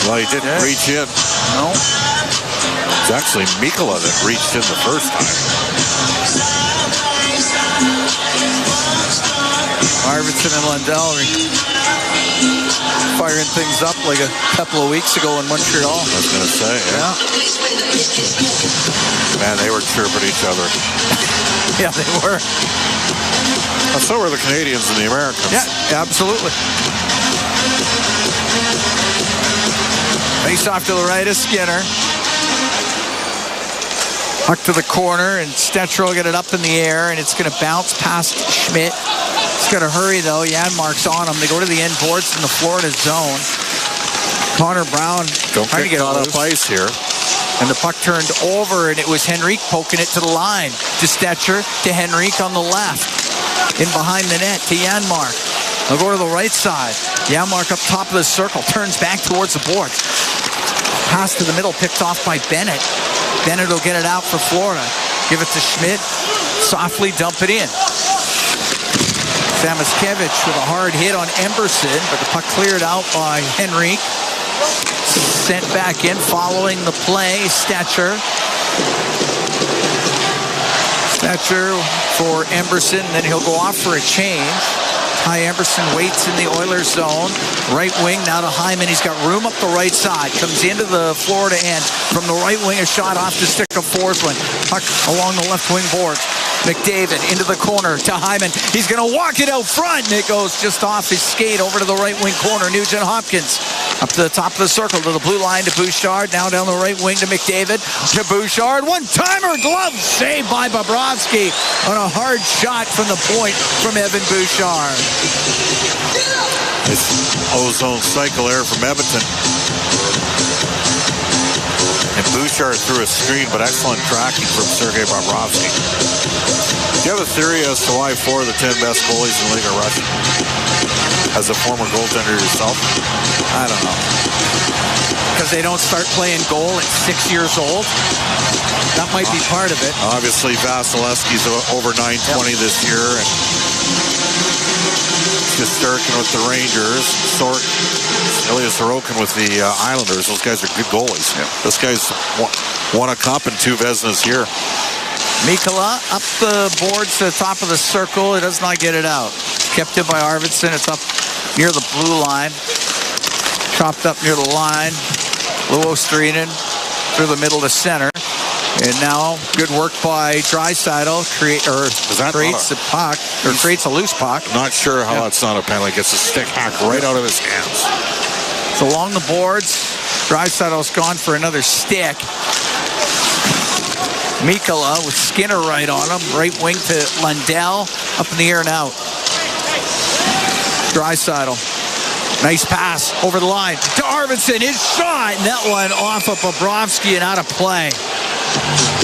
Well, he didn't reach in. No. It's actually Mikkola that reached in the first time. Arvidsson and Lundell firing things up like a couple of weeks ago in Montreal. I was going to say, yeah. Man, they were chirping each other. Yeah, they were. So were the Canadians and the Americans. Yeah, absolutely. Face off to the right of Skinner. Puck to the corner, and Stetro will get it up in the air, and it's going to bounce past Schmidt. He's got to hurry, though. Janmark's on him. They go to the end boards in the Florida zone. Connor Brown trying to get caught up ice here. And the puck turned over, and it was Henrique poking it to the line. To Stetcher, to Henrique on the left. In behind the net to Janmark. They'll go to the right side. Janmark up top of the circle. Turns back towards the boards. Pass to the middle, picked off by Bennett. Bennett will get it out for Florida. Give it to Schmidt. Softly dump it in. Samaskevich with a hard hit on Emberson, but the puck cleared out by Henrique. Sent back in following the play. Stetcher. Stetcher for Emberson, and then he'll go off for a change. Ty Emberson waits in the Oilers zone. Right wing now to Hyman. He's got room up the right side. Comes into the Florida end. From the right wing, a shot off the stick of Forsland. Puck along the left wing boards. McDavid into the corner to Hyman. He's going to walk it out front, and it goes just off his skate over to the right wing corner. Nugent Hopkins up to the top of the circle to the blue line to Bouchard. Now down the right wing to McDavid. To Bouchard. One-timer glove saved by Bobrovsky on a hard shot from the point from Evan Bouchard. It's ozone cycle error from Edmonton. And Bouchard threw a screen, but excellent tracking from Sergei Bobrovsky. Do you have a theory as to why 4 of the 10 best goalies in the league are Russian? As a former goaltender yourself? I don't know. Because they don't start playing goal at 6 years old? That might be part of it. Obviously, Vasilevsky's over 920 this year, and Shesterkin with the Rangers, Ilya Sorokin with the Islanders. Those guys are good goalies. Yeah. This guy's won a cup and 2 Vezinas here. Mikkola up the boards to the top of the circle. He does not get it out. Kept in by Arvidsson. It's up near the blue line. Chopped up near the line. Luo Strinen through the middle to center. And now good work by Draisaitl. Creates a puck, or creates a loose puck. Not sure how that's not a penalty. Gets a stick hacked right out of his hands. So along the boards, Draisaitl's gone for another stick. Mikkola with Skinner right on him. Right wing to Lundell. Up in the air and out. Draisaitl. Nice pass over the line to Arvidsson. His shot. And that one off of Bobrovsky and out of play.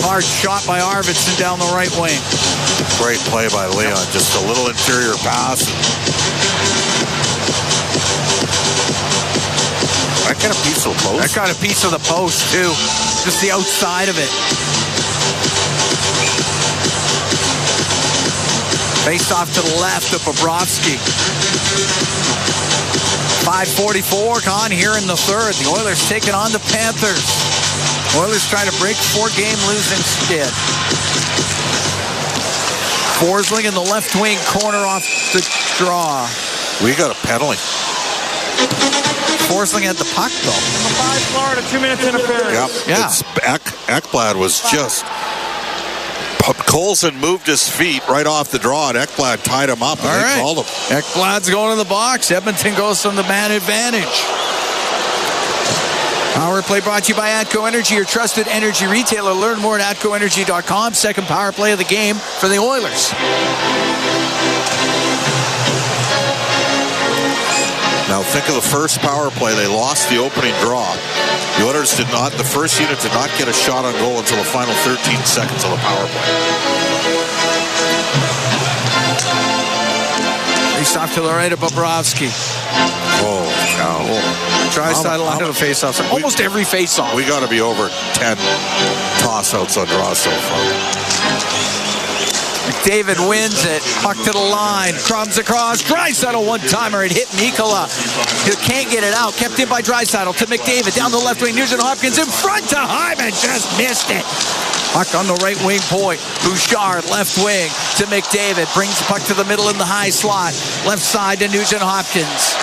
Hard shot by Arvidsson down the right wing. Great play by Leon. Just a little interior pass. That got a piece of the post. That got a piece of the post, too. Just the outside of it. Face off to the left of Bobrovsky. 5:44 gone here in the third. The Oilers taking on the Panthers. Oilers trying to break 4-game losing skid. Forsling in the left wing corner off the draw. We got a penalty. Forsling had the puck though. 5 Florida, 2 minutes interference. Yep. Yeah. Ekblad was just. Colson moved his feet right off the draw, and Ekblad tied him up, and they called him. Ekblad's going to the box. Edmonton goes from the man advantage. Power play brought to you by ATCO Energy, your trusted energy retailer. Learn more at atcoenergy.com. Second power play of the game for the Oilers. Now think of the first power play. They lost the opening draw. The Oilers did not, the first unit did not get a shot on goal until the final 13 seconds of the power play. Face off to the right of Bobrovsky. Oh, cow. Draisaitl onto the face-off. Almost every face-off. We got to be over 10 toss-outs on draws so far. McDavid wins it. Puck to the line. Crumbs across. Draisaitl one-timer. It hit Mikkola. He can't get it out. Kept in by Draisaitl to McDavid. Down the left wing. Nugent Hopkins in front to Hyman. Just missed it. Puck on the right wing point. Bouchard, left wing to McDavid. Brings the puck to the middle in the high slot. Left side to Nugent Hopkins.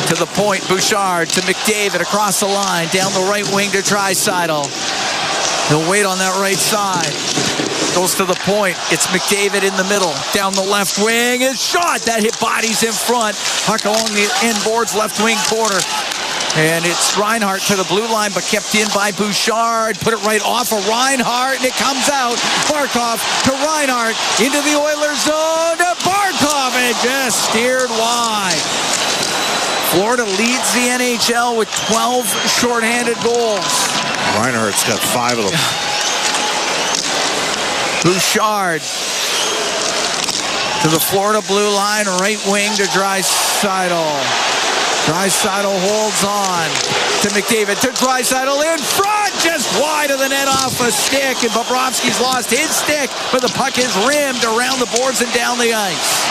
To the point. Bouchard to McDavid. Across the line. Down the right wing to Draisaitl. He'll wait on that right side. Goes to the point. It's McDavid in the middle. Down the left wing. His shot. That hit bodies in front. Puck along the end boards, left wing corner. And it's Reinhart to the blue line, but kept in by Bouchard. Put it right off of Reinhart, and it comes out. Barkov to Reinhart. Into the Oilers zone to Barkov, and it just steered wide. Florida leads the NHL with 12 shorthanded goals. Reinhart's got 5 of them. Bouchard to the Florida blue line, right wing to Draisaitl. Draisaitl holds on to McDavid, to Draisaitl in front, just wide of the net off a stick, and Bobrovsky's lost his stick, but the puck is rimmed around the boards and down the ice.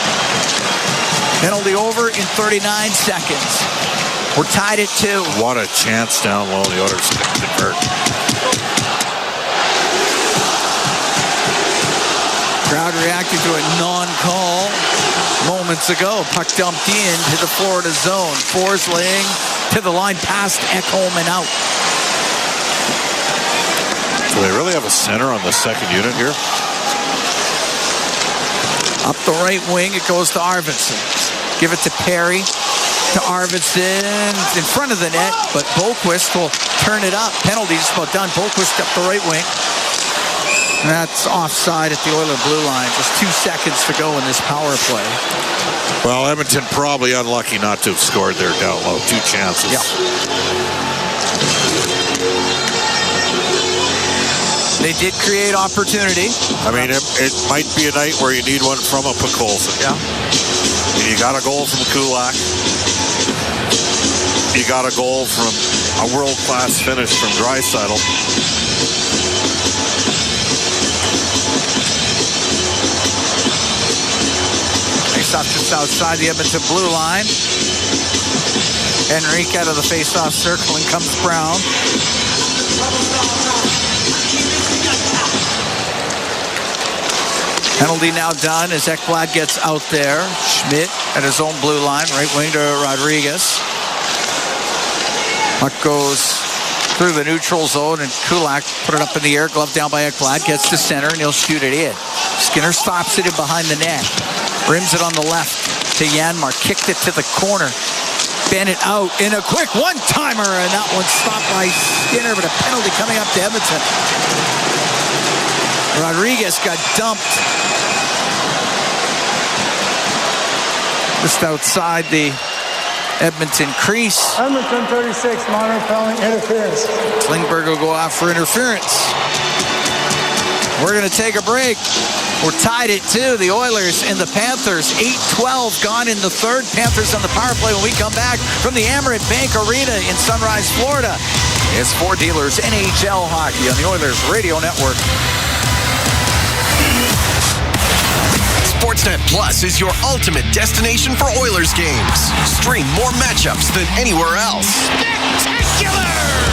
Penalty over in 39 seconds. We're tied at 2. What a chance down low. The Oilers can convert. Crowd reacting to a non-call moments ago. Puck dumped into the Florida zone. Forsling to the line, past Ekholm and out. Do they really have a center on the second unit here? Up the right wing, it goes to Arvidsson. Give it to Perry. To Arvidsson in front of the net, but Boquist will turn it up. Penalty just about done. Boquist up the right wing. And that's offside at the Oiler blue line. Just 2 seconds to go in this power play. Well, Edmonton probably unlucky not to have scored there down low. 2 chances. Yeah. They did create opportunity. I mean, it might be a night where you need one from a Picolson. Yeah. You got a goal from Kulak. You got a goal from a world-class finish from Draisaitl. Face-off just outside the Edmonton blue line. Henrique out of the face-off circle, and comes Brown. Penalty now done as Ekblad gets out there. Schmidt at his own blue line, right wing to Rodriguez. Puck goes through the neutral zone, and Kulak put it up in the air. Glove down by Ekblad, gets to center, and he'll shoot it in. Skinner stops it in behind the net. Rims it on the left to Janmark. Kicked it to the corner. Bennett out in a quick one-timer, and that one stopped by Skinner, but a penalty coming up to Edmonton. Rodriguez got dumped just outside the Edmonton crease. Edmonton 36, minor penalty interference. Klingberg will go off for interference. We're going to take a break. We're tied at 2. The Oilers and the Panthers. 8-12 gone in the third. Panthers on the power play when we come back from the Amerant Bank Arena in Sunrise, Florida. It's For Dealers NHL Hockey on the Oilers Radio Network. Sportsnet Plus is your ultimate destination for Oilers games. Stream more matchups than anywhere else. Spectacular!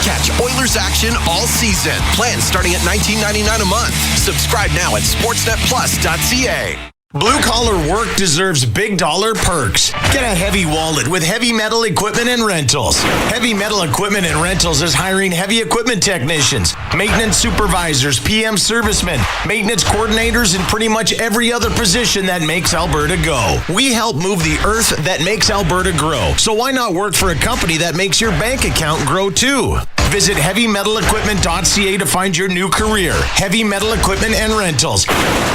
Catch Oilers action all season. Plans starting at $19.99 a month. Subscribe now at sportsnetplus.ca. Blue collar work deserves big dollar perks. Get a heavy wallet with Heavy Metal Equipment and Rentals. Heavy Metal Equipment and Rentals is hiring heavy equipment technicians, maintenance supervisors, PM servicemen, maintenance coordinators, and pretty much every other position that makes Alberta go. We help move the earth that makes Alberta grow. So why not work for a company that makes your bank account grow too? Visit heavymetalequipment.ca to find your new career. Heavy Metal Equipment and Rentals,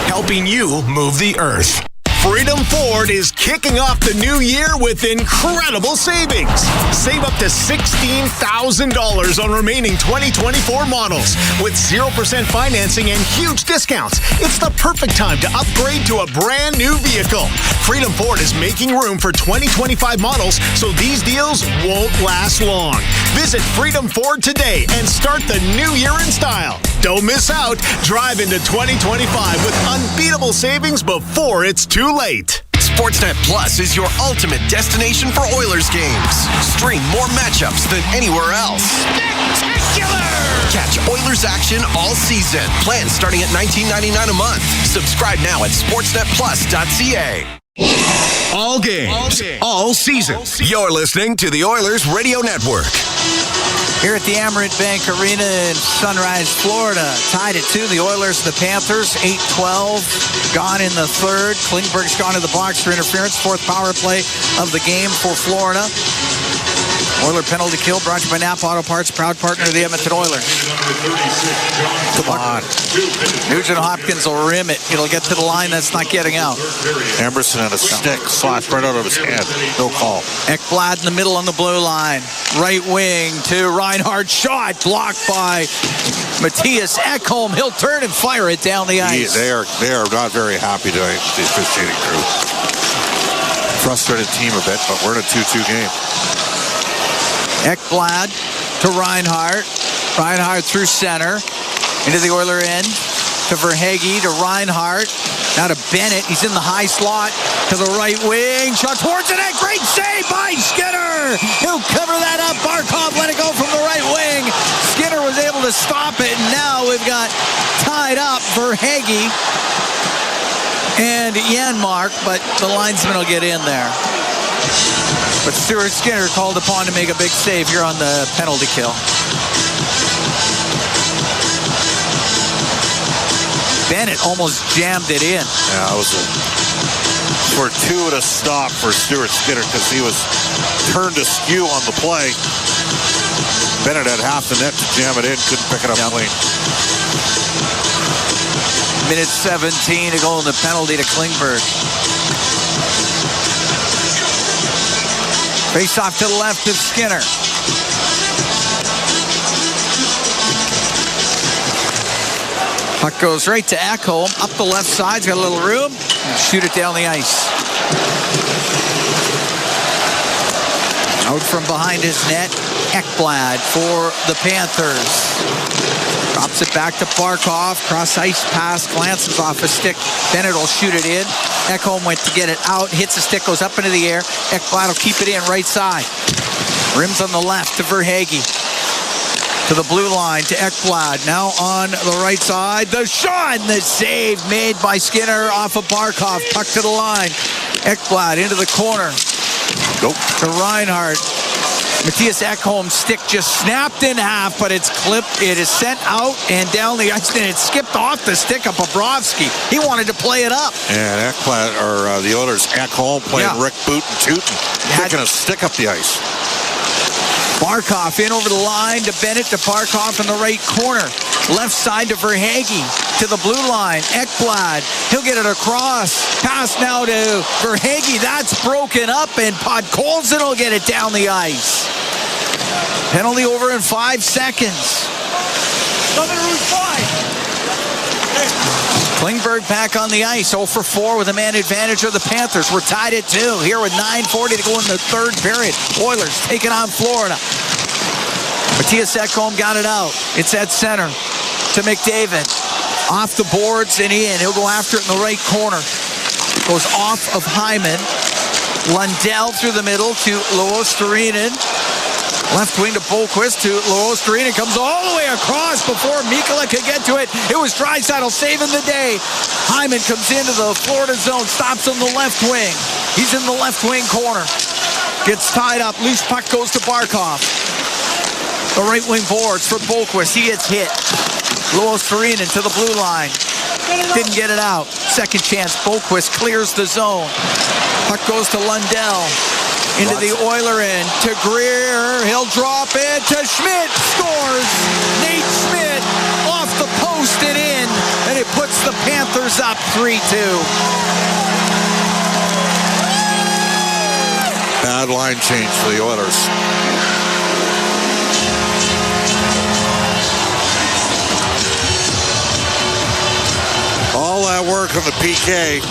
helping you move the earth. Freedom Ford is kicking off the new year with incredible savings. Save up to $16,000 on remaining 2024 models with 0% financing and huge discounts. It's the perfect time to upgrade to a brand new vehicle. Freedom Ford is making room for 2025 models, so these deals won't last long. Visit Freedom Ford today and start the new year in style. Don't miss out. Drive into 2025 with unbeatable savings before it's too late. Sportsnet Plus is your ultimate destination for Oilers games. Stream more matchups than anywhere else. Spectacular! Catch Oilers action all season. Plans starting at $19.99 a month. Subscribe now at sportsnetplus.ca. All games, all season. You're listening to the Oilers Radio Network. Here at the Amerant Bank Arena in Sunrise, Florida. Tied at 2, the Oilers, the Panthers, 8-12. Gone in the third. Klingberg's gone to the box for interference. Fourth power play of the game for Florida. Oiler penalty kill brought to you by Napa Auto Parts, proud partner of the Edmonton Oilers. Come on. Nugent Hopkins will rim it. It'll get to the line. That's not getting out. Emerson had a stick slashed right out of his head. No call. Ekblad in the middle on the blue line. Right wing to Reinhardt. Shot blocked by Matthias Ekholm. He'll turn and fire it down the ice. They are not very happy tonight, the officiating crew. Frustrated team a bit, but we're in a 2-2 game. Ekblad to Reinhardt. Reinhardt through center. Into the Oiler end. To Verhaeghe to Reinhardt. Now to Bennett. He's in the high slot. To the right wing. Shot towards the net. Great save by Skinner. He'll cover that up. Barkov let it go from the right wing. Skinner was able to stop it. And now we've got tied up Verhaeghe and Janmark. But the linesman will get in there. But Stuart Skinner called upon to make a big save here on the penalty kill. Bennett almost jammed it in. Yeah, it was a fortuitous stop for Stuart Skinner because he was turned askew on the play. Bennett had half the net to jam it in, couldn't pick it up clean. Minute 17 to go in the penalty to Klingberg. Face off to the left of Skinner. Puck goes right to Ekholm. Up the left side. He's got a little room. Shoot it down the ice. Out from behind his net. Ekblad for the Panthers. Drops it back to Barkov. Cross ice pass. Glances off a stick. Bennett will shoot it in. Ekholm went to get it out. Hits the stick. Goes up into the air. Ekblad will keep it in right side. Rims on the left to Verhaeghe. To the blue line to Ekblad. Now on the right side. The shot and the save made by Skinner off of Barkov. Puck to the line. Ekblad into the corner. Nope. To Reinhardt. Matthias Ekholm's stick just snapped in half, but it's clipped. It is sent out and down the ice, and it skipped off the stick of Bobrovsky. He wanted to play it up. And Ekblad, or the Oilers, Ekholm playing Rick Boot and Tootin, taking a stick up the ice. Barkov in over the line to Bennett, to Barkov in the right corner. Left side to Verhaeghe, to the blue line. Ekblad, he'll get it across. Pass now to Verhaeghe. That's broken up, and Podkolzin will get it down the ice. Penalty over in 5 seconds. Klingberg back on the ice, 0 for 4 with a man advantage of the Panthers. We're tied at 2 here with 9:40 to go in the third period. Oilers taking on Florida. Matthias Ekholm got it out. It's at center to McDavid. Off the boards and in. He'll go after it in the right corner. Goes off of Hyman. Lundell through the middle to Luostarinen. Left wing to Boquist to Luostarinen. Comes all the way across before Mikkola could get to it. It was Draisaitl saving the day. Hyman comes into the Florida zone. Stops on the left wing. He's in the left wing corner. Gets tied up. Loose puck goes to Barkov. The right wing boards for Boquist. He gets hit. Luostarinen to the blue line. Didn't get it out. Second chance. Boquist clears the zone. Puck goes to Lundell. Into the Oiler end. To Greer. He'll drop it to Schmidt. Scores. Nate Schmidt off the post and in. And it puts the Panthers up 3-2. Bad line change for the Oilers. All that work on the PK.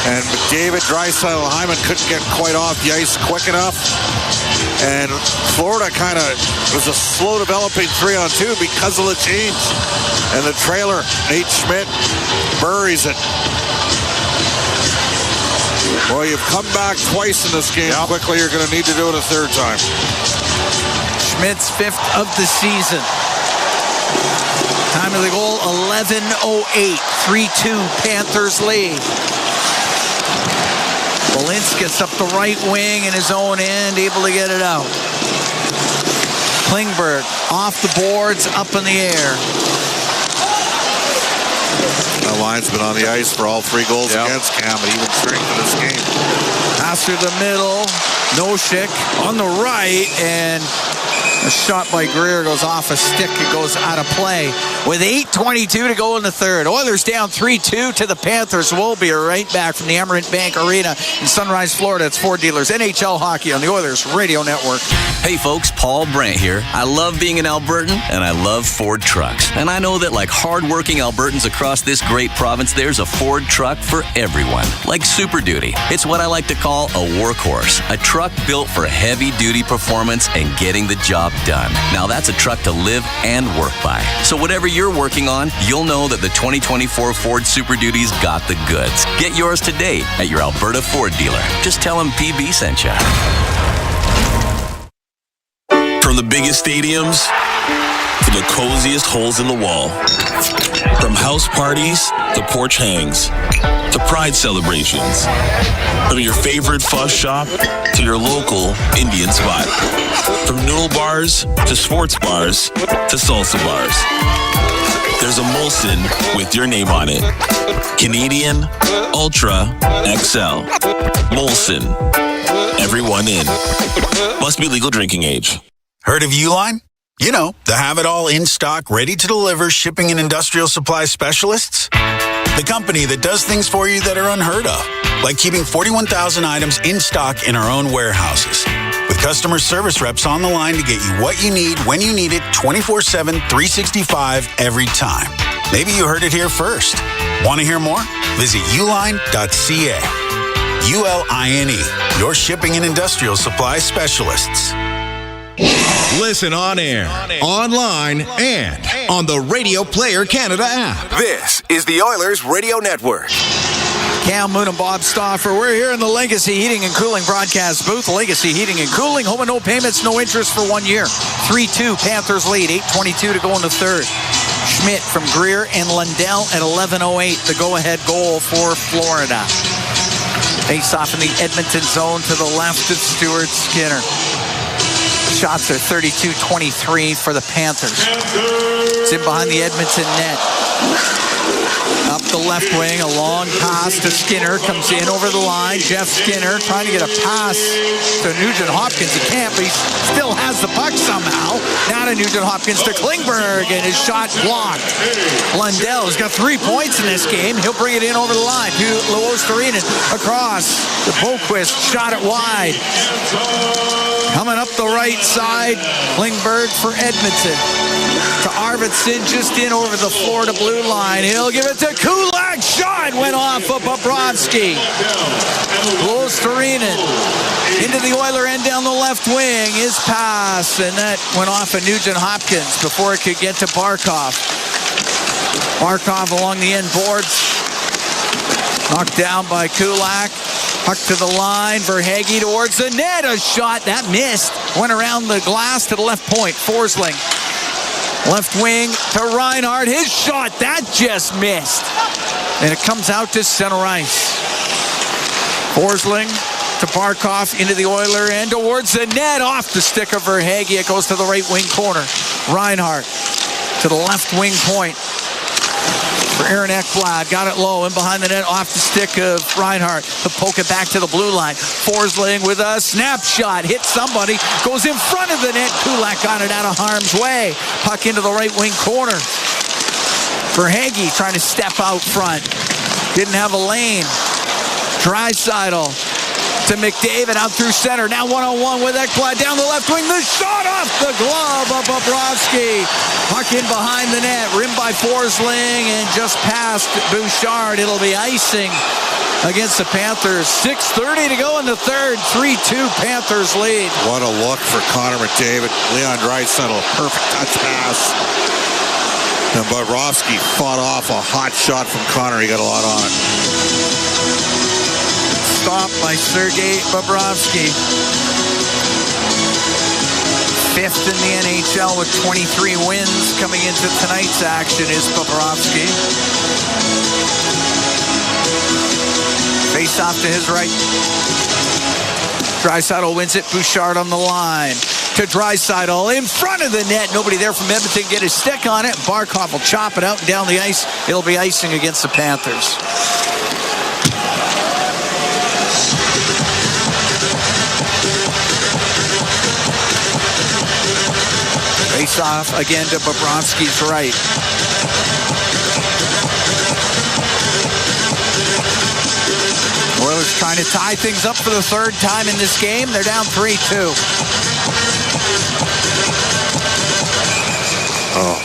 And McDavid, Draisaitl, Hyman couldn't get quite off the ice quick enough. And Florida kind of was a slow developing 3-on-2 because of the change. And the trailer, Nate Schmidt, buries it. Well, you've come back twice in this game. Quickly, you're going to need to do it a third time. Schmidt's 5th of the season. Time of the goal, 11:08. 3-2 Panthers lead. Walins gets up the right wing in his own end, able to get it out. Klingberg off the boards, up in the air. The line's been on the ice for all 3 goals against Cam, and even strength in this game. Pass through the middle. Noshik on the right, and a shot by Greer goes off a stick. It goes out of play with 8:22 to go in the third. Oilers down 3-2 to the Panthers. We'll be right back from the Amerant Bank Arena in Sunrise, Florida. It's Ford Dealers NHL Hockey on the Oilers Radio Network. Hey folks, Paul Brandt here. I love being an Albertan, and I love Ford trucks. And I know that like hard-working Albertans across this great province, there's a Ford truck for everyone. Like Super Duty. It's what I like to call a workhorse. A truck built for heavy-duty performance and getting the job done. Now that's a truck to live and work by. So whatever you're working on, you'll know that the 2024 Ford Super Duty's got the goods. Get yours today at your Alberta Ford dealer. Just tell them PB sent you. From the biggest stadiums to the coziest holes in the wall. From house parties to porch hangs to pride celebrations. From your favorite fuzz shop to your local Indian spot. From noodle bars to sports bars to salsa bars. There's a Molson with your name on it. Canadian Ultra XL. Molson. Everyone in. Must be legal drinking age. Heard of Uline? You know, the have-it-all in-stock, ready-to-deliver shipping and industrial supply specialists. The company that does things for you that are unheard of, like keeping 41,000 items in stock in our own warehouses. With customer service reps on the line to get you what you need, when you need it, 24/7, 365, every time. Maybe you heard it here first. Want to hear more? Visit uline.ca. ULINE, your shipping and industrial supply specialists. Listen on air, online, and on the Radio Player Canada app. This is the Oilers Radio Network. Cam Moon and Bob Stauffer. We're here in the Legacy Heating and Cooling broadcast booth. Legacy Heating and Cooling. Home and no payments, no interest for 1 year. 3-2, Panthers lead. 8:22 to go in the third. Schmidt from Greer and Lundell at 11:08. The go-ahead goal for Florida. Face off in the Edmonton zone to the left of Stuart Skinner. Shots are 32-23 for the Panthers. It's in behind the Edmonton net. Up the left wing, a long pass to Skinner. Comes in over the line. Jeff Skinner trying to get a pass to Nugent Hopkins. He can't, but he still has the puck somehow. Now to Nugent Hopkins to Klingberg, and his shot blocked. Lundell has got 3 points in this game. He'll bring it in over the line to Luostarinen. Across to Boquist. Shot it wide. Coming up the right side, Klingberg for Edmonton. To Arvidsson, just in over the Florida blue line. He'll give it to Kulak. Shot went off of Bobrovsky. Luostarinen into the Oiler end down the left wing. His pass, and that went off of Nugent Hopkins before it could get to Barkov. Barkov along the end boards. Knocked down by Kulak. Puck to the line. Verhaeghe towards the net. A shot that missed. Went around the glass to the left point. Forsling. Left wing to Reinhardt. His shot, that just missed. And it comes out to center ice. Forsling to Barkov into the Oiler end towards the net. Off the stick of Verhaeghe. It goes to the right wing corner. Reinhardt to the left wing point. For Aaron Ekblad, got it low and behind the net, off the stick of Reinhardt to poke it back to the blue line. Forsling with a snapshot, hit somebody, goes in front of the net. Kulak got it out of harm's way. Puck into the right wing corner. Verhaeghe trying to step out front, didn't have a lane. Draisaitl to McDavid out through center. Now one-on-one with Ekblad down the left wing. The shot off the glove of Bobrovsky. Puck in behind the net. Rimmed by Forsling and just past Bouchard. It'll be icing against the Panthers. 6:30 to go in the third. 3-2 Panthers lead. What a look for Connor McDavid. Leon Draisaitl, a perfect touch pass. And Bobrovsky fought off a hot shot from Connor. He got a lot on it. Stop by Sergei Bobrovsky. Fifth in the NHL with 23 wins. Coming into tonight's action is Bobrovsky. Face off to his right. Draisaitl wins it. Bouchard on the line. To Draisaitl in front of the net. Nobody there from Edmonton get his stick on it. Barkov will chop it out and down the ice. It'll be icing against the Panthers. Face off again to Bobrovsky's right. Oilers trying to tie things up for the third time in this game. They're down 3-2. Oh.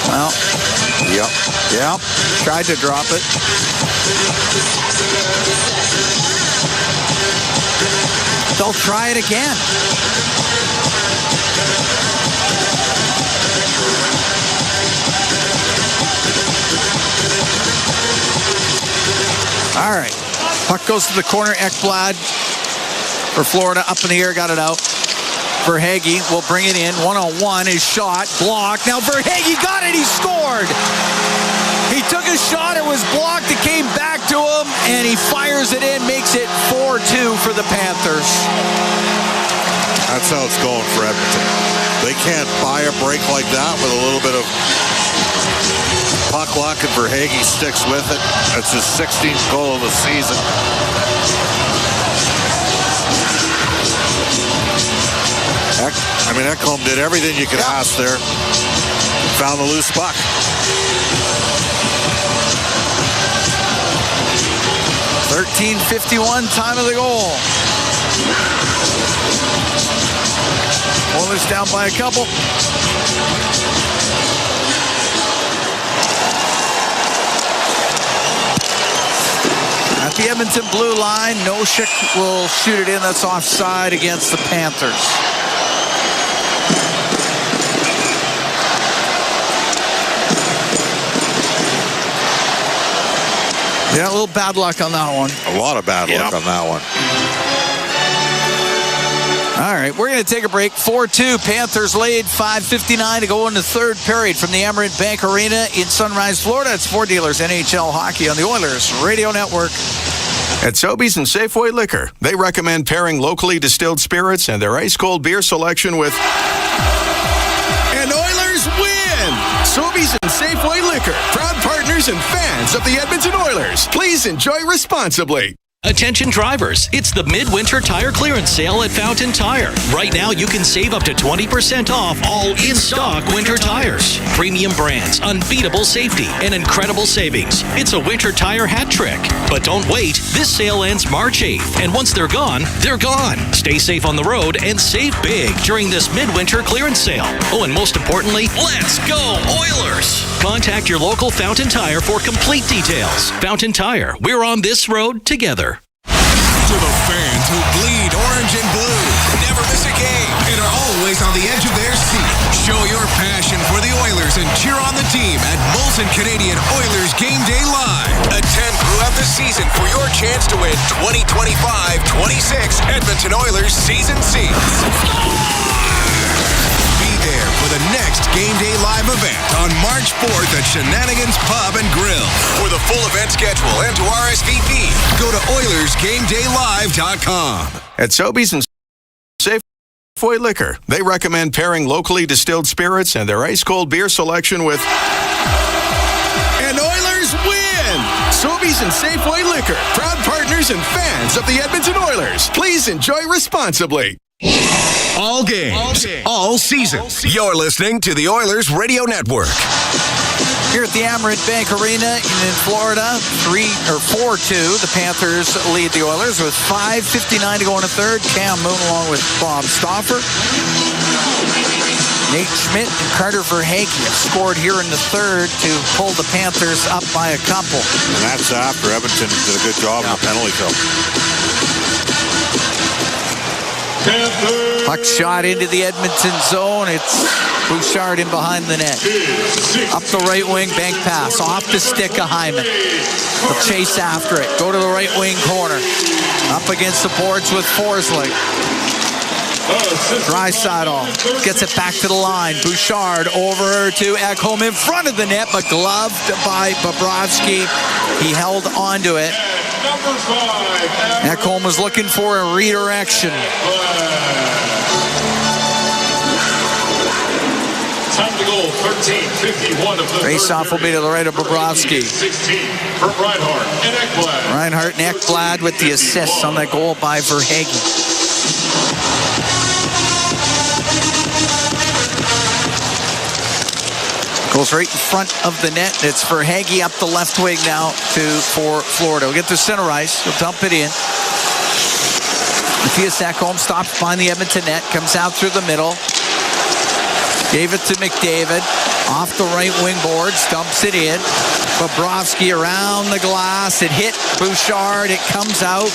Well, yep. Tried to drop it. They'll try it again. All right. Puck goes to the corner. Ekblad for Florida. Up in the air. Got it out. Verhaeghe will bring it in. One-on-one. His shot. Blocked. Now Verhaeghe got it. He scored. He took a shot. It was blocked. It came back to him. And he fires it in. Makes it 4-2 for the Panthers. That's how it's going for Edmonton. They can't buy a break like that with a little bit of puck luck, and Verhaeghe sticks with it. That's his 16th goal of the season. I mean, Ekholm did everything you could ask there. Found the loose puck. .13:51, time of the goal. Oilers down by a couple. At the Edmonton blue line, Noshik will shoot it in. That's offside against the Panthers. Yeah, a little bad luck on that one. A lot of bad luck on that one. All right, we're going to take a break. 4-2, Panthers lead, 5:59 to go in the third period from the Emirates Bank Arena in Sunrise, Florida. It's Ford Dealers NHL Hockey on the Oilers Radio Network. At Sobeys and Safeway Liquor, they recommend pairing locally distilled spirits and their ice-cold beer selection with... And Oilers win! Sobeys and Safeway Liquor, proud partners and fans of the Edmonton Oilers. Please enjoy responsibly. Attention drivers, it's the Midwinter Tire Clearance Sale at Fountain Tire. Right now, you can save up to 20% off all in-stock winter tires. Premium brands, unbeatable safety, and incredible savings. It's a winter tire hat trick. But don't wait, this sale ends March 8th, and once they're gone, they're gone. Stay safe on the road and save big during this Midwinter Clearance Sale. Oh, and most importantly, let's go Oilers! Contact your local Fountain Tire for complete details. Fountain Tire, we're on this road together. To the fans who bleed orange and blue, never miss a game, and are always on the edge of their seat. Show your passion for the Oilers and cheer on the team at Molson Canadian Oilers Game Day Live. Attend throughout the season for your chance to win 2025-26 Edmonton Oilers season seats. Be there for the next Game Day Live event on March 4th at Shenanigans Pub and Grill. For the full event schedule and to RSVP, go to OilersGameDayLive.com. At Sobeys and Safeway Liquor, they recommend pairing locally distilled spirits and their ice-cold beer selection with... And Oilers win! Sobeys and Safeway Liquor, proud partners and fans of the Edmonton Oilers. Please enjoy responsibly. All games, all season. You're listening to the Oilers Radio Network. Here at the Emirates Bank Arena in Florida, 4-2. The Panthers lead the Oilers with 5:59 to go in the third. Cam Moon along with Bob Stauffer. Nate Schmidt and Carter Verhaeghe have scored here in the third to pull the Panthers up by a couple. And that's after Edmonton did a good job on the penalty kill. Puck shot into the Edmonton zone. It's Bouchard in behind the net. Up the right wing, bank pass. Off the stick of Hyman. They'll chase after it. Go to the right wing corner. Up against the boards with Forsling. Draisaitl gets it back to the line. Bouchard over to Ekholm in front of the net, but gloved by Bobrovsky. He held onto it. Ekholm was looking for a redirection. Time to goal, 13:51 of the face-off will be to the right of Bobrovsky. 16 for Reinhart and Ekblad. Reinhart and Ekblad with the assists on that goal by Verhaeghe. Goes right in front of the net. It's Verhaeghe up the left wing now for Florida. We'll get to center ice. He'll dump it in. Mattias Ekholm stops behind the Edmonton net. Comes out through the middle. Gave it to McDavid. Off the right wing boards. Dumps it in. Bobrovsky around the glass. It hit Bouchard. It comes out.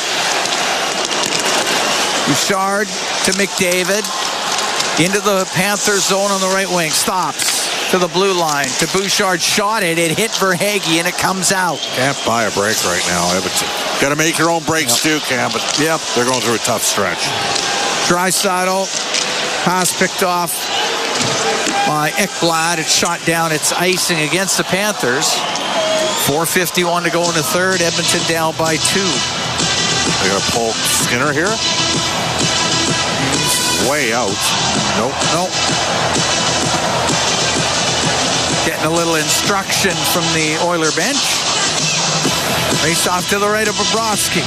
Bouchard to McDavid. Into the Panthers zone on the right wing. Stops. To the blue line, to Bouchard, shot it. It hit Verhaeghe, and it comes out. Can't buy a break right now, Edmonton. Got to make your own breaks too, Cam, but they're going through a tough stretch. Draisaitl, pass picked off by Ekblad. It's shot down. It's icing against the Panthers. 4:51 to go in the third. Edmonton down by 2. They got to pull Skinner here. Way out. Nope. Getting a little instruction from the Oiler bench. Face off to the right of Bobrovsky.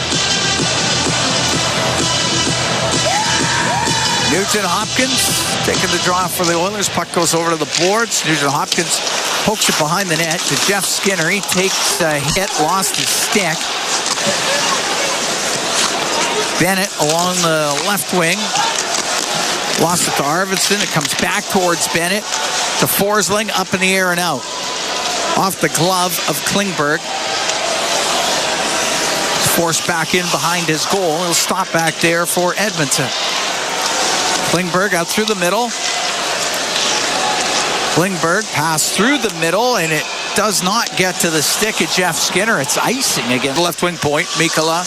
Nugent-Hopkins taking the draw for the Oilers. Puck goes over to the boards. Nugent-Hopkins pokes it behind the net to Jeff Skinner. He takes a hit, lost his stick. Bennett along the left wing. Lost it to Arvidsson. It comes back towards Bennett. To Forsling, up in the air and out. Off the glove of Klingberg. Forced back in behind his goal. He'll stop back there for Edmonton. Klingberg out through the middle. Klingberg passed through the middle, and it does not get to the stick of Jeff Skinner. It's icing again. Left wing point, Mikkola.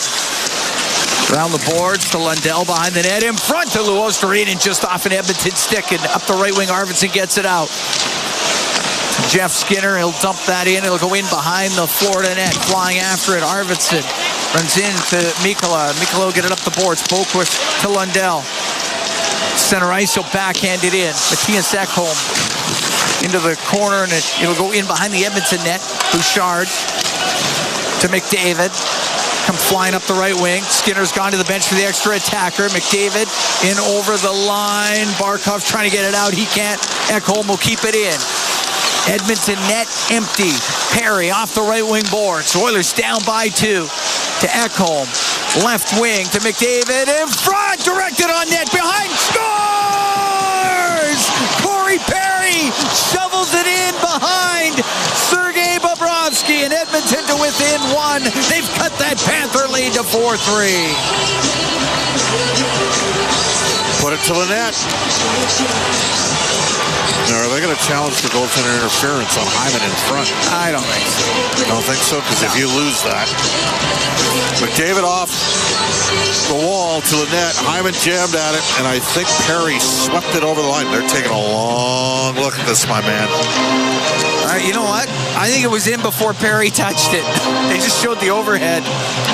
Around the boards to Lundell behind the net. In front to Luostarinen, just off an Edmonton stick, and up the right wing, Arvidsson gets it out. Jeff Skinner, he'll dump that in. It'll go in behind the Florida net. Flying after it, Arvidsson runs into Mikkola. Mikkola will get it up the boards. Boquist to Lundell. Center ice, he'll backhand it in. Matthias Ekholm into the corner, and it'll go in behind the Edmonton net. Bouchard to McDavid. Come flying up the right wing. Skinner's gone to the bench for the extra attacker. McDavid in over the line. Barkov trying to get it out. He can't. Ekholm will keep it in. Edmonton net empty. Perry off the right wing boards. Oilers down by 2 to Ekholm. Left wing to McDavid. In front. Directed on net. Behind. Scores! Corey Perry shovels it in behind Sergei Bobrovsky, and Edmonton to within 1. They've cut that Panther lead to 4-3. Put it to the net. Now, are they going to challenge the goaltender interference on Hyman in front? I don't think so. You don't think so? Because if you lose that, McDavid off the wall to the net. Hyman jammed at it, and I think Perry swept it over the line. They're taking a long look at this, my man. You know what? I think it was in before Perry touched it. They just showed the overhead.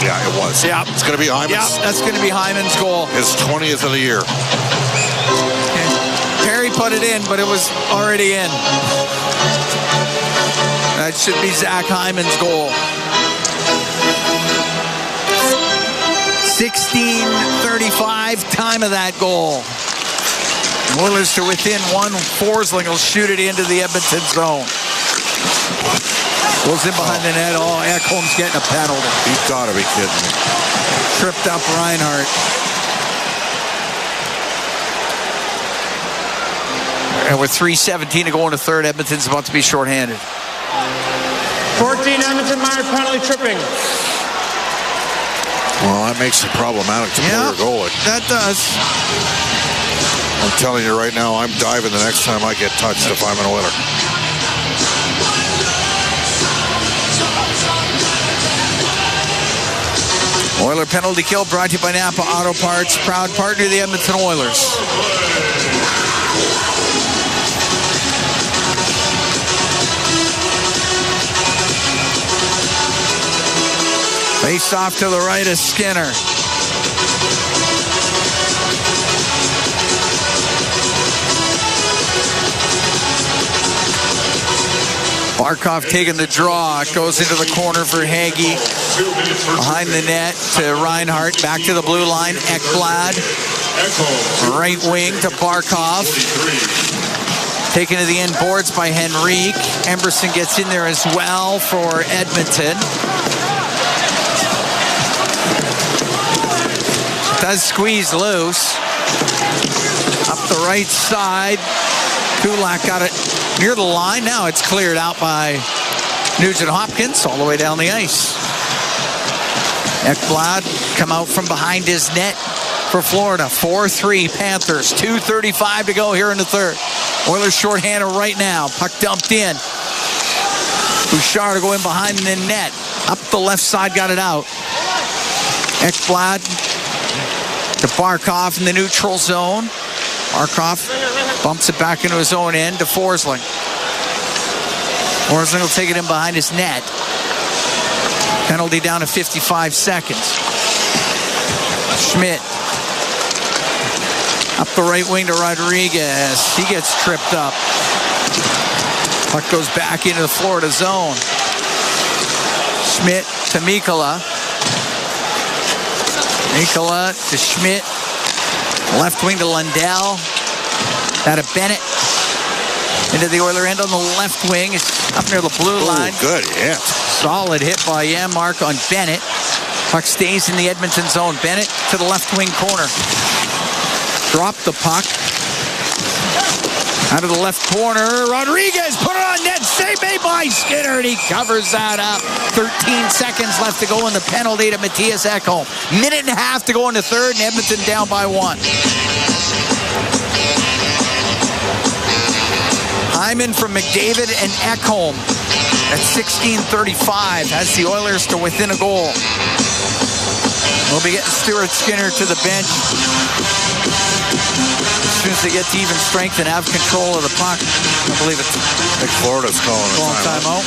Yeah, it was. Yeah. It's going to be Hyman's. Yeah, that's going to be Hyman's goal. His 20th of the year. Perry put it in, but it was already in. That should be Zach Hyman's goal. 16:35, time of that goal. Oilers to within 1. Forsling will shoot it into the Edmonton zone. Goes in behind the net. Oh, Ekholm's getting a penalty. You've got to be kidding me. Tripped up Reinhart. And with 3:17 to go in the third, Edmonton's about to be shorthanded. 14 Edmonton minor penalty tripping. Well, that makes it problematic to pull your goalie. That does. I'm telling you right now, I'm diving the next time I get touched if I'm an Oiler. Oiler penalty kill brought to you by Napa Auto Parts, proud partner of the Edmonton Oilers. Face off to the right of Skinner. Barkov taking the draw. It goes into the corner for Hagee. Behind the net to Reinhart. Back to the blue line. Ekblad. Right wing to Barkov. Taken to the end boards by Henrique. Emberson gets in there as well for Edmonton. Does squeeze loose. Up the right side. Kulak got it near the line. Now it's cleared out by Nugent-Hopkins all the way down the ice. Ekblad come out from behind his net for Florida. 4-3 Panthers. 2:35 to go here in the third. Oilers shorthanded right now. Puck dumped in. Bouchard to go in behind the net. Up the left side, got it out. Ekblad to Barkov in the neutral zone. Barkov bumps it back into his own end to Forsling. Forsling will take it in behind his net. Penalty down to 55 seconds. Schmidt up the right wing to Rodriguez. He gets tripped up. Puck goes back into the Florida zone. Schmidt to Mikkola. Mikkola to Schmidt. Left wing to Lundell. Out of Bennett. Into the Oiler end on the left wing. Up near the blue line. Good hit. Solid hit by Janmark on Bennett. Puck stays in the Edmonton zone. Bennett to the left wing corner. Drop the puck. Out of the left corner. Rodriguez put it on net. Save made by Skinner. And he covers that up. 13 seconds left to go in the penalty to Matthias Ekholm. Minute and a half to go in the third, and Edmonton down by 1. Hyman from McDavid and Ekholm at 16:35 has the Oilers to within a goal. We'll be getting Stuart Skinner to the bench as soon as they get to even strength and have control of the puck. I believe it's Florida's calling a timeout.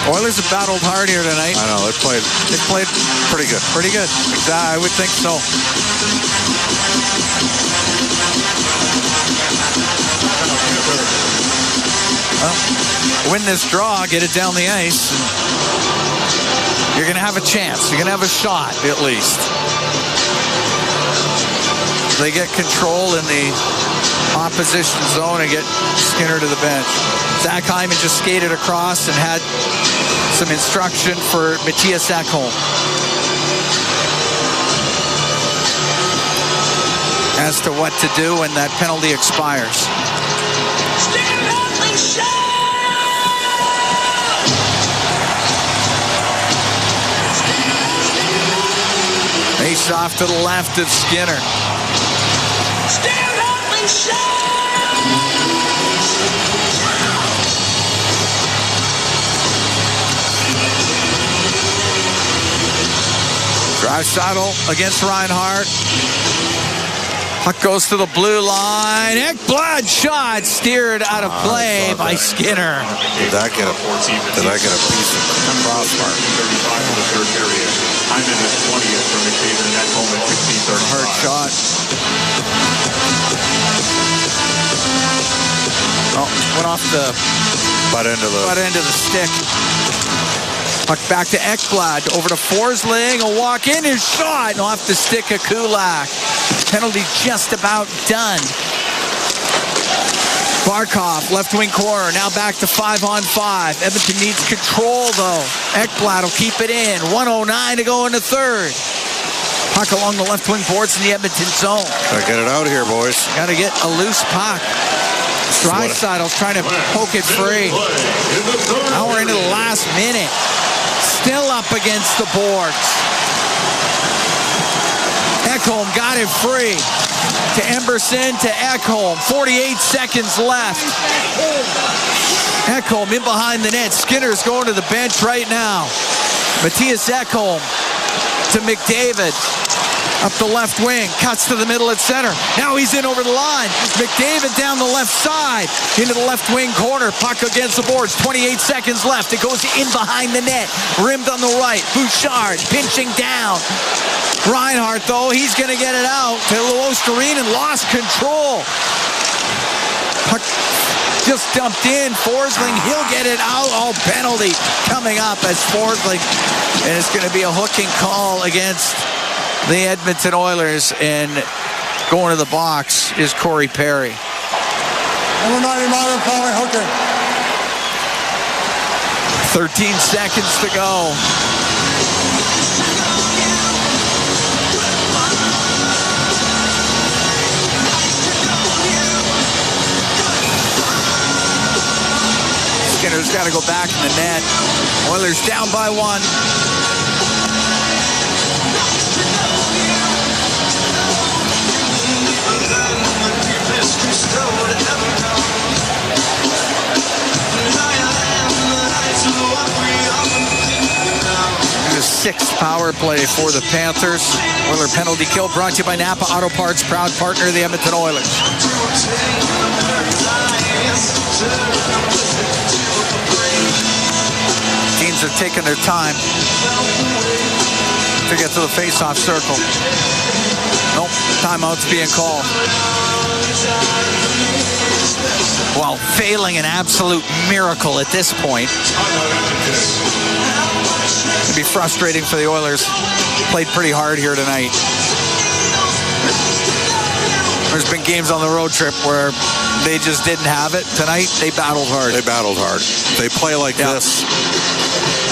Oilers have battled hard here tonight. I know, they played pretty good. Pretty good. I would think so. Well, win this draw, get it down the ice. You're going to have a chance. You're going to have a shot, at least. They get control in the opposition zone and get Skinner to the bench. Zach Hyman just skated across and had some instruction for Matthias Ekholm. As to what to do when that penalty expires. Face off to the left of Skinner. Stand up and shout! Draisaitl against Reinhart. Puck goes to the blue line. Ekblad shot steered out of play by Skinner. Did I get a piece of crossbar? 35 for the third period. Hyman is 20th for McDavid and Ekholm at 16:35. Hard shot. Oh, went off the butt end of the stick. Puck back to Ekblad, over to Forsling, a walk in, his shot, and off the stick of Kulak. Penalty just about done. Barkov, left wing corner, now back to 5-on-5. Edmonton needs control, though. Ekblad will keep it in. 1:09 to go in the third. Puck along the left wing boards in the Edmonton zone. Gotta get it out here, boys. Gotta get a loose puck. Draisaitl's trying to poke it free. Now we're into the last minute. Still up against the boards. Ekholm got it free. To Emberson, to Ekholm. 48 seconds left. Ekholm in behind the net. Skinner's going to the bench right now. Matthias Ekholm to McDavid. Up the left wing, cuts to the middle at center. Now he's in over the line. McDavid down the left side, into the left wing corner. Puck against the boards, 28 seconds left. It goes in behind the net, rimmed on the right. Bouchard pinching down. Reinhart, though, he's going to get it out to Luostarinen, lost control. Puck just dumped in. Forsling, he'll get it out. Oh, penalty coming up as Forsling. And it's going to be a hooking call against the Edmonton Oilers, and going to the box is Corey Perry. Number 90, Modern calling hooker. 13 seconds to go. Skinner's got to go back in the net. Oilers down by 1. The 6th power play for the Panthers. Oiler penalty kill brought to you by Napa Auto Parts, proud partner of the Edmonton Oilers. Teams are taking their time to get to the face-off circle. Nope, timeout's being called. Well, failing an absolute miracle at this point. It'd be frustrating for the Oilers. Played pretty hard here tonight. There's been games on the road trip where they just didn't have it. Tonight, they battled hard. They battled hard. They play like this.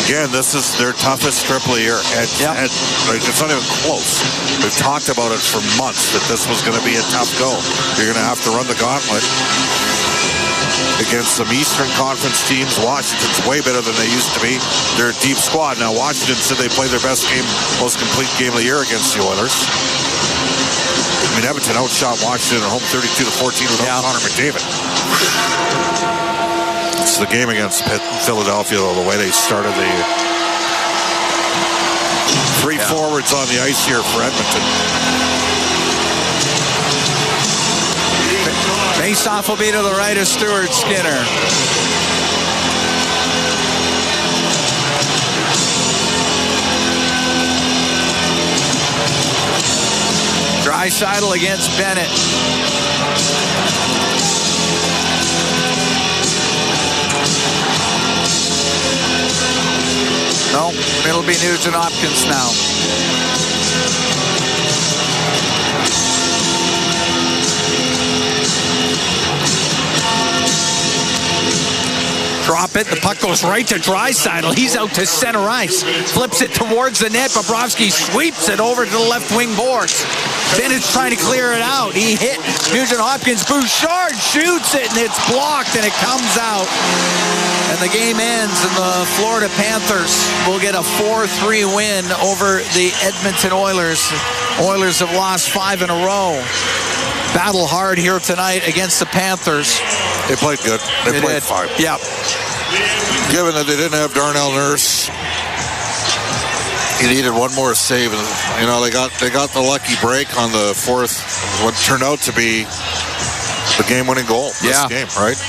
Again, this is their toughest trip of the year. And it's not even close. We've talked about it for months that this was going to be a tough go. You're going to have to run the gauntlet against some Eastern Conference teams. Washington's way better than they used to be. They're a deep squad. Now, Washington said they played their best game, most complete game of the year against the Oilers. I mean, Edmonton outshot Washington at home 32-14 without Connor McDavid. It's the game against Philadelphia, though, the way they started the three forwards on the ice here for Edmonton. Face-off will be to the right of Stuart Skinner. Draisaitl against Bennett. No, it'll be Nugent Hopkins now. Drop it. The puck goes right to Draisaitl. He's out to center ice. Flips it towards the net. Bobrovsky sweeps it over to the left wing boards. Bennett's trying to clear it out. He hit Nugent Hopkins. Bouchard shoots it, and it's blocked, and it comes out. And the game ends, and the Florida Panthers will get a 4-3 win over the Edmonton Oilers. Oilers have lost 5 in a row. Battle hard here tonight against the Panthers. They played good. They played fine. Yeah. Given that they didn't have Darnell Nurse, he needed one more save. And, you know, they got the lucky break on the fourth, what turned out to be the game-winning goal this game, right?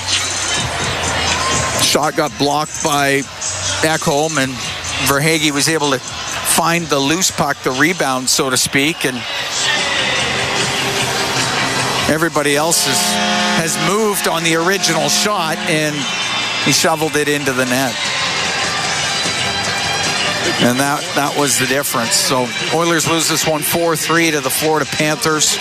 Shot got blocked by Ekholm, and Verhaeghe was able to find the loose puck, the rebound, so to speak, and everybody else has moved on the original shot, and he shoveled it into the net. And that was the difference. So Oilers lose this one 4-3 to the Florida Panthers.